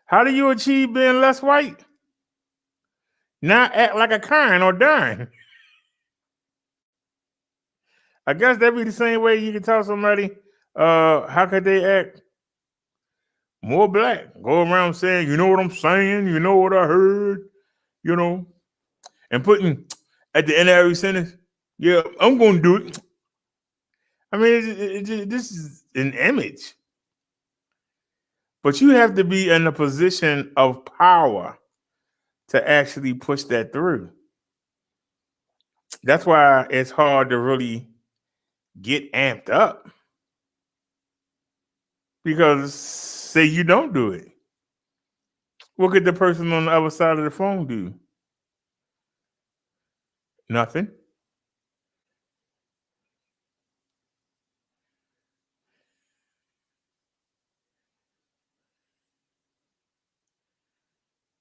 How do you achieve being less white? Not act like a Karen or Darn. I guess that'd be the same way you can tell somebody, how could they act more black? Go around saying, you know what I'm saying? You know what I heard? You know? And putting at the end of every sentence, yeah, I'm going to do it. I mean, this is an image. But you have to be in a position of power to actually push that through. That's why it's hard to really get amped up. Because say you don't do it. What could the person on the other side of the phone do? Nothing.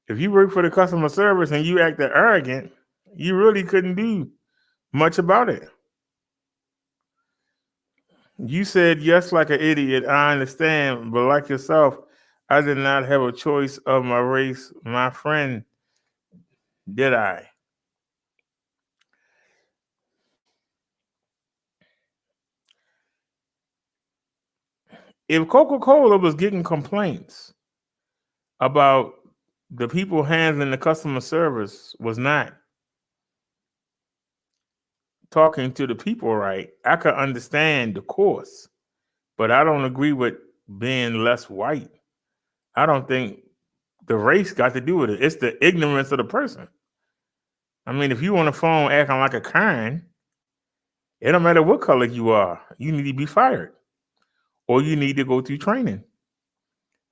If you work for the customer service and you act arrogant, you really couldn't do much about it. You said yes like an idiot. I understand, but like yourself, I did not have a choice of my race, my friend. Did I? If Coca-Cola was getting complaints about the people handling the customer service was not talking to the people right, I could understand the course, but I don't agree with being less white. I don't think the race got to do with it. It's the ignorance of the person. I mean, if you on the phone acting like a Karen, it don't matter what color you are, you need to be fired. Or you need to go through training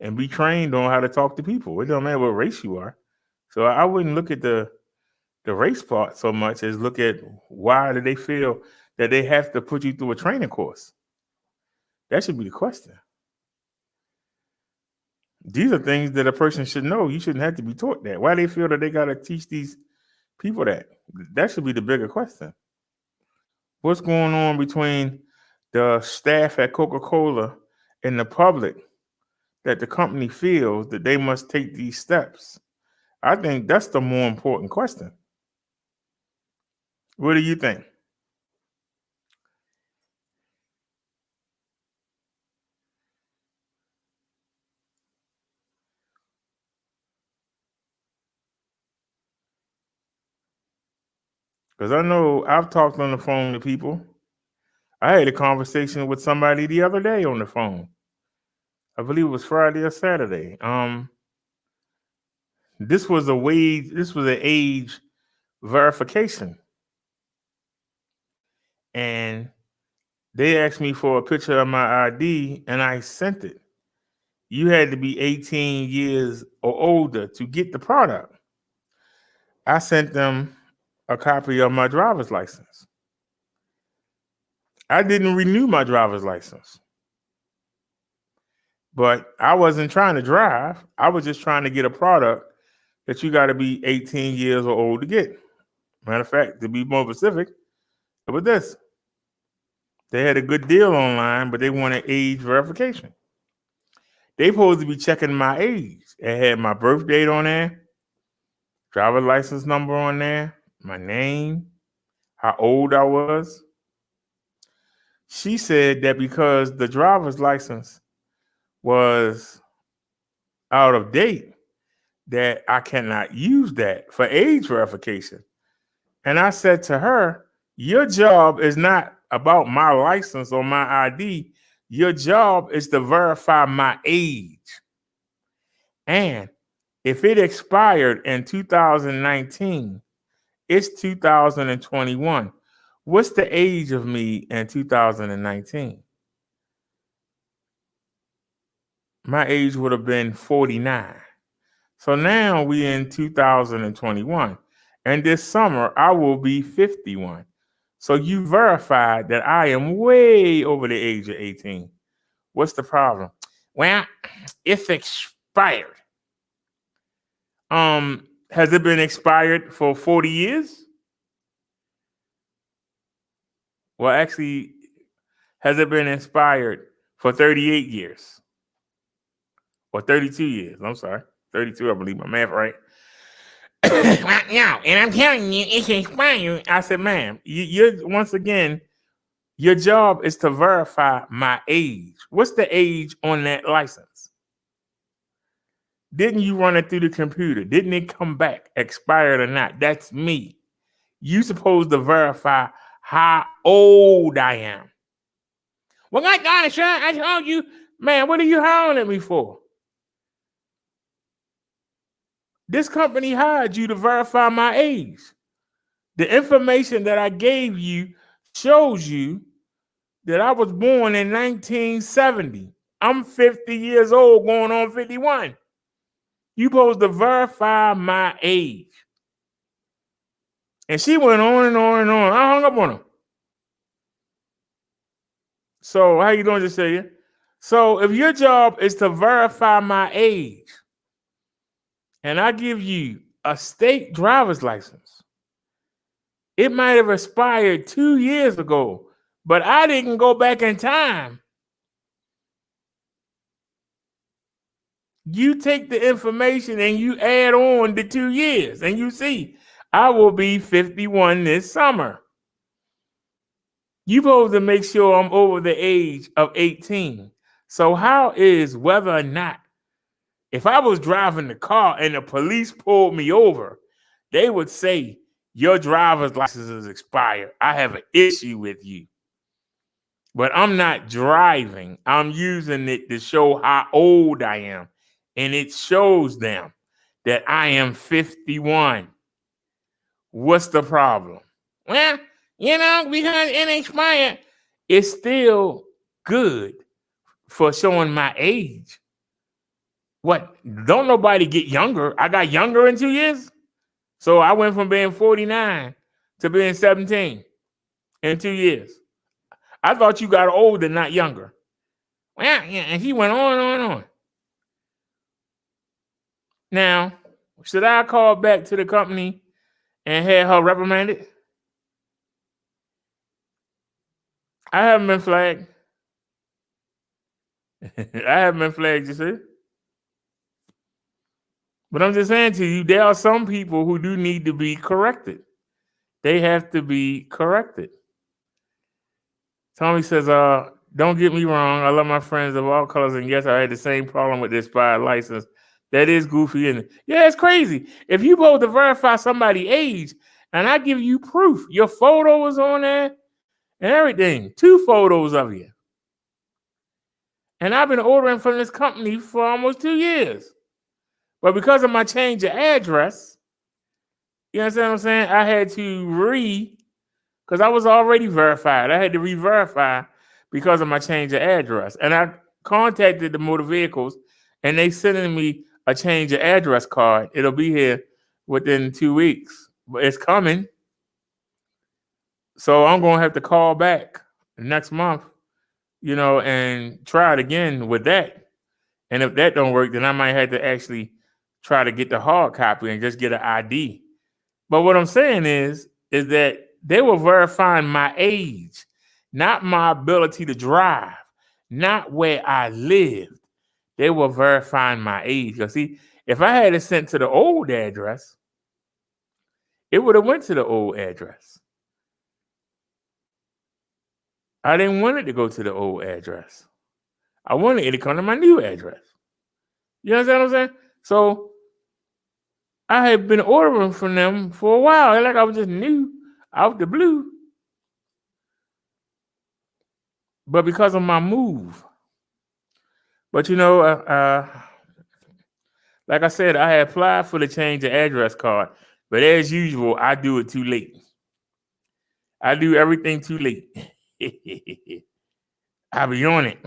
and be trained on how to talk to people. It don't matter what race you are. So I wouldn't look at the race part so much as look at why do they feel that they have to put you through a training course. That should be the question. These are things that a person should know. You shouldn't have to be taught that. Why they feel that they got to teach these people that? That should be the bigger question. What's going on between the staff at Coca-Cola and the public that the company feels that they must take these steps? I think that's the more important question. What do you think? Because I know I've talked on the phone to people. I had a conversation with somebody the other day on the phone. I believe it was Friday or Saturday. This was an age verification. And they asked me for a picture of my ID and I sent it. You had to be 18 years or older to get the product. I sent them a copy of my driver's license. I didn't renew my driver's license. But I wasn't trying to drive. I was just trying to get a product that you got to be 18 years or old to get. Matter of fact, to be more specific, with this, they had a good deal online, but they wanted age verification. They supposed to be checking my age. It had my birth date on there, driver's license number on there, my name, how old I was. She said that because the driver's license was out of date, that I cannot use that for age verification. And I said to her, your job is not about my license or my ID. Your job is to verify my age. And if it expired in 2019, it's 2021. What's the age of me in 2019? My age would have been 49. So now we in 2021. And this summer, I will be 51. So you verified that I am way over the age of 18. What's the problem? Well, it's expired. Has it been expired for 40 years? Well, actually, has it been expired for 38 years? Or 32 years? I'm sorry. 32, I believe my math right. Yeah, and I'm telling you, it's expired. I said, ma'am, you're once again, your job is to verify my age. What's the age on that license? Didn't you run it through the computer? Didn't it come back, expired or not? That's me. You supposed to verify how old I am. Well, God darn it, son, I told you, man, what are you hollering at me for? This company hired you to verify my age. The information that I gave you shows you that I was born in 1970. I'm 50 years old, going on 51. You supposed to verify my age. And she went on and on and on. I hung up on her. So how you doing, Jasiah? So if your job is to verify my age, and I give you a state driver's license, it might have expired 2 years ago, but I didn't go back in time. You take the information and you add on the 2 years, and you see, I will be 51 this summer. You're supposed to make sure I'm over the age of 18. So how is whether or not, if I was driving the car and the police pulled me over, they would say, your driver's license is expired. I have an issue with you. But I'm not driving. I'm using it to show how old I am. And it shows them that I am 51. What's the problem? Well, because it expired, it's still good for showing my age. What? Don't nobody get younger. I got younger in 2 years. So I went from being 49 to being 17 in 2 years. I thought you got older, not younger. Well, yeah, and he went on and on and on. Now, should I call back to the company and have her reprimanded? I haven't been flagged. I haven't been flagged, you see? But I'm just saying to you, there are some people who do need to be corrected. They have to be corrected. Tommy says, don't get me wrong. I love my friends of all colors. And yes, I had the same problem with this expired license. That is goofy, isn't it? Yeah, it's crazy. If you go to verify somebody's age and I give you proof, your photo is on there and everything, 2 photos of you. And I've been ordering from this company for almost 2 years. But because of my change of address, you understand what I'm saying? I had to because I was already verified. I had to re-verify because of my change of address. And I contacted the motor vehicles and they sending me a change of address card. It'll be here within 2 weeks, but it's coming. So I'm going to have to call back next month, and try it again with that. And if that don't work, then I might have to actually try to get the hard copy and just get an ID. But what I'm saying is that they were verifying my age, not my ability to drive, not where I lived. They were verifying my age. Because see, if I had it sent to the old address, it would have went to the old address. I didn't want it to go to the old address. I wanted it to come to my new address. You understand what I'm saying? So I had been ordering from them for a while. Like I was just new out the blue. But because of my move. But like I said, I had applied for the change of address card. But as usual, I do it too late. I do everything too late. I'll be on it.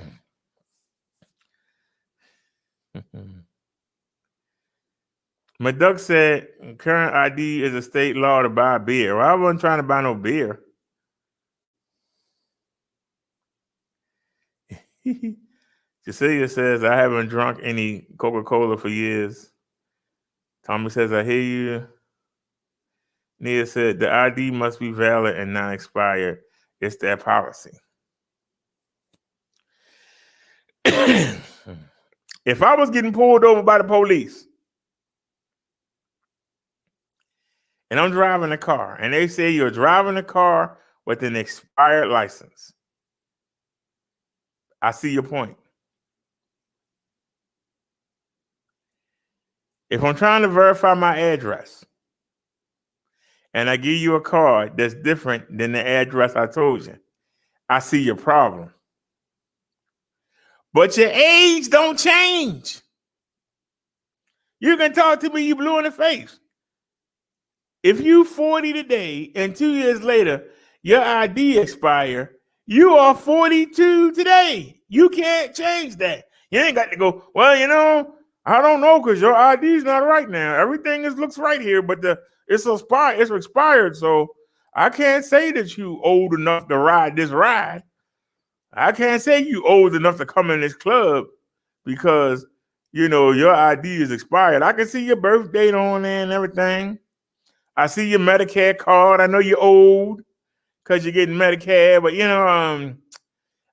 McDuck said current ID is a state law to buy beer. Well, I wasn't trying to buy no beer. Cecilia says, I haven't drunk any Coca-Cola for years. Tommy says, I hear you. Nia said, the ID must be valid and not expired. It's their policy. If I was getting pulled over by the police and I'm driving a car and they say you're driving a car with an expired license, I see your point. If I'm trying to verify my address and I give you a card that's different than the address I told you, I see your problem. But your age don't change. You can talk to me, you blue in the face. If you 40 today and 2 years later, your ID expire, you are 42 today. You can't change that. You ain't got to go, well, I don't know because your ID is not right now. Everything looks right here, but it's expired. So I can't say that you old enough to ride this ride. I can't say you old enough to come in this club because, your ID is expired. I can see your birth date on there and everything. I see your Medicare card. I know you're old because you're getting Medicare, but,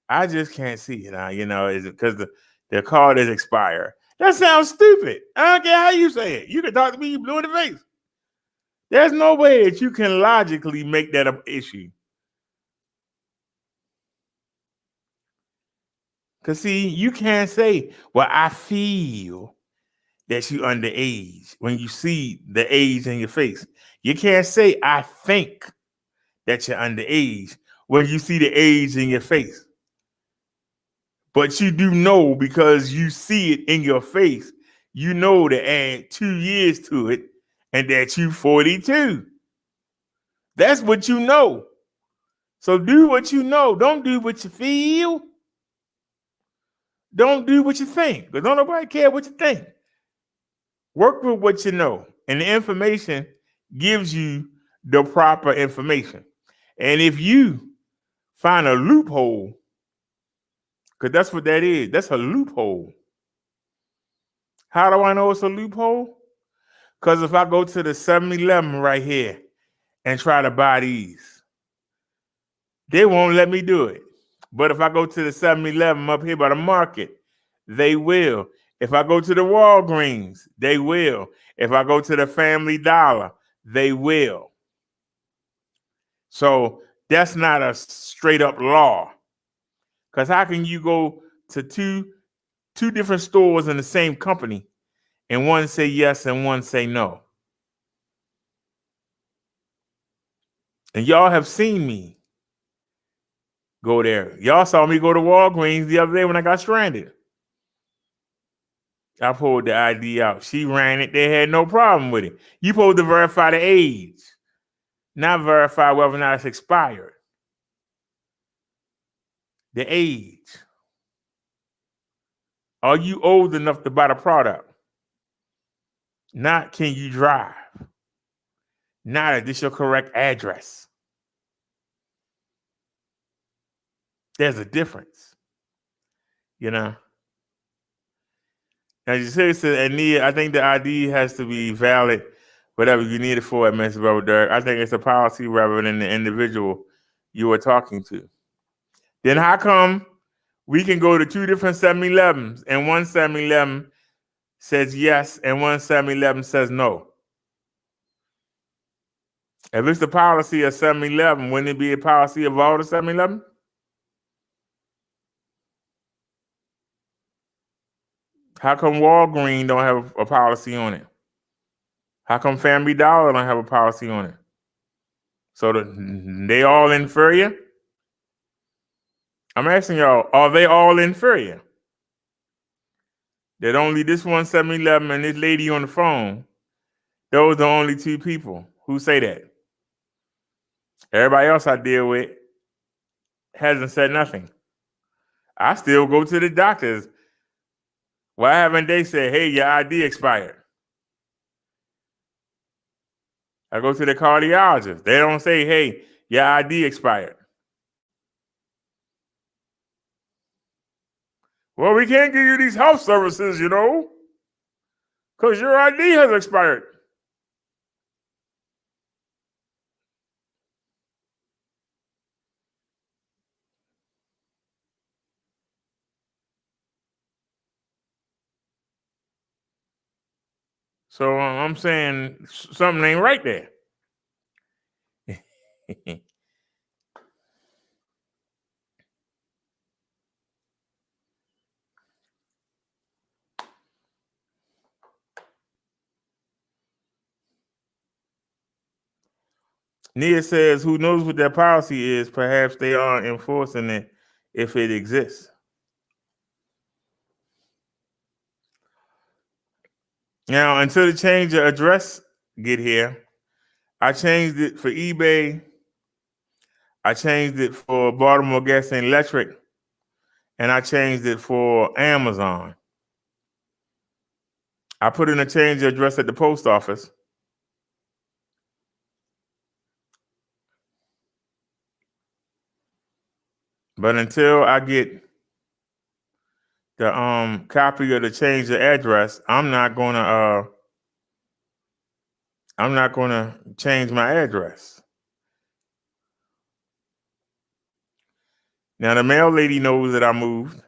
I just can't see it. Is it because the card is expired? That sounds stupid. I don't care how you say it. You can talk to me, you blue in the face. There's no way that you can logically make that an issue. Because, see, you can't say, well, I feel that you're underage when you see the age in your face. You can't say, I think that you're underage when you see the age in your face. But you do know because you see it in your face, you know to add 2 years to it and that you 42. That's what you know. So do what you know. Don't do what you feel. Don't do what you think, because don't nobody care what you think. Work with what you know, and the information gives you the proper information. And if you find a loophole, because that's what that is, that's a loophole. How do I know it's a loophole? Because if I go to the 7-Eleven right here and try to buy these, they won't let me do it. But if I go to the 7-Eleven up here by the market, they will. If I go to the Walgreens, they will. If I go to the Family Dollar, they will. So that's not a straight up law. Because how can you go to two different stores in the same company and one say yes and one say no? And y'all have seen me go there. Y'all saw me go to Walgreens the other day when I got stranded. I pulled the ID out. She ran it. They had no problem with it. You supposed to verify the age, not verify whether or not it's expired. The age. Are you old enough to buy the product? Not can you drive? Not is this your correct address? There's a difference, you know. As you said, Ania, I think the ID has to be valid, whatever you need it for, Mr. Brother Derek. I think it's a policy rather than the individual you were talking to. Then how come we can go to two different 7-Elevens and one 7-Eleven says yes and one 7-Eleven says no? If it's the policy of 7-Eleven, wouldn't it be a policy of all the 7-Eleven? How come Walgreens don't have a policy on it? How come Family Dollar don't have a policy on it? So they all inferior? I'm asking y'all, are they all inferior? That only this one 7-Eleven and this lady on the phone, those are the only two people who say that. Everybody else I deal with hasn't said nothing. I still go to the doctors. Why haven't they said, hey, your ID expired? I go to the cardiologist. They don't say, hey, your ID expired. Well, we can't give you these health services, you know, because your ID has expired. So I'm saying something ain't right there. Nia says, who knows what their policy is? Perhaps they are enforcing it if it exists. Now, until the change of address get here, I changed it for eBay. I changed it for Baltimore Gas and Electric. And I changed it for Amazon. I put in a change of address at the post office. But until I get the copy of the change of address, I'm not gonna change my address. Now the mail lady knows that I moved.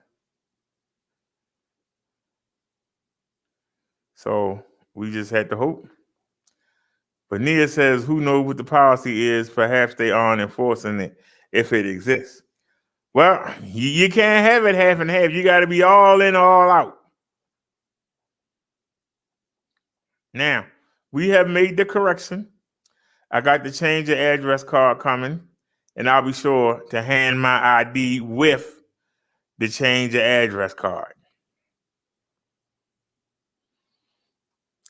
So we just had to hope. But Nia says, who knows what the policy is? Perhaps they aren't enforcing it if it exists. Well, you can't have it half and half. You got to be all in, all out. Now, we have made the correction. I got the change of address card coming, and I'll be sure to hand my ID with the change of address card.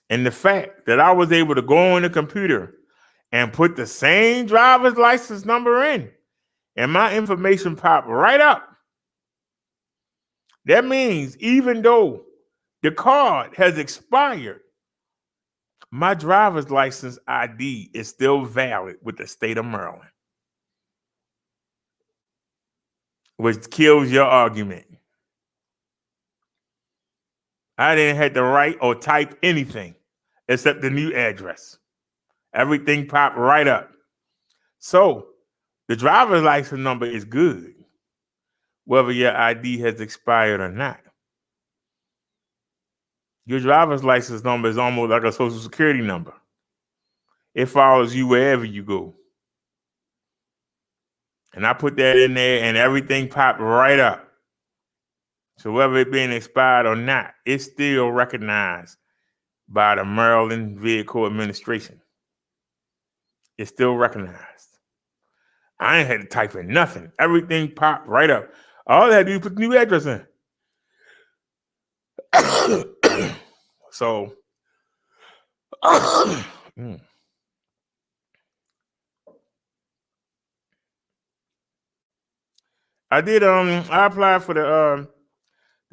And the fact that I was able to go on the computer and put the same driver's license number in, and my information popped right up. That means even though the card has expired, my driver's license ID is still valid with the state of Maryland, which kills your argument. I didn't have to write or type anything except the new address. Everything popped right up. So the driver's license number is good, whether your ID has expired or not. Your driver's license number is almost like a social security number. It follows you wherever you go. And I put that in there and everything popped right up. So whether it being expired or not, it's still recognized by the Maryland Vehicle Administration. It's still recognized. I ain't had to type in nothing. Everything popped right up. All I had to do is put the new address in. So, I did. I applied for the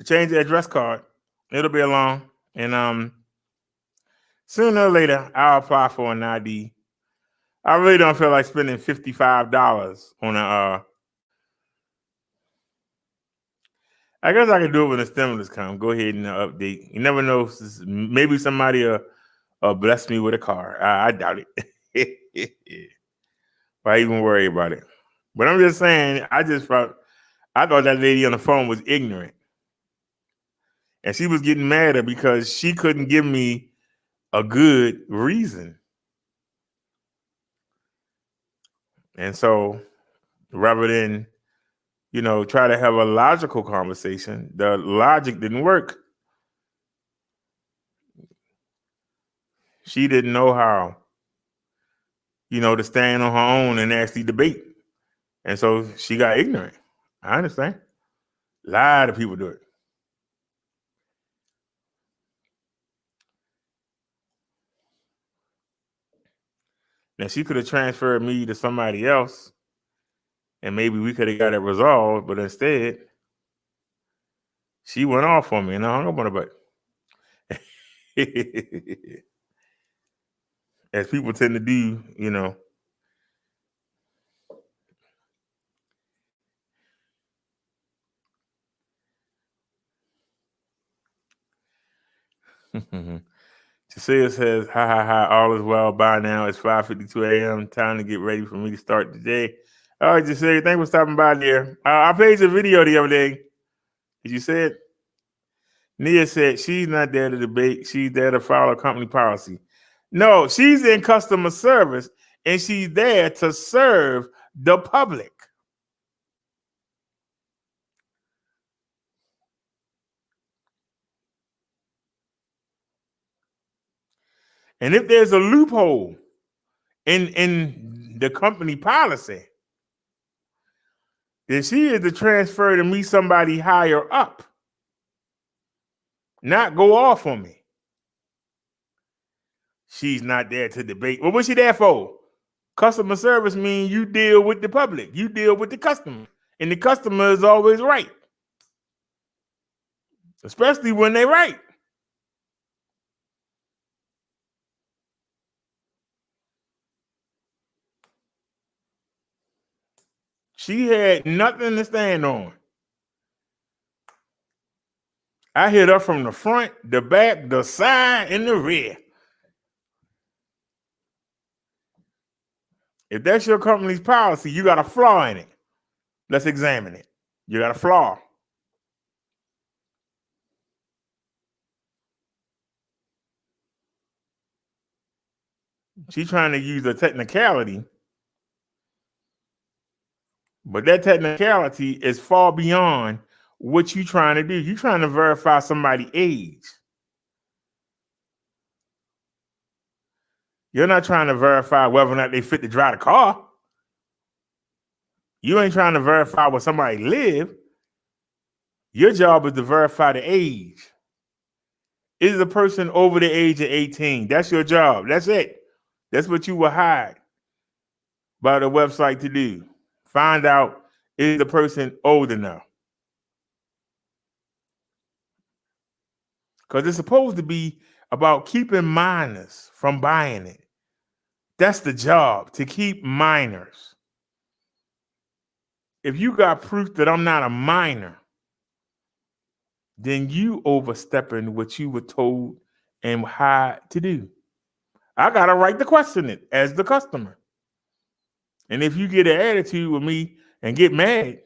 change the address card. It'll be along, and sooner or later I'll apply for an ID. I really don't feel like spending $55 on a. I guess I can do it when the stimulus comes. Go ahead and update. You never know. Maybe somebody will bless me with a car. I doubt it. Why even worry about it? But I'm just saying, I thought that lady on the phone was ignorant. And she was getting madder because she couldn't give me a good reason. And so rather than, try to have a logical conversation, the logic didn't work. She didn't know how, to stand on her own and actually debate. And so she got ignorant. I understand. A lot of people do it. Now, she could have transferred me to somebody else, and maybe we could have got it resolved, but instead, she went off on me, and I hung up on her butt. As people tend to do, Cecilia says, ha, all is well. Bye now. It's 5:52 a.m. Time to get ready for me to start the day. All right, Cecilia, thanks for stopping by there. I played your video the other day. Did you see it? Nia said she's not there to debate. She's there to follow company policy. No, she's in customer service, and she's there to serve the public. And if there's a loophole in the company policy, then she is to transfer to me somebody higher up, not go off on me. She's not there to debate. Well, what's she there for? Customer service means you deal with the public. You deal with the customer. And the customer is always right. Especially when they're right. She had nothing to stand on. I hit her from the front, the back, the side, and the rear. If that's your company's policy, you got a flaw in it. Let's examine it. You got a flaw. She's trying to use a technicality, but that technicality is far beyond what you're trying to do. You're trying to verify somebody's age. You're not trying to verify whether or not they fit to drive the car. You ain't trying to verify where somebody live. Your job is to verify the age. Is the person over the age of 18? That's your job. That's it. That's what you were hired by the website to do. Find out, is the person old enough? Because it's supposed to be about keeping minors from buying it. That's the job, to keep minors. If you got proof that I'm not a minor, then you overstepping what you were told and hired to do. I got a right to question it as the customer. And if you get an attitude with me and get mad,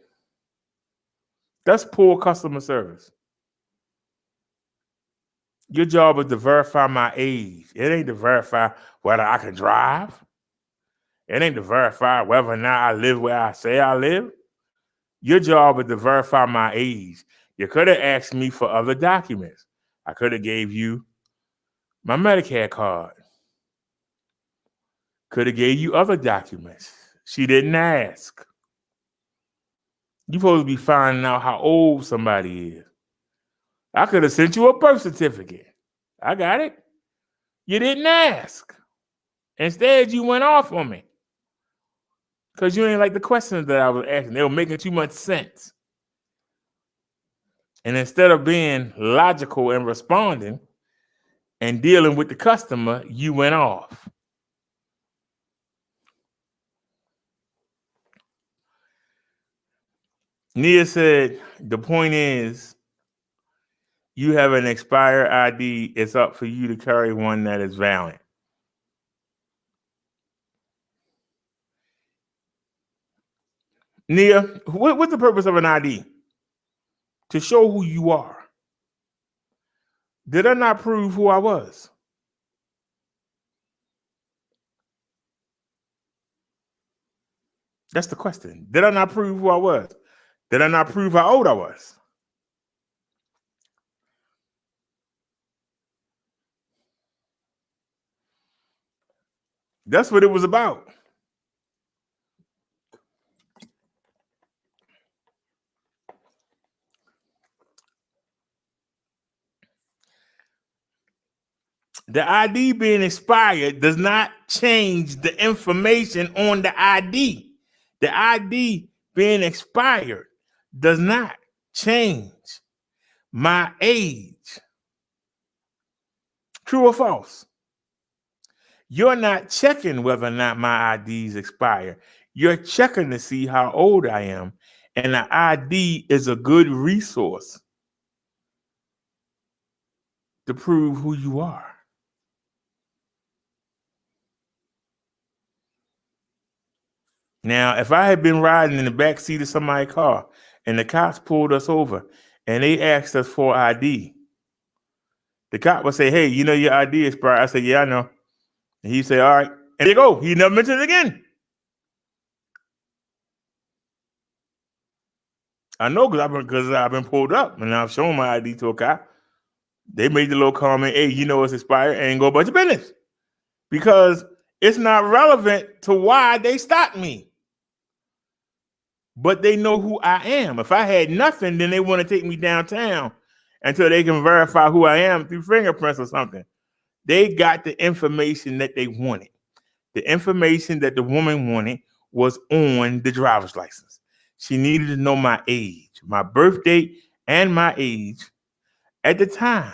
that's poor customer service. Your job is to verify my age. It ain't to verify whether I can drive. It ain't to verify whether or not I live where I say I live. Your job is to verify my age. You could have asked me for other documents. I could have gave you my Medicare card. Could have gave you other documents. She didn't ask. You're supposed to be finding out how old somebody is. I could have sent you a birth certificate. I got it. You didn't ask. Instead, you went off on me. Because you ain't like the questions that I was asking. They were making too much sense. And instead of being logical and responding and dealing with the customer, you went off. Nia said, the point is, you have an expired ID. It's up for you to carry one that is valid. Nia, what's the purpose of an ID? To show who you are. Did I not prove who I was? That's the question. Did I not prove who I was? Did I not prove how old I was? That's what it was about. The ID being expired does not change the information on the ID. The ID being expired does not change my age. True or false? You're not checking whether or not my ID is expired. You're checking to see how old I am. And the ID is a good resource to prove who you are. Now, if I had been riding in the back seat of somebody's car and the cops pulled us over and they asked us for ID, the cop would say, hey, you know your ID expired. I said, yeah, I know. And he'd say, all right. And there you go. He never mentioned it again. I know because I've been pulled up and I've shown my ID to a cop. They made the little comment, hey, you know it's expired, and go about your business. Because it's not relevant to why they stopped me. But they know who I am. If I had nothing, then they want to take me downtown until they can verify who I am through fingerprints or something. They got the information that they wanted. The information that the woman wanted was on the driver's license. She needed to know my age, my birth date, and my age at the time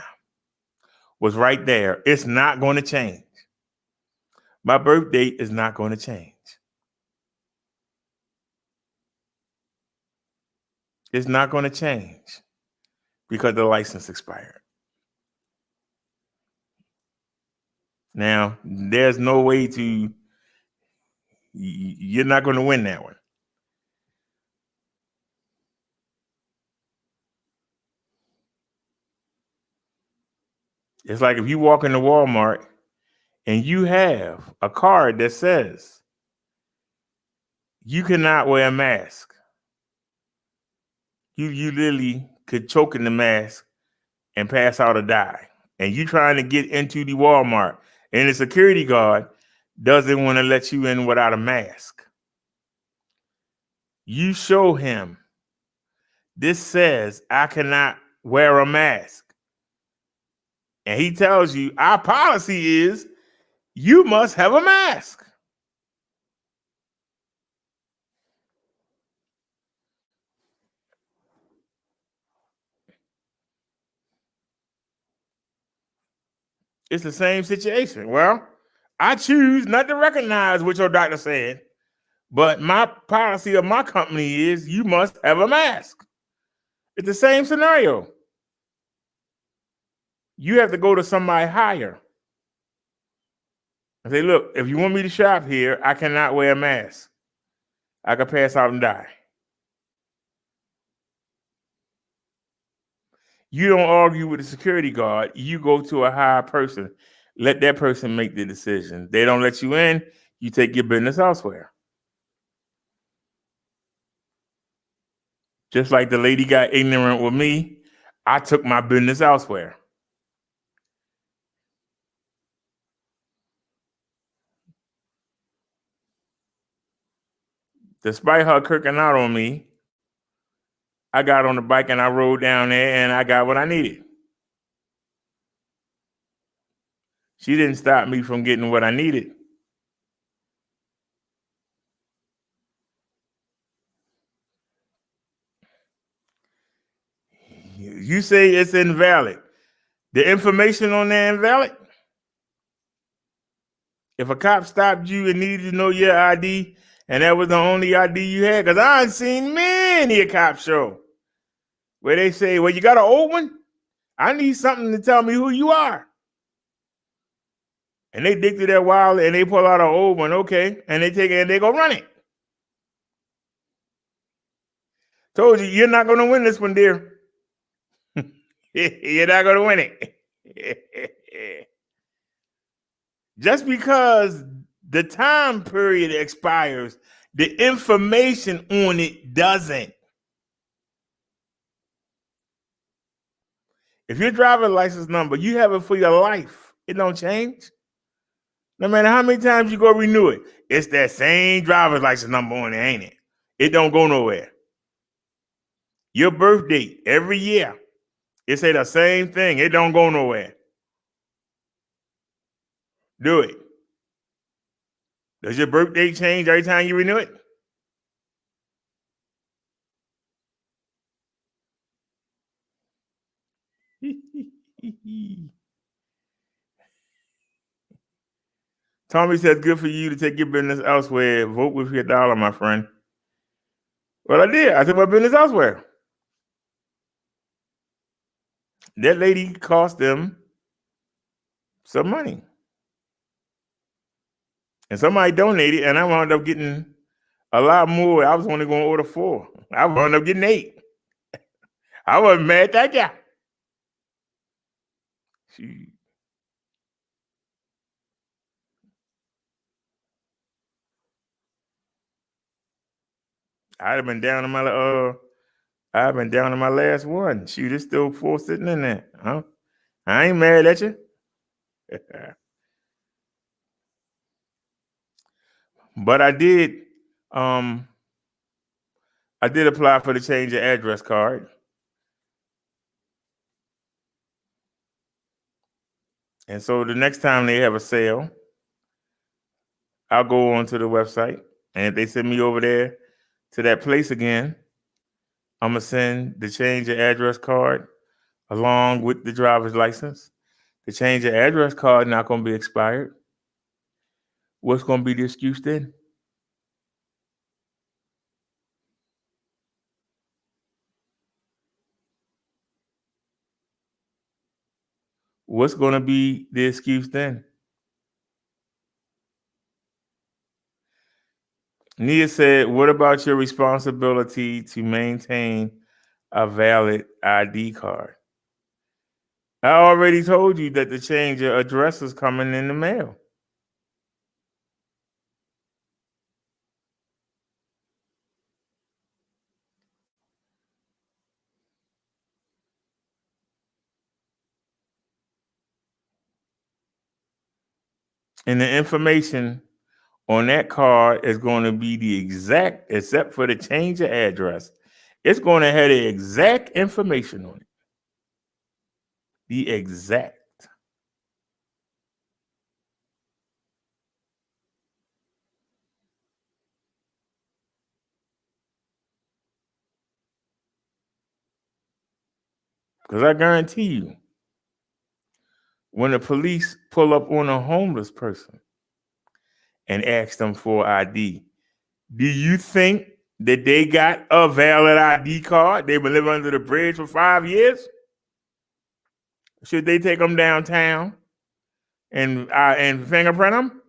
was right there. It's not going to change. My birth date is not going to change. It's not going to change because the license expired. Now, there's no way to, you're not going to win that one. It's like if you walk into Walmart and you have a card that says you cannot wear a mask. You literally could choke in the mask and pass out or die. And you trying to get into the Walmart and the security guard doesn't want to let you in without a mask. You show him, this says I cannot wear a mask. And he tells you, our policy is you must have a mask. It's the same situation. Well, I choose not to recognize what your doctor said, but my policy of my company is you must have a mask. It's the same scenario. You have to go to somebody higher and say, look, if you want me to shop here, I cannot wear a mask. I could pass out and die. You don't argue with the security guard. You go to a higher person. Let that person make the decision. They don't let you in. You take your business elsewhere. Just like the lady got ignorant with me, I took my business elsewhere. Despite her kirking out on me, I got on the bike and I rode down there and I got what I needed. She didn't stop me from getting what I needed. You say it's invalid. The information on there invalid? If a cop stopped you and needed to know your ID and that was the only ID you had, because I've seen many a cop show where they say, well, you got an old one? I need something to tell me who you are. And they dig through their wallet and they pull out an old one, okay, and they take it and they go run it. Told you, you're not going to win this one, dear. You're not going to win it. Just because the time period expires, the information on it doesn't. If your driver's license number, you have it for your life. It don't change. No matter how many times you go renew it, it's that same driver's license number on it, ain't it? It don't go nowhere. Your birth date, every year, it say the same thing. It don't go nowhere. Do it. Does your birth date change every time you renew it? Tommy says, good for you to take your business elsewhere. Vote with your dollar, my friend. Well, I did. I took my business elsewhere. That lady cost them some money. And somebody donated, and I wound up getting a lot more. I was only going to order 4. I wound up getting 8. I wasn't mad at that guy. I'd have been down to my I've been down to my last one. Shoot, it's still 4 sitting in there. Huh? I ain't mad at you. But I did apply for the change of address card. And so the next time they have a sale, I'll go onto the website. And if they send me over there to that place again, I'm going to send the change of address card along with the driver's license. The change of address card not going to be expired. What's going to be the excuse then? What's going to be the excuse then? Nia said, what about your responsibility to maintain a valid ID card? I already told you that the change of address is coming in the mail. And the information on that card is going to be the exact, except for the change of address. It's going to have the exact information on it. The exact. Because I guarantee you, when the police pull up on a homeless person and ask them for ID, do you think that they got a valid ID card? They've been living under the bridge for 5 years? Should they take them downtown and fingerprint them?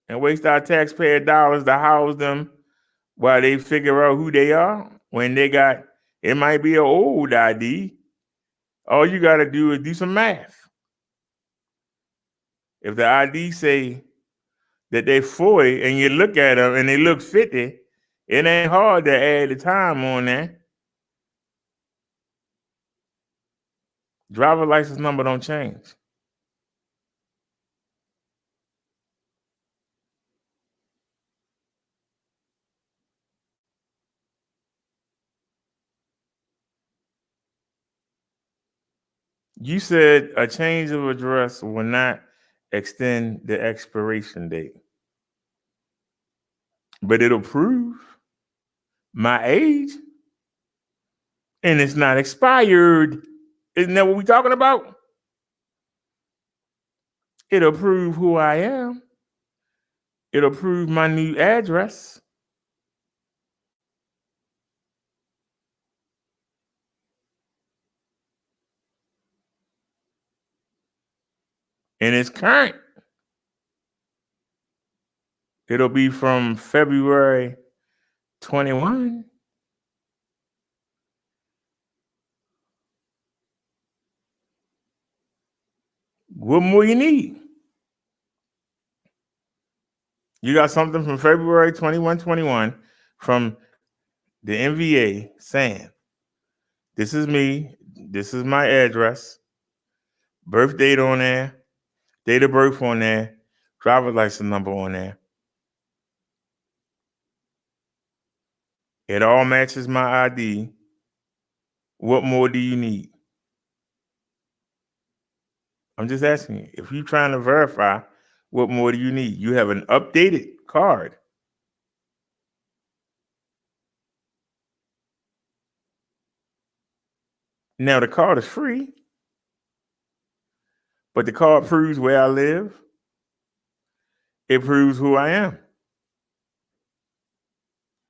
And waste our taxpayer dollars to house them while they figure out who they are when they got It might be an old ID. All you got to do is do some math. If the ID say that they're 40 and you look at them and they look 50, it ain't hard to add the time on there. Driver license number don't change. You said a change of address will not extend the expiration date, but it'll prove my age, and it's not expired. Isn't that what we're talking about? It'll prove who I am. It'll prove my new address. And it's current. It'll be from February 21. What more you need? You got something from February 21 from the MVA saying, this is me, this is my address, birth date on there, date of birth on there, driver's license number on there. It all matches my ID. What more do you need? I'm just asking you, if you're trying to verify, what more do you need? You have an updated card. Now, the card is free, but the card proves where I live. It proves who I am.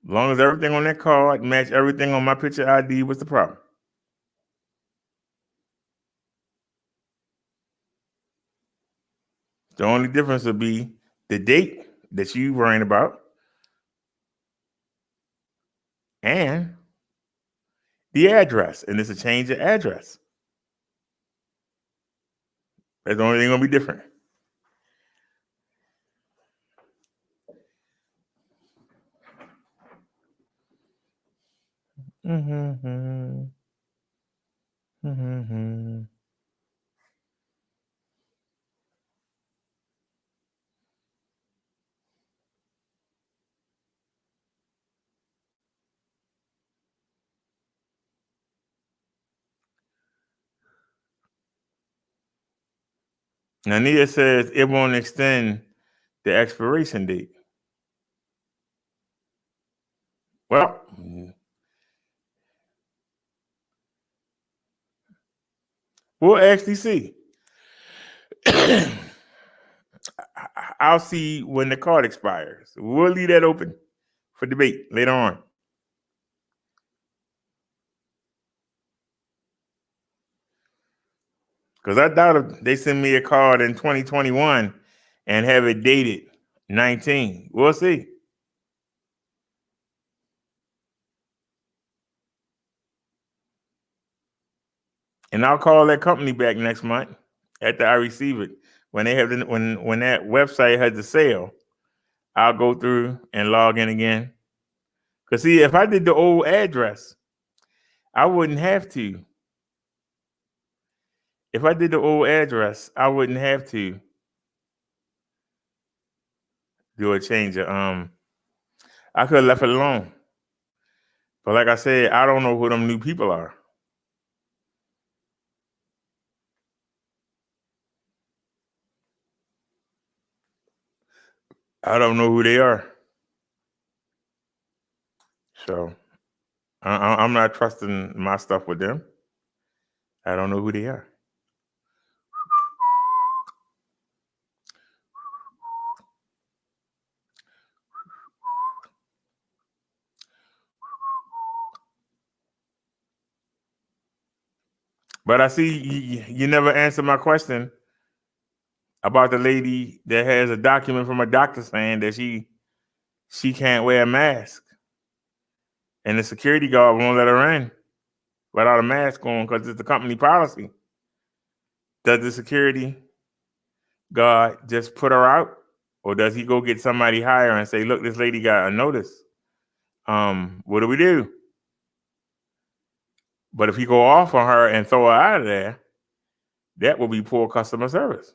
As long as everything on that card match everything on my picture ID, what's the problem? The only difference would be the date that you're worrying about and the address. And it's a change of address. That's the only thing going to be different. Now, Nia says it won't extend the expiration date. Well, we'll actually see. I'll see when the card expires. We'll leave that open for debate later on. Because I doubt if they send me a card in 2021 and have it dated 19. We'll see. And I'll call that company back next month after I receive it. When they have when that website has the sale, I'll go through and log in again. Because see, if I did the old address, I wouldn't have to. If I did the old address, I wouldn't have to do a change. I could have left it alone. But like I said, I don't know who them new people are. I don't know who they are. So I'm not trusting my stuff with them. I don't know who they are. But I see you never answered my question about the lady that has a document from a doctor saying that she can't wear a mask. And the security guard won't let her in. without a mask on because it's the company policy. Does the security guard just put her out, or does he go get somebody higher and say, look, this lady got a notice? What do we do? But if he go off on her and throw her out of there, that will be poor customer service.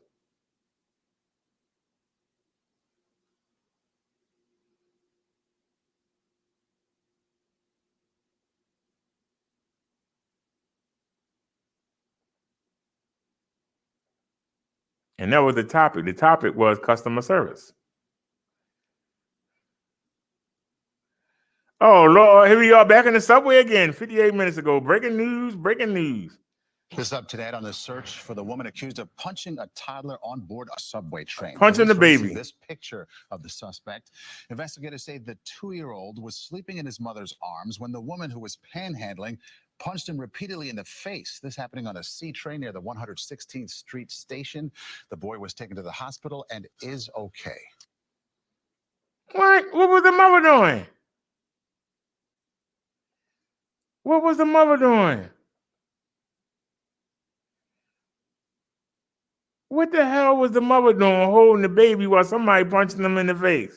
And that was the topic. The topic was customer service. Oh, Lord, here we are back in the subway again, 58 minutes ago. Breaking news, breaking news. This up to date on the search for the woman accused of punching a toddler on board a subway train. Punching the Police baby. releasing this picture of the suspect. Investigators say the 2-year-old was sleeping in his mother's arms when the woman who was panhandling punched him repeatedly in the face. This happening on a C train near the 116th Street station. The boy was taken to the hospital and is okay. What? What was the mother doing? What was the mother doing? What the hell was the mother doing holding the baby while somebody punching them in the face?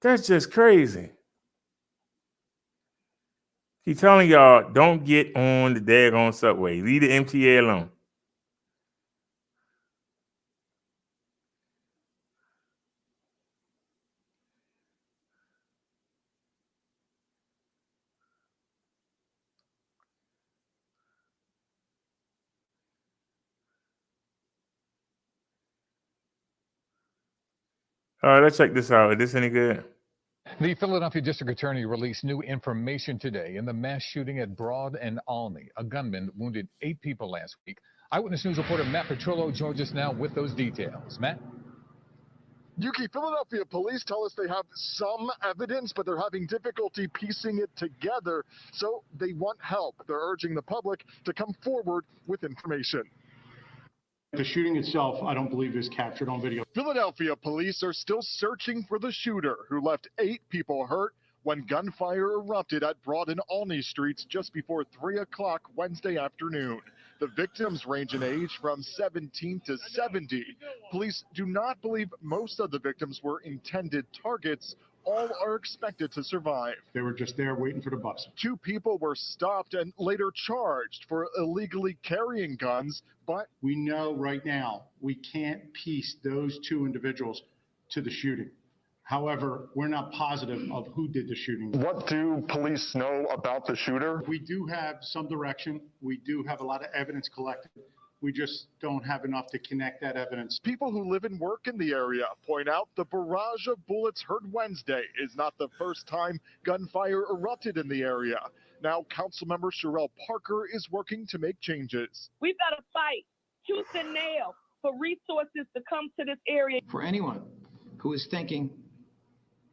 That's just crazy. He's telling y'all, don't get on the daggone subway. Leave the MTA alone. All right, let's check this out. Is this any good? The Philadelphia District Attorney released new information today in the mass shooting at Broad and Alney. A gunman wounded 8 people last week. Eyewitness News reporter Matt Petrillo joins us now with those details. Matt? Yuki, Philadelphia police tell us they have some evidence, but they're having difficulty piecing it together, so they want help. They're urging the public to come forward with information. The shooting itself, I don't believe, is captured on video. Philadelphia police are still searching for the shooter who left 8 people hurt when gunfire erupted at Broad and Alney streets just before 3 o'clock Wednesday afternoon. The victims range in age from 17 to 70. Police do not believe most of the victims were intended targets. All are expected to survive. They were just there waiting for the bus. 2 people were stopped and later charged for illegally carrying guns, but we know right now we can't piece those 2 individuals to the shooting. However, we're not positive of who did the shooting. What do police know about the shooter? We do have some direction. We do have a lot of evidence collected. We just don't have enough to connect that evidence. People who live and work in the area point out the barrage of bullets heard Wednesday is not the first time gunfire erupted in the area. Now, Councilmember Sherelle Parker is working to make changes. We've got to fight tooth and nail for resources to come to this area. For anyone who is thinking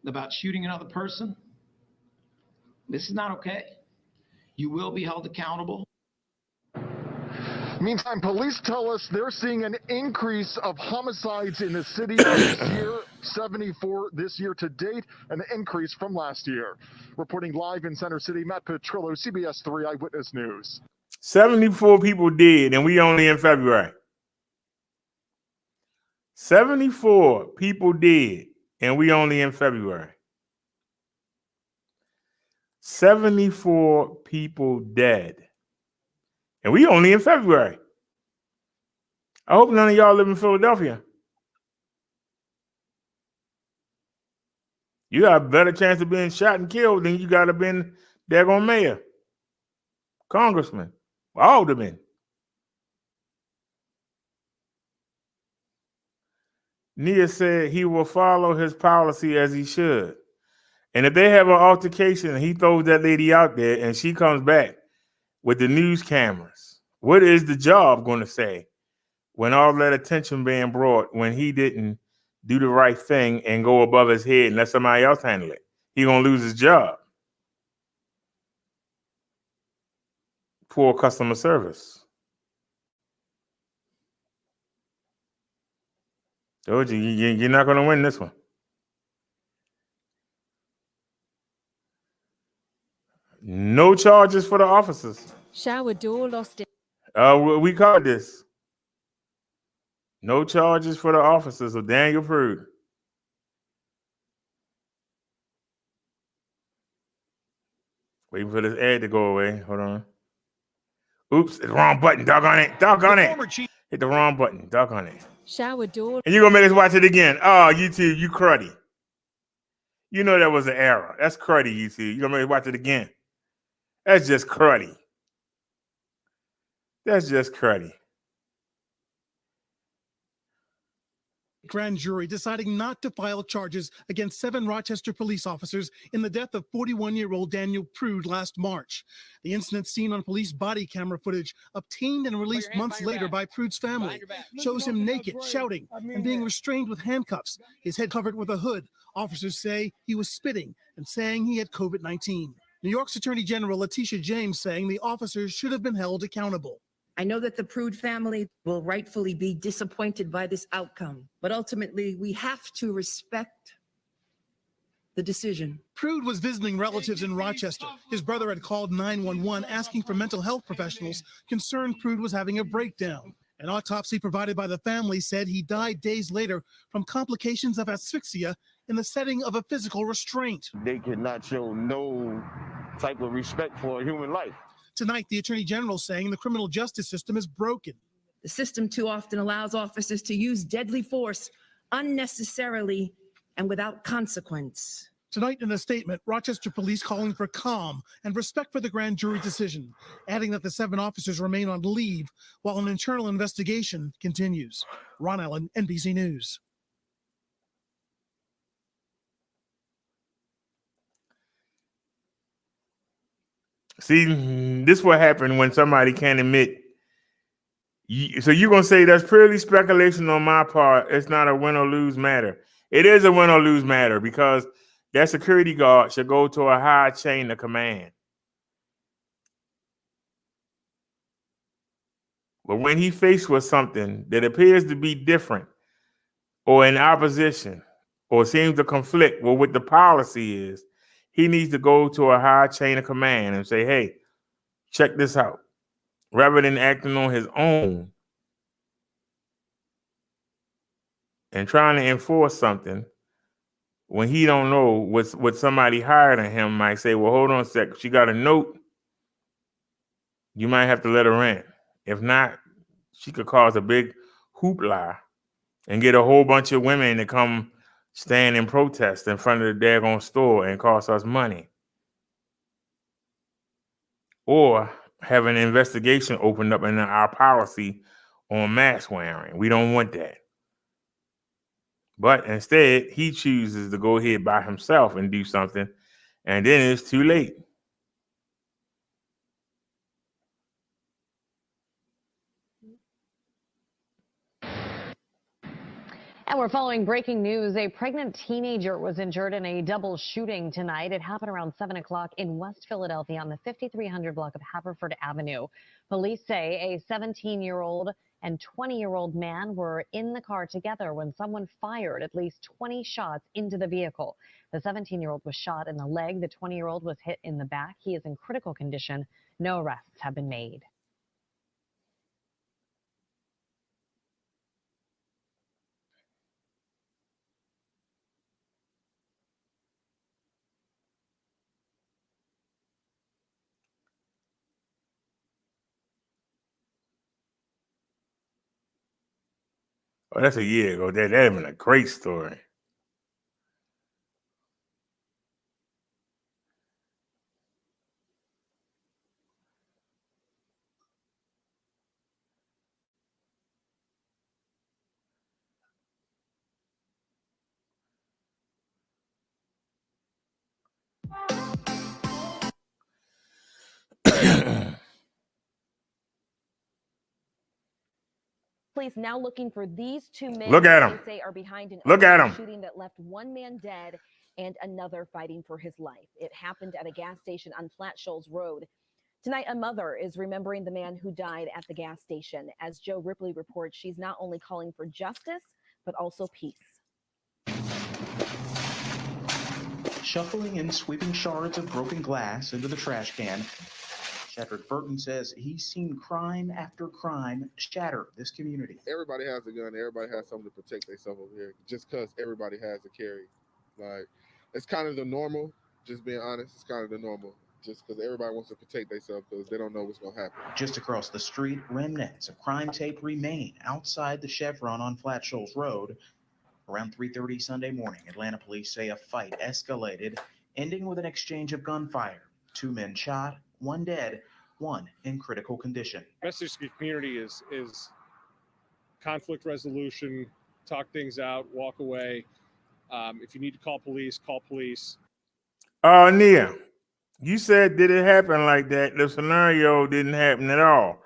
about shooting another person, this is not okay. You will be held accountable. Meantime, police tell us they're seeing an increase of homicides in the city this year, 74 this year to date, an increase from last year. Reporting live in Center City, Matt Petrillo, CBS 3 Eyewitness News. 74 people dead, and we only in February. 74 people dead, and we only in February. 74 people dead. And we only in February. I hope none of y'all live in Philadelphia. You got a better chance of being shot and killed than you got to been daggone mayor, congressman, alderman. Nia said he will follow his policy as he should. And if they have an altercation and he throws that lady out there and she comes back with the news cameras, what is the job going to say when all that attention being brought when he didn't do the right thing and go above his head and let somebody else handle it? He going to lose his job. Poor customer service. Told you, you're not going to win this one. No charges for the officers. Shower door lost it. We covered this. No charges for the officers of Daniel Prude. Waiting for this ad to go away. Hold on. Oops, it's the wrong button. Doggone it. Doggone it. Hit the wrong button. Doggone it. Shower door. And you're going to make us watch it again. Oh, YouTube, you cruddy. You know that was an error. That's cruddy, YouTube. You're going to make us watch it again. That's just cruddy. That's just cruddy. Grand jury deciding not to file charges against 7 Rochester police officers in the death of 41-year-old Daniel Prude last March. The incident seen on police body camera footage obtained and released months later by Prude's family shows him naked, shouting, and being restrained with handcuffs, his head covered with a hood. Officers say he was spitting and saying he had COVID-19. New York's Attorney General Letitia James saying the officers should have been held accountable. I know that the Prude family will rightfully be disappointed by this outcome, but ultimately we have to respect the decision. Prude was visiting relatives in Rochester. His brother had called 911 asking for mental health professionals concerned Prude was having a breakdown. An autopsy provided by the family said he died days later from complications of asphyxia in the setting of a physical restraint. They could not show no type of respect for a human life. Tonight, the Attorney General saying the criminal justice system is broken. The system too often allows officers to use deadly force unnecessarily and without consequence. Tonight in a statement, Rochester police calling for calm and respect for the grand jury decision, adding that the 7 officers remain on leave while an internal investigation continues. Ron Allen, NBC News. See, this what happened when somebody can't admit. So you're going to say that's purely speculation on my part. It's not a win or lose matter. It is a win or lose matter because that security guard should go to a high chain of command. But when he faced with something that appears to be different or in opposition or seems to conflict with what the policy is, he needs to go to a high chain of command and say, hey, check this out. Rather than acting on his own and trying to enforce something when he don't know what somebody higher than him might say, well, hold on a sec. She got a note. You might have to let her in. If not, she could cause a big hoopla and get a whole bunch of women to come stand in protest in front of the daggone store and cost us money. Or have an investigation opened up in our policy on mask wearing. We don't want that. But instead, he chooses to go ahead by himself and do something, and then it's too late. And we're following breaking news. A pregnant teenager was injured in a double shooting tonight. It happened around 7 o'clock in West Philadelphia on the 5300 block of Haverford Avenue. Police say a 17-year-old and 20-year-old man were in the car together when someone fired at least 20 shots into the vehicle. The 17-year-old was shot in the leg. The 20-year-old was hit in the back. He is in critical condition. No arrests have been made. Oh, that's a year ago. That'd have been a great story. Police now looking for these 2 men. Look at 'em. They say are behind an Look at 'em. shooting that left 1 man dead and another fighting for his life. It happened at a gas station on Flat Shoals Road. Tonight, a mother is remembering the man who died at the gas station. As Joe Ripley reports, she's not only calling for justice, but also peace. Shuffling and sweeping shards of broken glass into the trash can, Shadrick Burton says he's seen crime after crime shatter this community. Everybody has a gun. Everybody has something to protect themselves over here. Just because everybody has a carry, like it's kind of the normal. Just being honest, it's kind of the normal. Just because everybody wants to protect themselves because they don't know what's going to happen. Just across the street, remnants of crime tape remain outside the Chevron on Flat Shoals Road. Around 3:30 Sunday morning, Atlanta police say a fight escalated, ending with an exchange of gunfire. 2 men shot, 1 dead, 1 in critical condition. Message to the community is conflict resolution, talk things out, walk away. If you need to call police, call police. Nia, you said did it happen like that? The scenario didn't happen at all.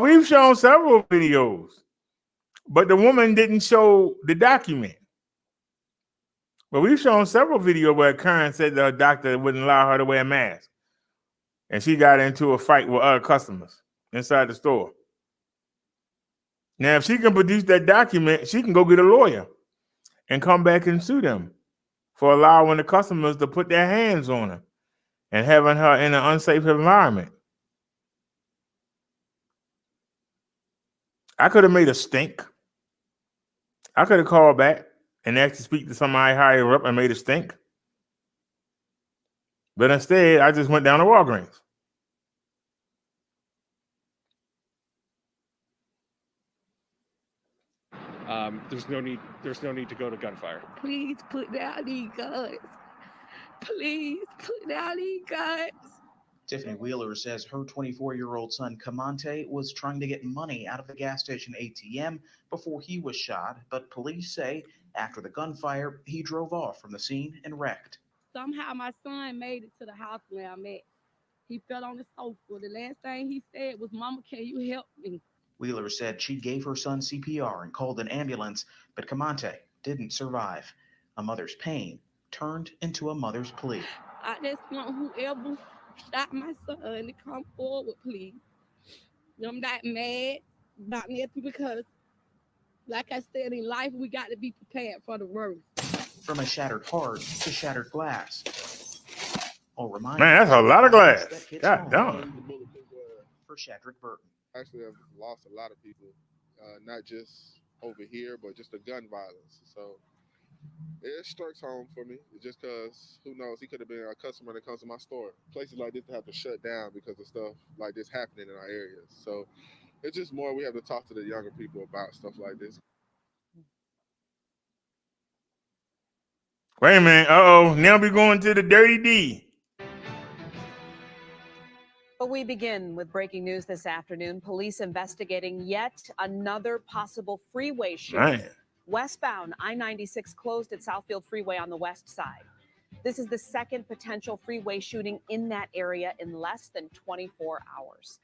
We've shown several videos, but the woman didn't show the document. But we've shown several videos where Karen said the doctor wouldn't allow her to wear a mask. And she got into a fight with other customers inside the store. Now, if she can produce that document, she can go get a lawyer and come back and sue them for allowing the customers to put their hands on her and having her in an unsafe environment. I could have made a stink. I could have called back and asked to speak to somebody higher up and made a stink. But instead, I just went down to Walgreens. There's no need to go to gunfire. Please put down these guns. Please put down these guns. Tiffany Wheeler says her 24-year-old son, Kamante, was trying to get money out of the gas station ATM before he was shot, but police say after the gunfire, he drove off from the scene and wrecked. Somehow my son made it to the house where I'm at. He fell on the sofa. The last thing he said was, "Mama, can you help me?" Wheeler said she gave her son CPR and called an ambulance, but Kamante didn't survive. A mother's pain turned into a mother's plea. I just want whoever shot my son to come forward, please. I'm not mad about nothing because, like I said, in life, we got to be prepared for the worst. From a shattered heart to shattered glass. I'll remind Man, that's a lot of glass. God damn. For Shadrick Burton. Actually, I've lost a lot of people, not just over here, but just the gun violence. So it strikes home for me. Just because, who knows, he could have been a customer that comes to my store. Places like this have to shut down because of stuff like this happening in our areas. So it's just more we have to talk to the younger people about stuff like this. Wait a minute. Uh-oh. Now we're going to the Dirty D. But we begin with breaking news this afternoon. Police investigating yet another possible freeway shooting. Man. Westbound I-96 closed at Southfield Freeway on the west side. This is the second potential freeway shooting in that area in less than 24 hours.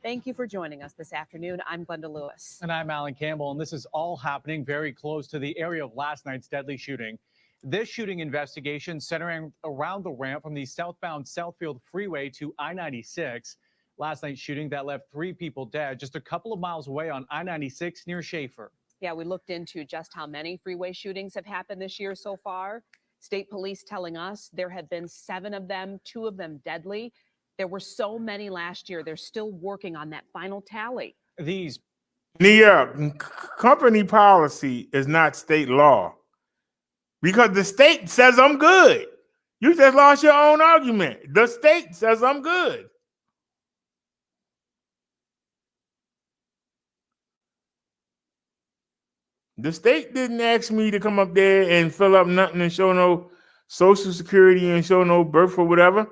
Thank you for joining us this afternoon. I'm Glenda Lewis. And I'm Alan Campbell, and this is all happening very close to the area of last night's deadly shooting. This shooting investigation centering around the ramp from the southbound Southfield Freeway to I-96. Last night's shooting that left 3 people dead just a couple of miles away on I-96 near Schaefer. Yeah, we looked into just how many freeway shootings have happened this year so far. State police telling us there have been 7 of them, 2 of them deadly. There were so many last year. They're still working on that final tally. These company policy is not state law. Because the state says I'm good. You just lost your own argument. The state says I'm good. The state didn't ask me to come up there and fill up nothing and show no social security and show no birth or whatever.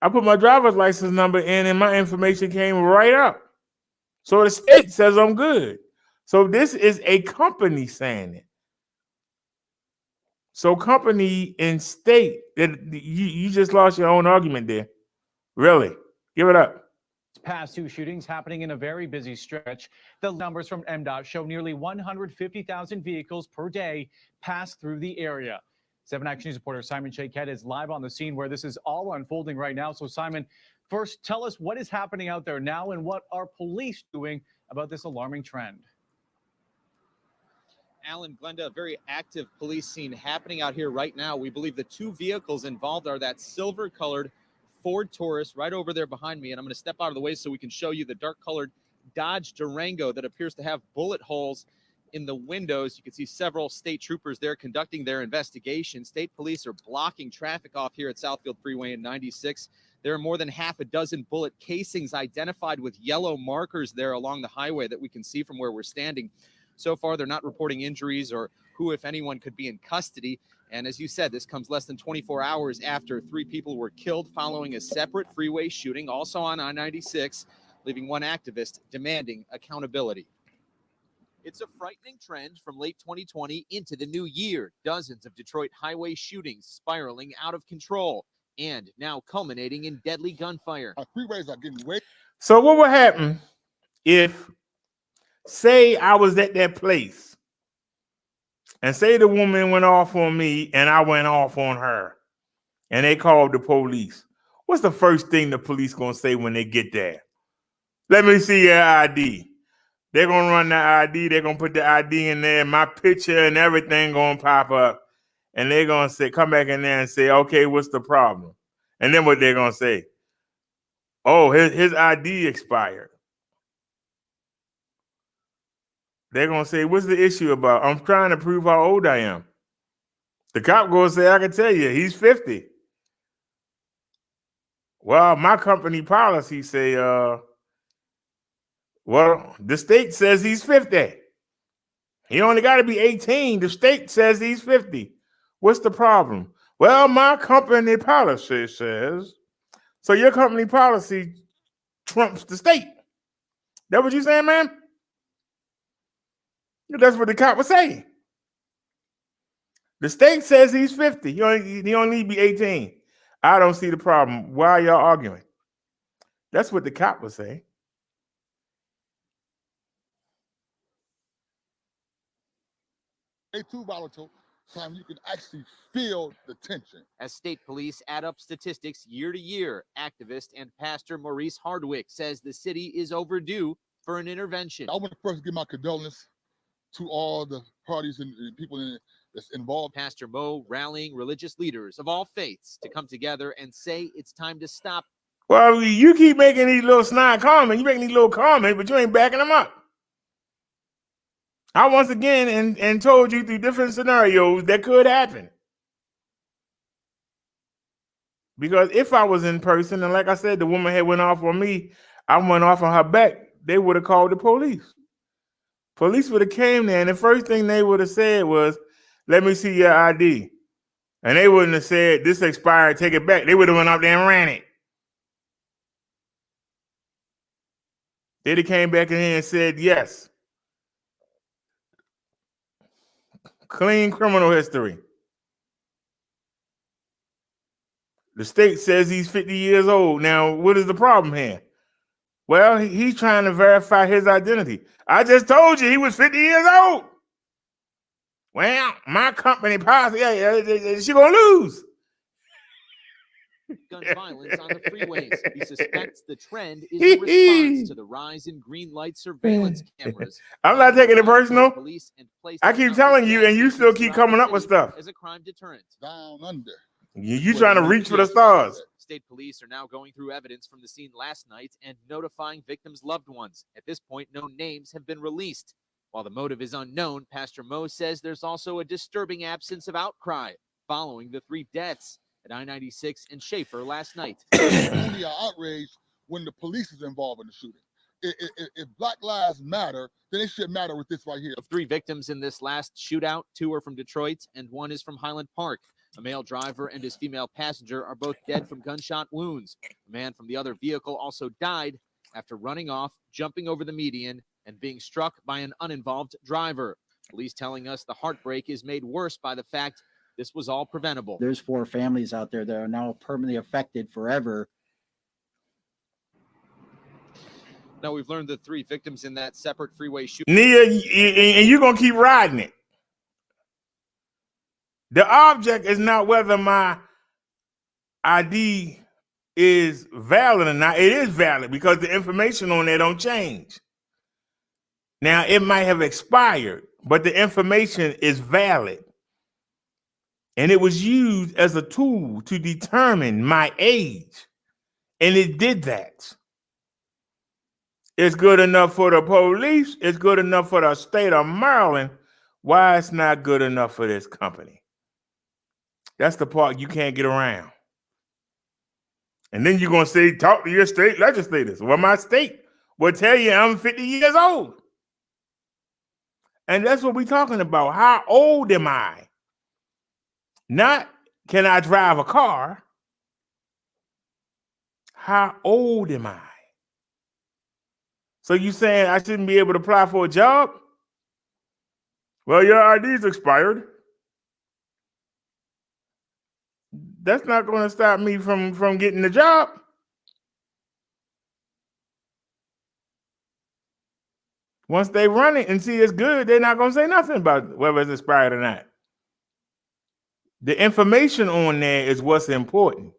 I put my driver's license number in and my information came right up. So the state says I'm good. So this is a company saying it. So company and state, you just lost your own argument there. Really. Give it up. Past 2 shootings happening in a very busy stretch. The numbers from MDOT show nearly 150,000 vehicles per day pass through the area. 7 Action News reporter Simon Shaquette is live on the scene where this is all unfolding right now. So Simon, first tell us what is happening out there now and what are police doing about this alarming trend? Alan, Glenda, a very active police scene happening out here right now. We believe the two vehicles involved are that silver-colored Ford Taurus right over there behind me, and I'm going to step out of the way so we can show you the dark-colored Dodge Durango that appears to have bullet holes in the windows. You can see several state troopers there conducting their investigation. State police are blocking traffic off here at Southfield Freeway and 96. There are more than half a dozen bullet casings identified with yellow markers there along the highway that we can see from where we're standing. So far, they're not reporting injuries or who, if anyone, could be in custody. And as you said, this comes less than 24 hours after 3 people were killed following a separate freeway shooting, also on I-96, leaving one activist demanding accountability. It's a frightening trend from late 2020 into the new year. Dozens of Detroit highway shootings spiraling out of control and now culminating in deadly gunfire. Our freeways are getting way. So what would happen if, say, I was at that place and say the woman went off on me and I went off on her and they called the police? What's the first thing the police gonna say when they get there? Let me see your ID. They're going to run the ID. They're going to put the ID in there. My picture and everything going to pop up. And they're going to say, come back in there and say, okay, what's the problem? And then what they're going to say? Oh, his ID expired. They're going to say, what's the issue about? I'm trying to prove how old I am. The cop going to say, I can tell you, he's 50. Well, my company policy say, well, the state says he's 50. He only got to be 18. The state says he's 50. What's the problem? Well, my company policy says. So your company policy trumps the state. That what you saying, man? That's what the cop was saying. The state says he's 50. He only need to be 18. I don't see the problem. Why are y'all arguing? That's what the cop was saying. Too volatile, time you can actually feel the tension. As state police add up statistics year to year, activist and pastor Maurice Hardwick says the city is overdue for an intervention. I want to first give my condolences to all the parties and people that's involved. Pastor Mo rallying religious leaders of all faiths to come together and say it's time to stop. Well, you keep making these little snide comments. You making these little comments, but you ain't backing them up. I once again and told you through different scenarios that could happen. Because if I was in person, and like I said, the woman had went off on me, I went off on her back, they would have called the police. Police would have came there, and the first thing they would have said was, let me see your ID. And they wouldn't have said, this expired, take it back. They would have went up there and ran it. They'd have came back in here and said, yes. Clean criminal history. The state says he's 50 years old. Now, what is the problem here? Well, he's trying to verify his identity. I just told you he was 50 years old. Well, my company policy, she gonna lose. Gun violence on the freeways. He suspects the trend is a response to the rise in green light surveillance cameras. I'm not taking it personal. I keep telling you, and you still keep coming up with stuff. As a crime deterrent. Down under. You trying to reach for the stars. State police are now going through evidence from the scene last night and notifying victims' loved ones. At this point, no names have been released. While the motive is unknown, Pastor Mo says there's also a disturbing absence of outcry following the 3 deaths at I-96 and Schaefer last night. Only are outraged when the police is involved in the shooting. If Black Lives Matter, then it should matter with this right here. Of 3 victims in this last shootout, 2 are from Detroit and 1 is from Highland Park. A male driver and his female passenger are both dead from gunshot wounds. A man from the other vehicle also died after running off, jumping over the median, and being struck by an uninvolved driver. Police telling us the heartbreak is made worse by the fact this was all preventable. There's 4 families out there that are now permanently affected forever. Now, we've learned the 3 victims in that separate freeway shooting. Nia, and you're going to keep riding it. The object is not whether my ID is valid or not. It is valid because the information on there don't change. Now, it might have expired, but the information is valid. And it was used as a tool to determine my age. And it did that. It's good enough for the police. It's good enough for the state of Maryland. Why it's not good enough for this company? That's the part you can't get around. And then you're going to say, talk to your state legislators. Well, my state will tell you I'm 50 years old. And that's what we're talking about. How old am I? Not, can I drive a car? How old am I? So you saying I shouldn't be able to apply for a job? Well, your ID's expired. That's not going to stop me from getting the job. Once they run it and see it's good, they're not going to say nothing about whether it's expired or not. The information on there is what's important.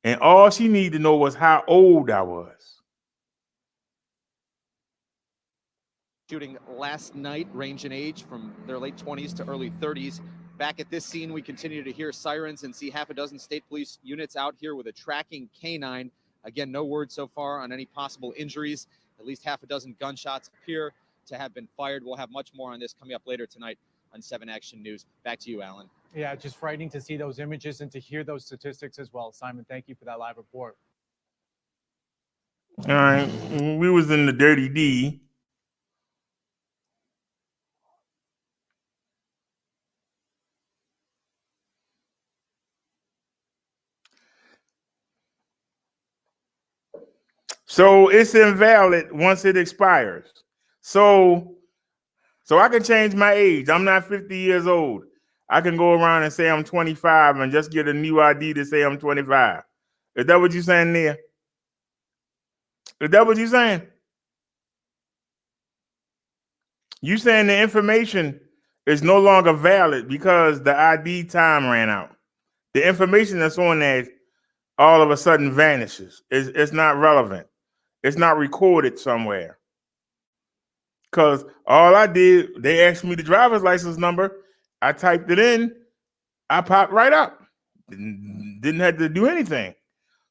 And all she needed to know was how old I was. Shooting last night, range in age from their late 20s to early 30s. Back at this scene, we continue to hear sirens and see half a dozen state police units out here with a tracking canine. Again, no word so far on any possible injuries. At least half a dozen gunshots appear to have been fired. We'll have much more on this coming up later tonight on 7 Action News. Back to you, Alan. Yeah, just frightening to see those images and to hear those statistics as well. Simon, thank you for that live report. All right, we was in the Dirty D. So it's invalid once it expires. So I can change my age. I'm not 50 years old. I can go around and say I'm 25 and just get a new ID to say I'm 25. Is that what you're saying there? Is that what you're saying? You saying the information is no longer valid because the ID time ran out. The information that's on there all of a sudden vanishes. It's not relevant. It's not recorded somewhere. Because all I did, they asked me the driver's license number. I typed it in. I popped right up. Didn't have to do anything.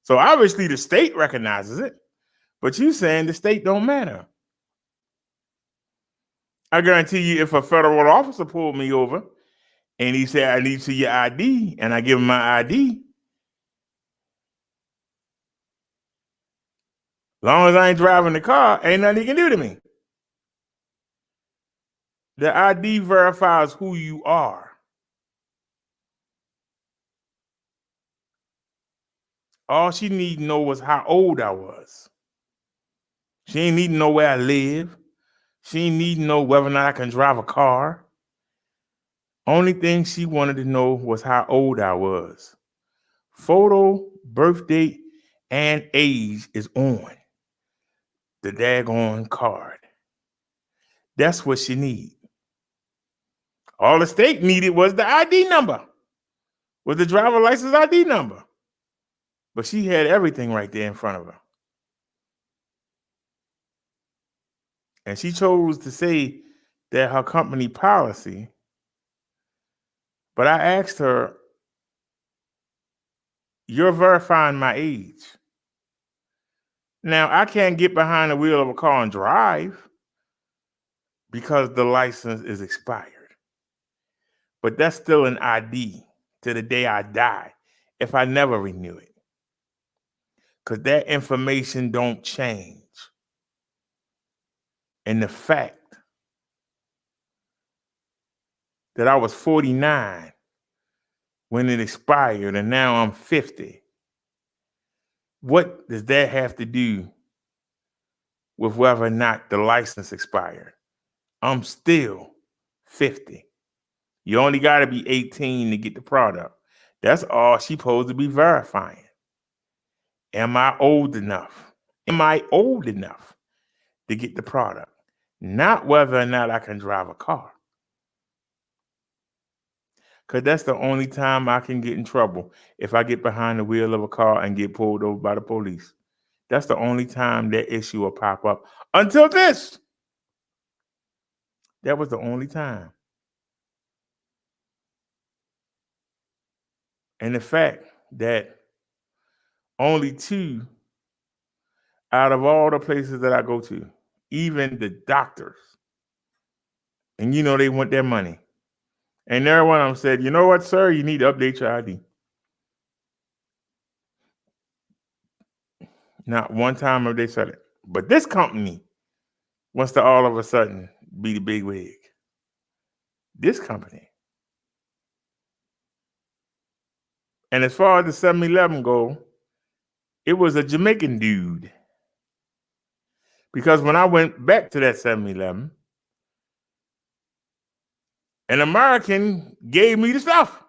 So obviously the state recognizes it. But you saying the state don't matter. I guarantee you if a federal officer pulled me over and he said, I need to see your ID, and I give him my ID, long as I ain't driving the car, ain't nothing he can do to me. The ID verifies who you are. All she need to know was how old I was. She ain't need to know where I live. She ain't need to know whether or not I can drive a car. Only thing she wanted to know was how old I was. Photo, birth date, and age is on the daggone card. That's what she need. All the state needed was the ID number, was the driver license ID number. But she had everything right there in front of her. And she chose to say that her company policy, but I asked her, you're verifying my age. Now, I can't get behind the wheel of a car and drive because the license is expired. But that's still an ID to the day I die if I never renew it. Because that information don't change. And the fact that I was 49 when it expired and now I'm 50, what does that have to do with whether or not the license expired? I'm still 50. You only got to be 18 to get the product. That's all she's supposed to be verifying. Am I old enough? Am I old enough to get the product? Not whether or not I can drive a car. Because that's the only time I can get in trouble, if I get behind the wheel of a car and get pulled over by the police. That's the only time that issue will pop up. Until this. That was the only time. And the fact that only 2 out of all the places that I go to, even the doctors, and you know they want their money. And every one of them said, you know what, sir, you need to update your ID. Not one time have they said it. But this company wants to all of a sudden be the big wig. This company. And as far as the 7-Eleven go, it was a Jamaican dude. Because when I went back to that 7-Eleven, an American gave me the stuff.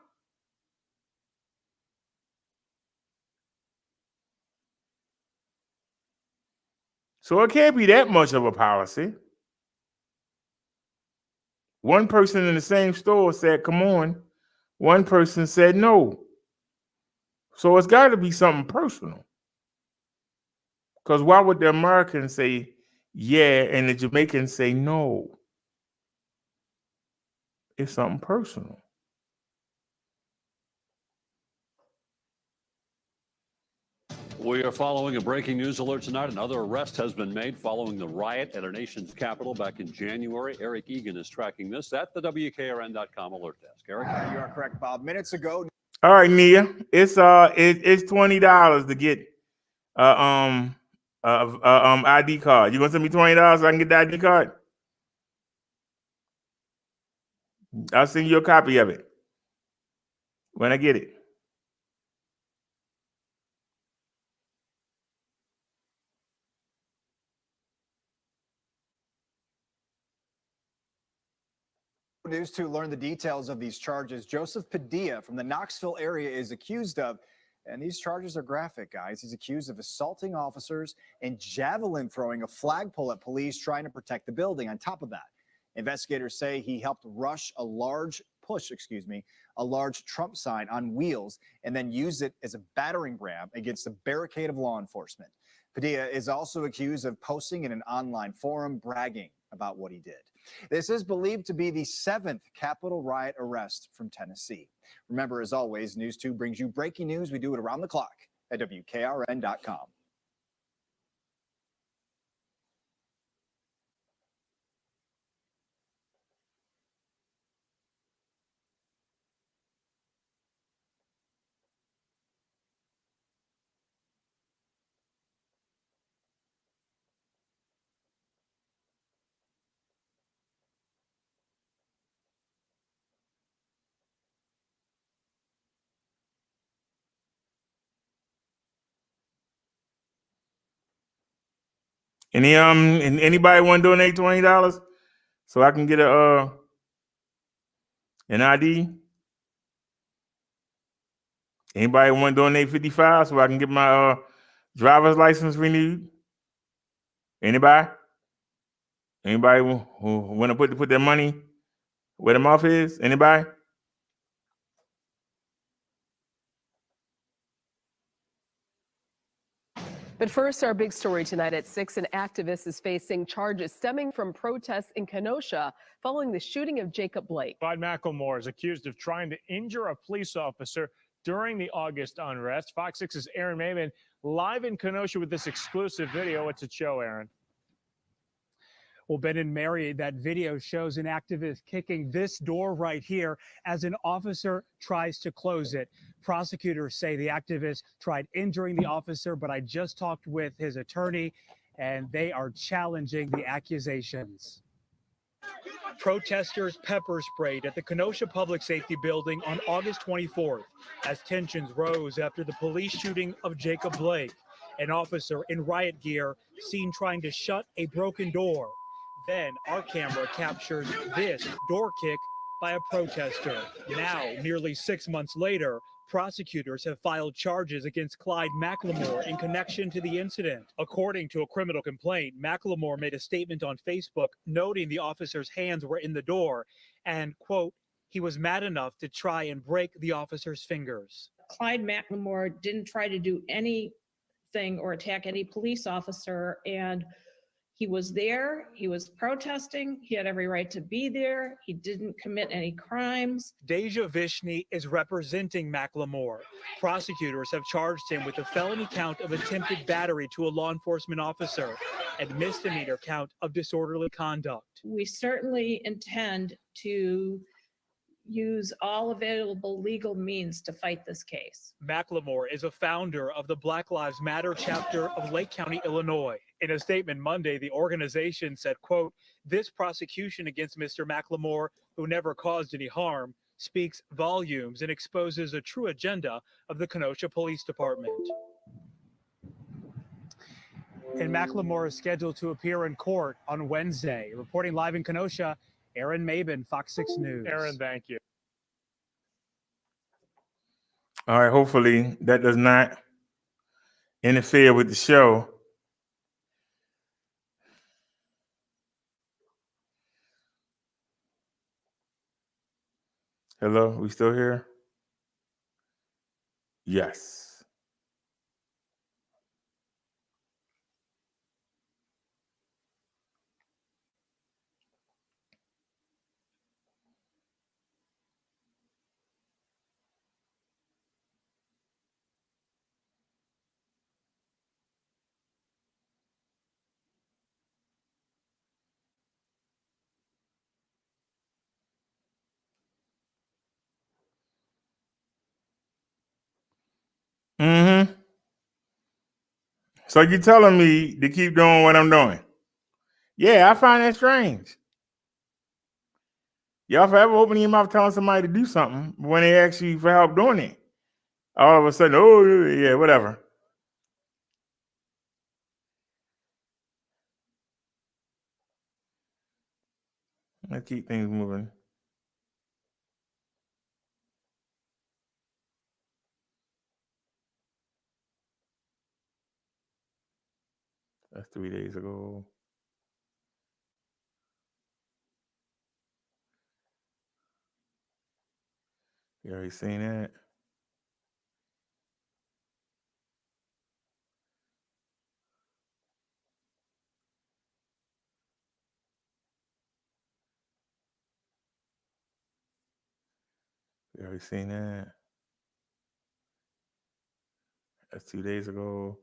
So it can't be that much of a policy. One person in the same store said, come on. One person said no. So it's got to be something personal. Because why would the Americans say yeah and the Jamaicans say no? It's something personal. We are following a breaking news alert tonight. Another arrest has been made following the riot at our nation's capital back in January. Eric Egan is tracking this at the WKRN.com alert desk. Eric? You are correct, Bob. Minutes ago. All right, Nia. It's $20 to get ID card. You gonna send me $20 so I can get the ID card? I'll send you a copy of it when I get it. News to learn the details of these charges. Joseph Padilla from the Knoxville area is accused of, and these charges are graphic, guys. He's accused of assaulting officers and javelin throwing a flagpole at police trying to protect the building. On top of that, investigators say he helped push a large Trump sign on wheels and then use it as a battering ram against a barricade of law enforcement. Padilla is also accused of posting in an online forum bragging about what he did. This is believed to be the 7th Capitol riot arrest from Tennessee. Remember, as always, News 2 brings you breaking news. We do it around the clock at WKRN.com. Anybody want to donate $20 so I can get an ID? Anybody want to donate $55 so I can get my driver's license renewed? Anybody? Anybody who want to put their money where the mouth is? Anybody? But first, our big story tonight at 6, an activist is facing charges stemming from protests in Kenosha following the shooting of Jacob Blake. Clyde McLemore is accused of trying to injure a police officer during the August unrest. Fox 6's Aaron Maven live in Kenosha with this exclusive video. What's it show, Aaron? Well, Ben and Mary, that video shows an activist kicking this door right here as an officer tries to close it. Prosecutors say the activist tried injuring the officer, but I just talked with his attorney, and they are challenging the accusations. Protesters pepper sprayed at the Kenosha Public Safety Building on August 24th as tensions rose after the police shooting of Jacob Blake, an officer in riot gear seen trying to shut a broken door. Then our camera captures this door kick by a protester. Now, nearly 6 months later, prosecutors have filed charges against Clyde McLemore in connection to the incident. According to a criminal complaint, McLemore made a statement on Facebook noting the officer's hands were in the door and, quote, he was mad enough to try and break the officer's fingers. Clyde McLemore didn't try to do anything or attack any police officer, and He was there. He was protesting. He had every right to be there. He didn't commit any crimes. Deja Vishny is representing Macklemore. Prosecutors have charged him with a felony count of attempted battery to a law enforcement officer and misdemeanor count of disorderly conduct. We certainly intend to use all available legal means to fight this case. Macklemore is a founder of the Black Lives Matter chapter of Lake County, Illinois. In a statement Monday, the organization said, quote, "This prosecution against Mr. Macklemore, who never caused any harm, speaks volumes and exposes a true agenda of the Kenosha Police Department." And Macklemore is scheduled to appear in court on Wednesday. Reporting live in Kenosha, Aaron Maben, Fox 6 News. Aaron, thank you. All right, hopefully that does not interfere with the show. Hello, we still here? Yes. Mm-hmm. So you're telling me to keep doing what I'm doing? Yeah, I find that strange. Y'all forever opening your mouth telling somebody to do something when they ask you for help doing it. All of a sudden, oh, yeah, whatever. Let's keep things moving. That's 3 days ago. You already seen that? You already seen that? That's 2 days ago.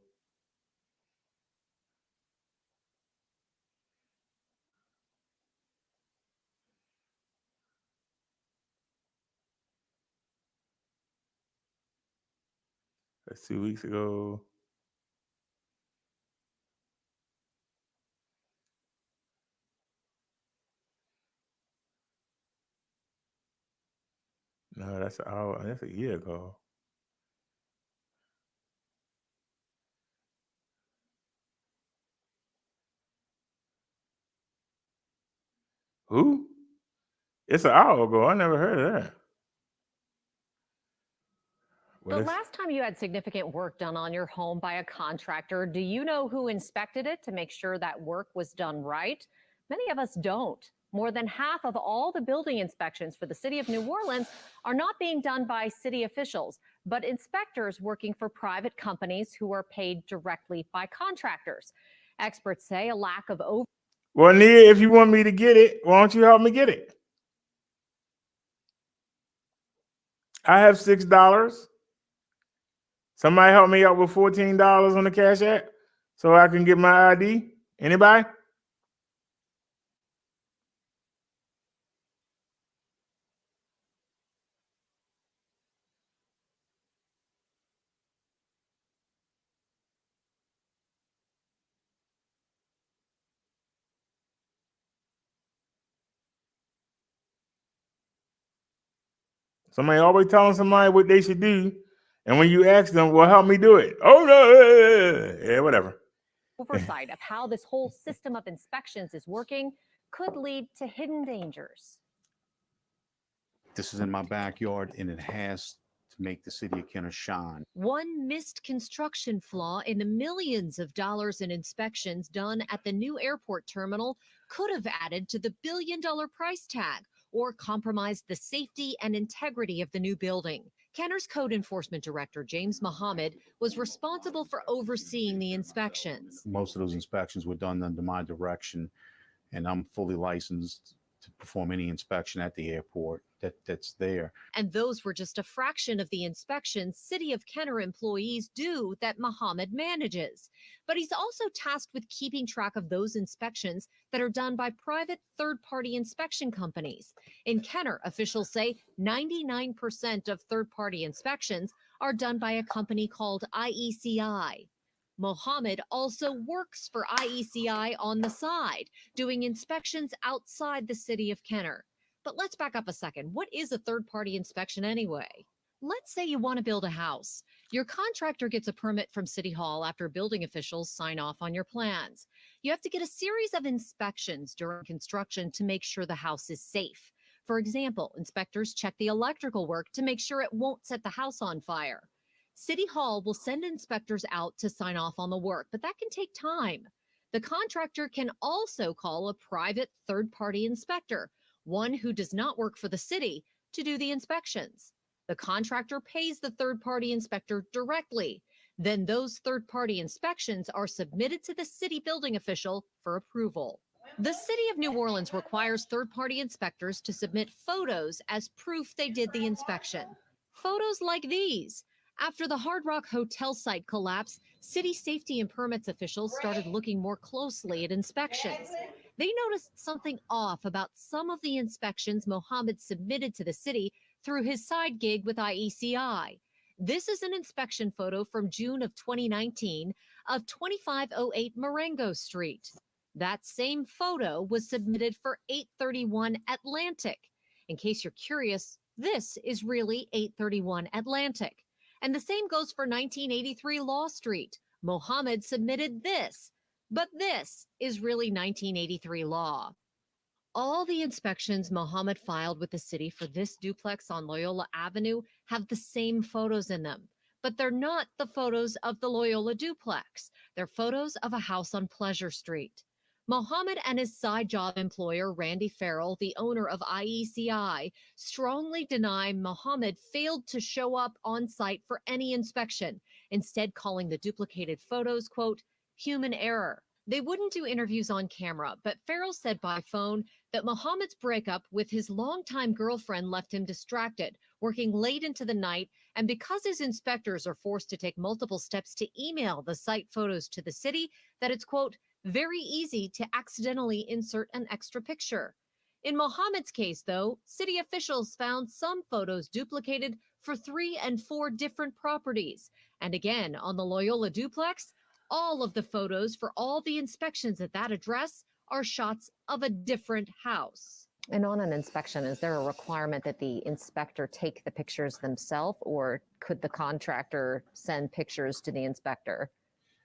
That's 2 weeks ago. No, that's an hour. That's a year ago. Who? It's an hour ago. I never heard of that. The last time you had significant work done on your home by a contractor, do you know who inspected it to make sure that work was done right? Many of us don't. More than half of all the building inspections for the city of New Orleans are not being done by city officials, but inspectors working for private companies who are paid directly by contractors. Experts say a lack of Well, Nia, if you want me to get it, why don't you help me get it? I have $6. Somebody help me out with $14 on the Cash App so I can get my ID. Anybody? Somebody always telling somebody what they should do. And when you ask them, well, help me do it. Oh, no. Yeah, whatever. oversight of how this whole system of inspections is working could lead to hidden dangers. This is in my backyard, and it has to make the city of Kenner shine. One missed construction flaw in the millions of dollars in inspections done at the new airport terminal could have added to the billion-dollar price tag or compromised the safety and integrity of the new building. Kenner's code enforcement director, James Mohammed, was responsible for overseeing the inspections. Most of those inspections were done under my direction, and I'm fully licensed to perform any inspection at the airport that's there. And those were just a fraction of the inspections City of Kenner employees do that Mohammed manages. But he's also tasked with keeping track of those inspections that are done by private third-party inspection companies. In Kenner, officials say 99% of third-party inspections are done by a company called IECI. Mohammed also works for IECI on the side, doing inspections outside the city of Kenner. But let's back up a second. What is a third-party inspection anyway? Let's say you want to build a house. Your contractor gets a permit from City Hall after building officials sign off on your plans. You have to get a series of inspections during construction to make sure the house is safe. For example, inspectors check the electrical work to make sure it won't set the house on fire. City Hall will send inspectors out to sign off on the work, but that can take time. The contractor can also call a private third-party inspector, one who does not work for the city, to do the inspections. The contractor pays the third-party inspector directly. Then those third-party inspections are submitted to the city building official for approval. The City of New Orleans requires third-party inspectors to submit photos as proof they did the inspection. Photos like these. After the Hard Rock Hotel site collapse, city safety and permits officials started looking more closely at inspections. They noticed something off about some of the inspections Mohammed submitted to the city through his side gig with IECI. This is an inspection photo from June of 2019 of 2508 Marengo Street. That same photo was submitted for 831 Atlantic. In case you're curious, this is really 831 Atlantic. And the same goes for 1983 Law Street. Mohammed submitted this, but this is really 1983 Law. All the inspections Mohammed filed with the city for this duplex on Loyola Avenue have the same photos in them, but they're not the photos of the Loyola duplex. They're photos of a house on Pleasure Street. Mohammed and his side job employer, Randy Farrell, the owner of IECI, strongly deny Mohammed failed to show up on site for any inspection, instead calling the duplicated photos, quote, human error. They wouldn't do interviews on camera, but Farrell said by phone that Mohammed's breakup with his longtime girlfriend left him distracted, working late into the night, and because his inspectors are forced to take multiple steps to email the site photos to the city, that it's, quote, very easy to accidentally insert an extra picture. In Mohammed's case, though, city officials found some photos duplicated for 3 and 4 different properties. And again, on the Loyola duplex, all of the photos for all the inspections at that address are shots of a different house. And on an inspection, is there a requirement that the inspector take the pictures themselves, or could the contractor send pictures to the inspector?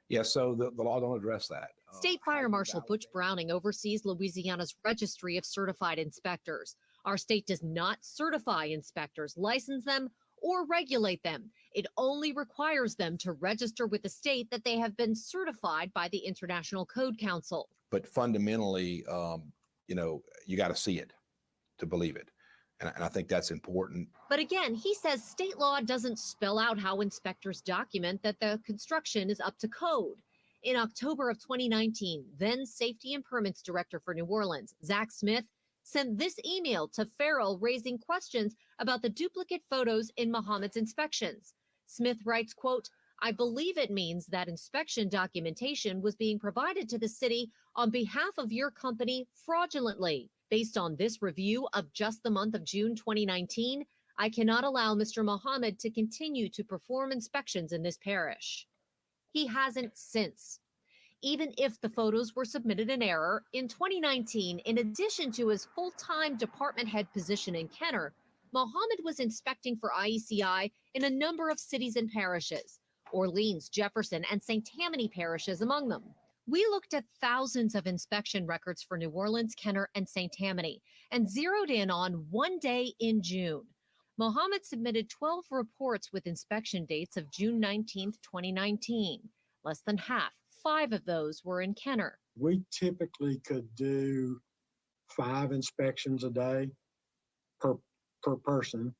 Yeah, so the law don't address that. State Fire Marshal Butch Browning oversees Louisiana's registry of certified inspectors. Our state does not certify inspectors, license them, or regulate them. It only requires them to register with the state that they have been certified by the International Code Council. But fundamentally, you got to see it to believe it. And I think that's important. But again, he says state law doesn't spell out how inspectors document that the construction is up to code. In October of 2019, then Safety and Permits Director for New Orleans, Zach Smith, sent this email to Farrell raising questions about the duplicate photos in Mohammed's inspections. Smith writes, quote, I believe it means that inspection documentation was being provided to the city on behalf of your company fraudulently. Based on this review of just the month of June 2019, I cannot allow Mr. Mohammed to continue to perform inspections in this parish. He hasn't since. Even if the photos were submitted in error, in 2019, in addition to his full-time department head position in Kenner, Mohammed was inspecting for IECI in a number of cities and parishes, Orleans, Jefferson, and St. Tammany parishes among them. We looked at thousands of inspection records for New Orleans, Kenner, and St. Tammany, and zeroed in on one day in June. Mohammed submitted 12 reports with inspection dates of June 19, 2019. Less than half, 5 of those were in Kenner. We typically could do 5 inspections a day per person.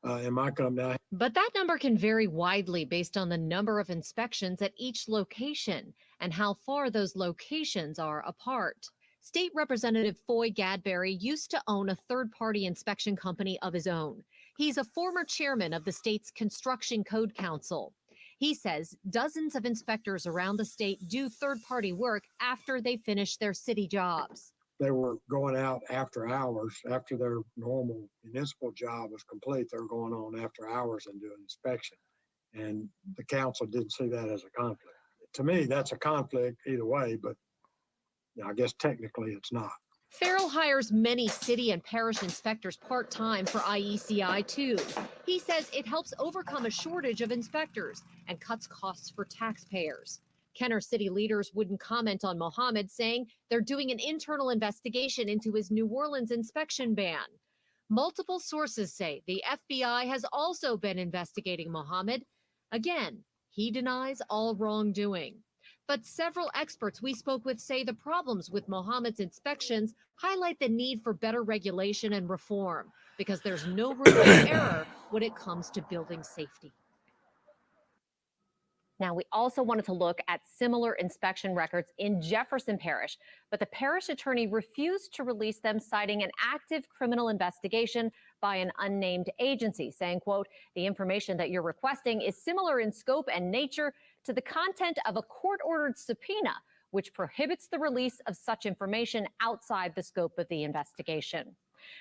in my company. But that number can vary widely based on the number of inspections at each location and how far those locations are apart. State Representative Foy Gadberry used to own a third-party inspection company of his own. He's a former chairman of the state's Construction Code Council. He says dozens of inspectors around the state do third-party work after they finish their city jobs. They were going out after hours, after their normal municipal job was complete. They were going on after hours and doing inspection. And the council didn't see that as a conflict. To me, that's a conflict either way, but I guess technically it's not. Farrell hires many city and parish inspectors part-time for IECI too. He says it helps overcome a shortage of inspectors and cuts costs for taxpayers. Kenner city leaders wouldn't comment on Mohammed, saying they're doing an internal investigation into his New Orleans inspection ban. Multiple sources say the FBI has also been investigating Mohammed. Again, he denies all wrongdoing. But several experts we spoke with say the problems with Mohammed's inspections highlight the need for better regulation and reform because there's no room for error when it comes to building safety. Now, we also wanted to look at similar inspection records in Jefferson Parish, but the parish attorney refused to release them, citing an active criminal investigation by an unnamed agency, saying, quote, the information that you're requesting is similar in scope and nature to the content of a court-ordered subpoena, which prohibits the release of such information outside the scope of the investigation.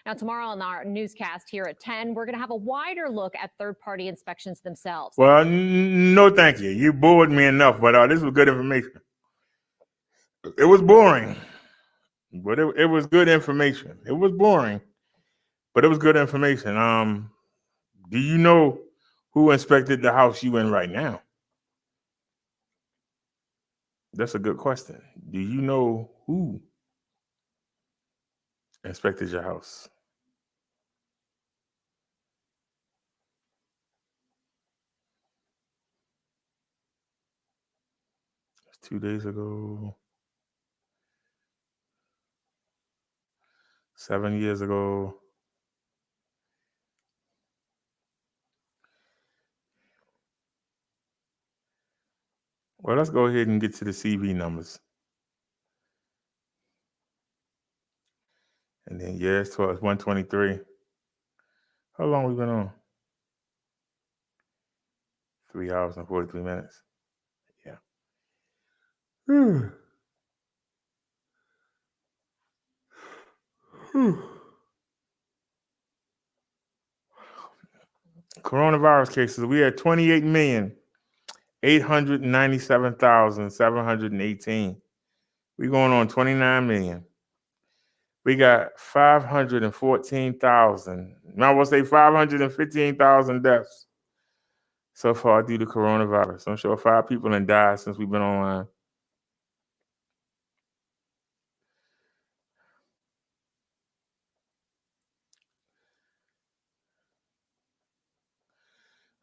Now, tomorrow on our newscast here at 10, we're going to have a wider look at third-party inspections themselves. Well, no, thank you. You bored me enough, but this was good information. It was boring, but it was good information. It was boring, but it was good information. Do you know who inspected the house you in right now? That's a good question. Do you know who inspected your house? It's 2 days ago. 7 years ago. Well, let's go ahead and get to the CV numbers. And then, yeah, it's 123. How long we been on? 3 hours and 43 minutes. Yeah. Coronavirus cases, we had 28,897,718. We're going on 29 million. We got 514,000. Now I will say 515,000 deaths so far due to coronavirus. I'm sure 5 people have died since we've been online.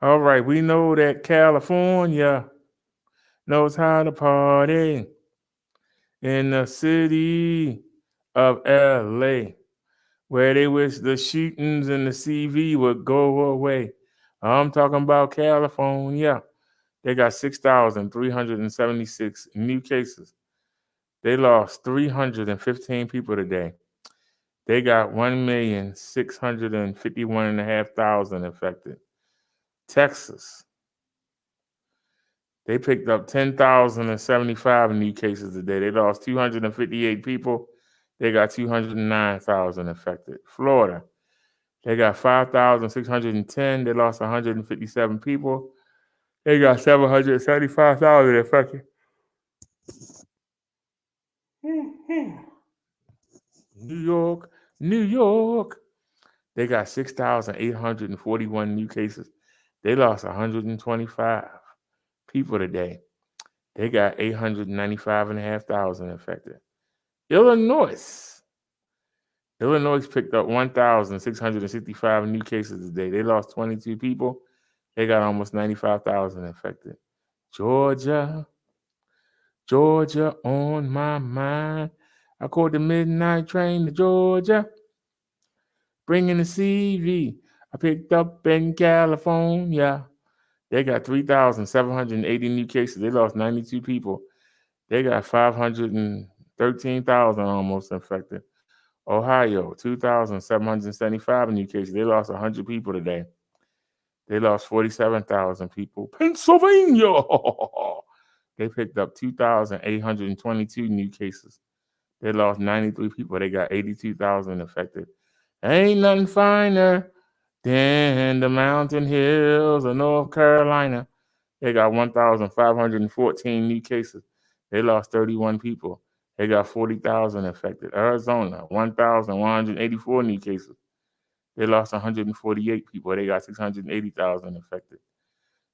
All right, we know that California knows how to party in the city of LA, where they wish the shootings and the CV would go away. I'm talking about California. They got 6,376 new cases. They lost 315 people today. They got 1,651,500 infected. Texas, they picked up 10,075 new cases today. They lost 258 people. They got 209,000 infected. Florida, they got 5,610. They lost 157 people. They got 775,000 infected. New York, they got 6,841 new cases. They lost 125 people today. They got 895,500 infected. Illinois picked up 1,665 new cases today. They lost 22 people. They got almost 95,000 infected. Georgia on my mind. I caught the midnight train to Georgia, bringing the CV. I picked up in California. They got 3,780 new cases. They lost 92 people. They got 513,000 almost infected. Ohio, 2,775 new cases. They lost 100 people today. They lost 47,000 people. Pennsylvania, they picked up 2,822 new cases. They lost 93 people. They got 82,000 infected. Ain't nothing finer than the mountain hills of North Carolina. They got 1,514 new cases. They lost 31 people. They got 40,000 infected. Arizona, 1,184 new cases. They lost 148 people. They got 680,000 infected.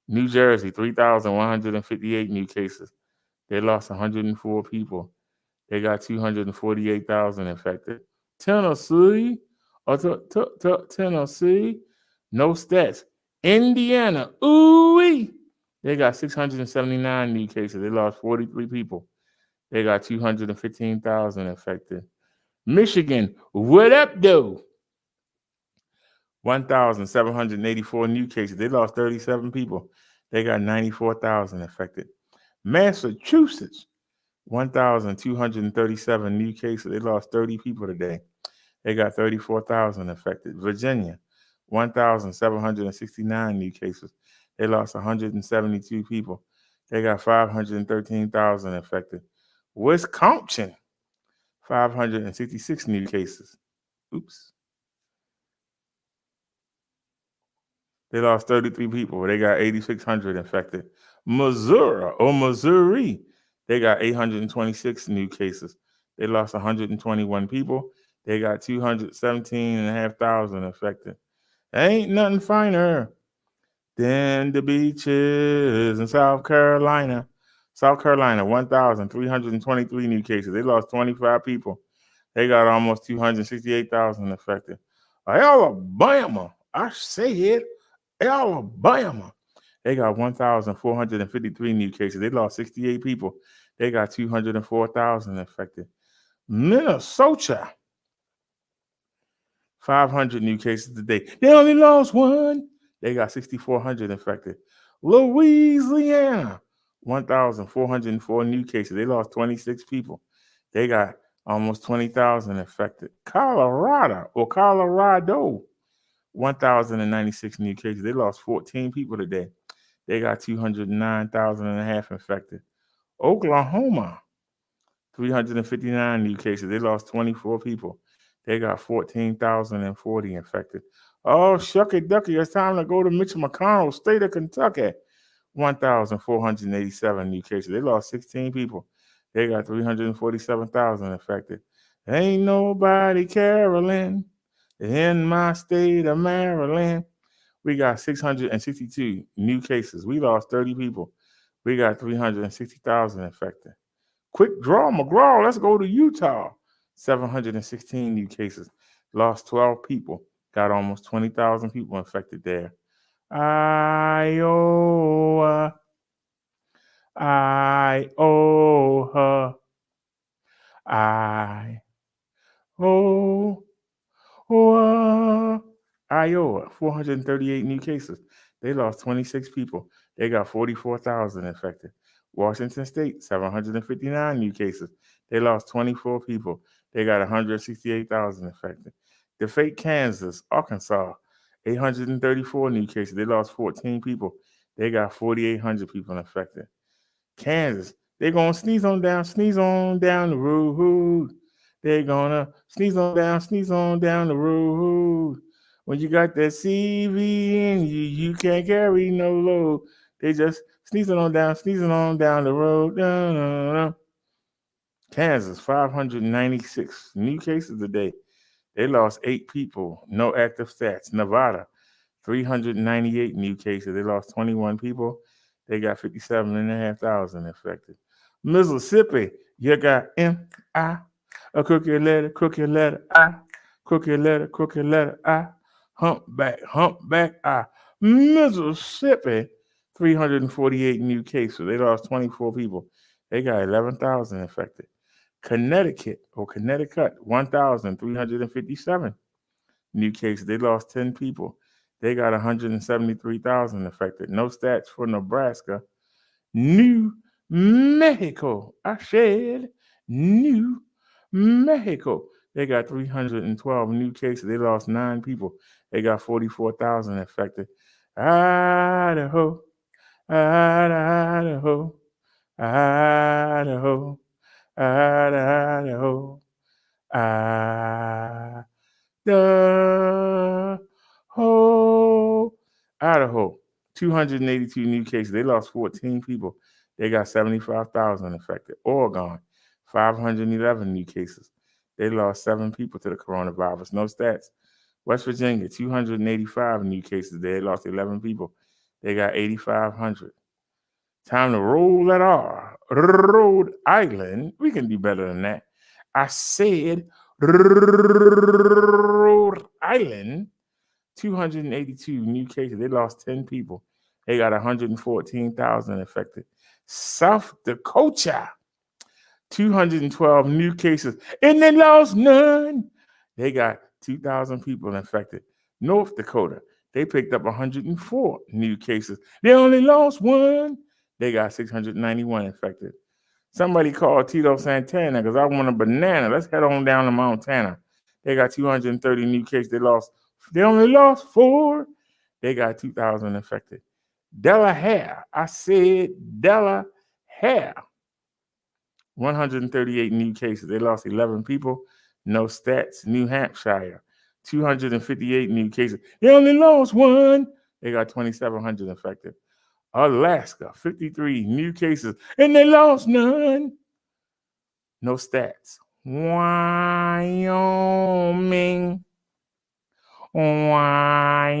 New Jersey, 3,158 new cases. They lost 104 people. They got 248,000 infected. Tennessee, Tennessee, no stats. Indiana, ooh-wee. They got 679 new cases. They lost 43 people. They got 215,000 infected. Michigan, what up, though? 1,784 new cases. They lost 37 people. They got 94,000 infected. Massachusetts, 1,237 new cases. They lost 30 people today. They got 34,000 infected. Virginia, 1,769 new cases. They lost 172 people. They got 513,000 infected. Wisconsin, 566 new cases. Oops. They lost 33 people. They got 8,600 infected. Missouri, they got 826 new cases. They lost 121 people. They got 217,500 infected. Ain't nothing finer than the beaches in South Carolina. South Carolina, 1,323 new cases. They lost 25 people. They got almost 268,000 infected. Alabama, I said Alabama. They got 1,453 new cases. They lost 68 people. They got 204,000 infected. Minnesota, 500 new cases today. They only lost one. They got 6,400 infected. Louisiana, 1,404 new cases. They lost 26 people. They got almost 20,000 infected. Colorado, 1,096 new cases. They lost 14 people today. They got 209,500 infected. Oklahoma, 359 new cases. They lost 24 people. They got 14,040 infected. Oh, shucky ducky, it's time to go to Mitch McConnell's state of Kentucky. 1,487 new cases. They lost 16 people. They got 347,000 infected. Ain't nobody caroling in my state of Maryland. We got 662 new cases. We lost 30 people. We got 360,000 infected. Quick draw, McGraw. Let's go to Utah. 716 new cases. Lost 12 people. Got almost 20,000 people infected there. Iowa. Iowa. Iowa, 438 new cases. They lost 26 people. They got 44,000 infected. Washington State, 759 new cases. They lost 24 people. They got 168,000 infected. Detroit, Kansas, Arkansas, 834 new cases. They lost 14 people. They got 4,800 people infected. Kansas, they're going to sneeze on down the road. They're going to sneeze on down the road. When you got that CV in you, you can't carry no load. They just sneezing on down the road. Kansas, 596 new cases today. They lost 8 people, no active stats. Nevada, 398 new cases. They lost 21 people. They got 57,500 infected. Mississippi, you got M-I, a crooked letter, I, crooked letter, I, humpback, I. Mississippi, 348 new cases. They lost 24 people. They got 11,000 infected. Connecticut, 1,357 new cases. They lost 10 people. They got 173,000 affected. No stats for Nebraska. New Mexico. I said New Mexico. They got 312 new cases. They lost 9 people. They got 44,000 affected. Idaho, Idaho, Idaho, Idaho, Idaho, Idaho. 282 new cases. They lost 14 people. They got 75,000 affected. Oregon, 511 new cases. They lost 7 people to the coronavirus. No stats. West Virginia, 285 new cases. They lost 11 people. They got 8,500. Time to roll that R. Rhode Island. We can do better than that. I said Rhode Island. 282 new cases. They lost 10 people. They got 114,000 affected. South Dakota, 212 new cases, and they lost none. They got 2,000 people infected. North Dakota, they picked up 104 new cases. They only lost 1. They got 691 infected. Somebody called Tito Santana because I want a banana. Let's head on down to Montana. They got 230 new cases. They only lost 4. They got 2,000 infected. Delaware, I said Delaware, 138 new cases. They lost 11 people. No stats. New Hampshire, 258 new cases. They only lost 1. They got 2,700 infected. Alaska, 53 new cases, and they lost none. No stats. Wyoming, Wyoming,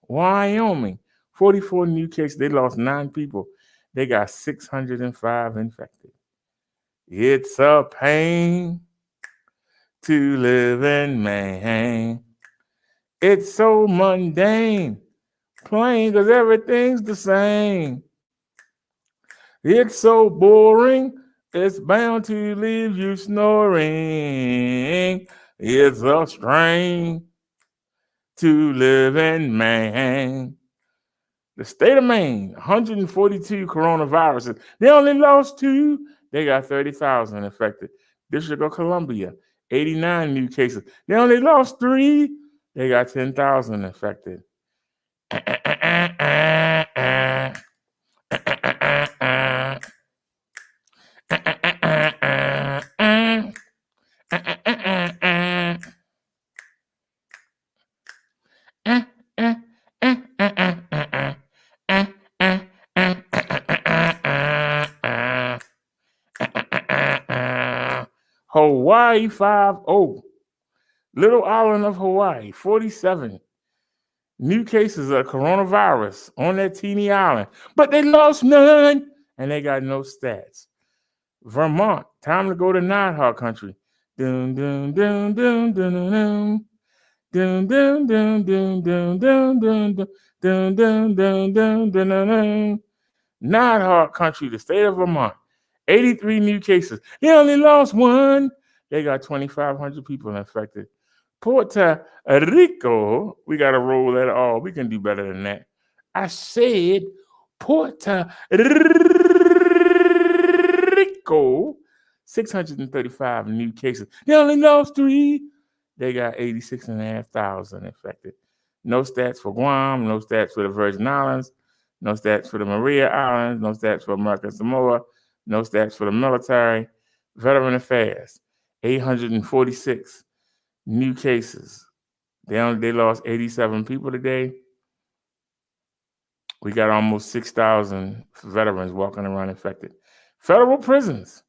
Wyoming, 44 new cases. They lost 9 people. They got 605 infected. It's a pain to live in Maine. It's so mundane, plain, because everything's the same. It's so boring, it's bound to leave you snoring. It's a strain to live in Maine. The state of Maine, 142 coronaviruses. They only lost 2. They got 30,000 infected. District of Columbia, 89 new cases. They only lost 3. They got 10,000 infected. Hawaii 5-0. Little island of Hawaii, 47 new cases of coronavirus on that teeny island, but they lost none and they got no stats. Vermont, time to go to Nighthawk country. Dun dun dun dun dun dun dun dun dun dun dun dun dun dun dun dun dun dun. Nighthawk country, the state of Vermont, 83 new cases. They only lost 1. They got 2,500 people infected. Puerto Rico, we got to roll that all. We can do better than that. I said Puerto Rico, 635 new cases. They only lost 3. They got 86,500 infected. No stats for Guam, no stats for the Virgin Islands, no stats for the Maria Islands, no stats for American Samoa, no stats for the military. Veteran Affairs, 846 new cases. They lost 87 people today. We got almost 6,000 veterans walking around infected. Federal prisons,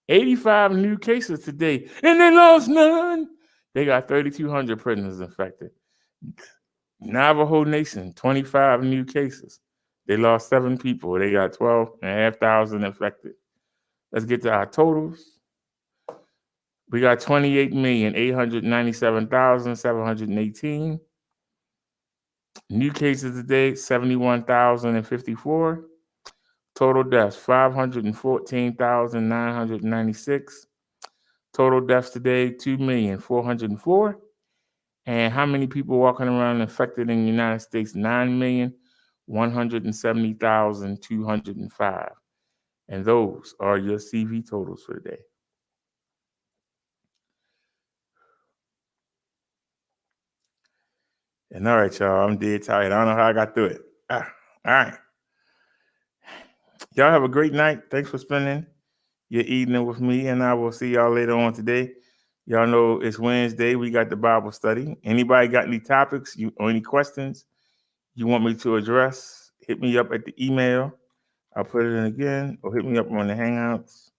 85 new cases today, and they lost none. They got 3,200 prisoners infected. Navajo Nation, 25 new cases. They lost 7 people. They got 12,500 infected. Let's get to our totals. We got 28,897,718. New cases today, 71,054. Total deaths, 514,996. Total deaths today, 2,404,000. And how many people walking around infected in the United States? 9,170,205. And those are your CV totals for the day. And all right, y'all, I'm dead tired. I don't know how I got through it. All right. Y'all have a great night. Thanks for spending your evening with me, and I will see y'all later on today. Y'all know it's Wednesday. We got the Bible study. Anybody got any topics or any questions you want me to address? Hit me up at the email. I'll put it in again, or hit me up on the Hangouts.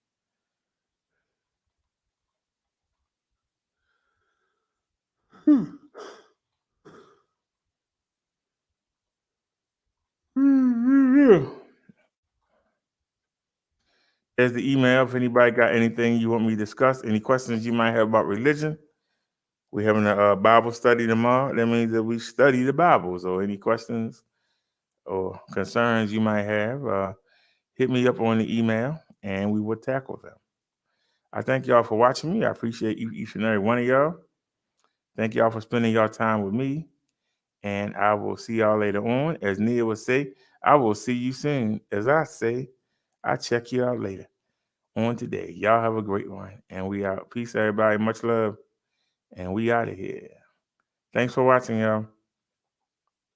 There's the email. If anybody got anything you want me to discuss, any questions you might have about religion, we're having a Bible study tomorrow. That means that we study the Bible. So any questions or concerns you might have, hit me up on the email and we will tackle them. I thank y'all for watching me. I appreciate each and every one of y'all. Thank y'all for spending your time with me. And I will see y'all later on. As Nia would say, I will see you soon. As I say, I'll check you out later on today. Y'all have a great one. And we out. Peace, everybody. Much love. And we out of here. Thanks for watching, y'all.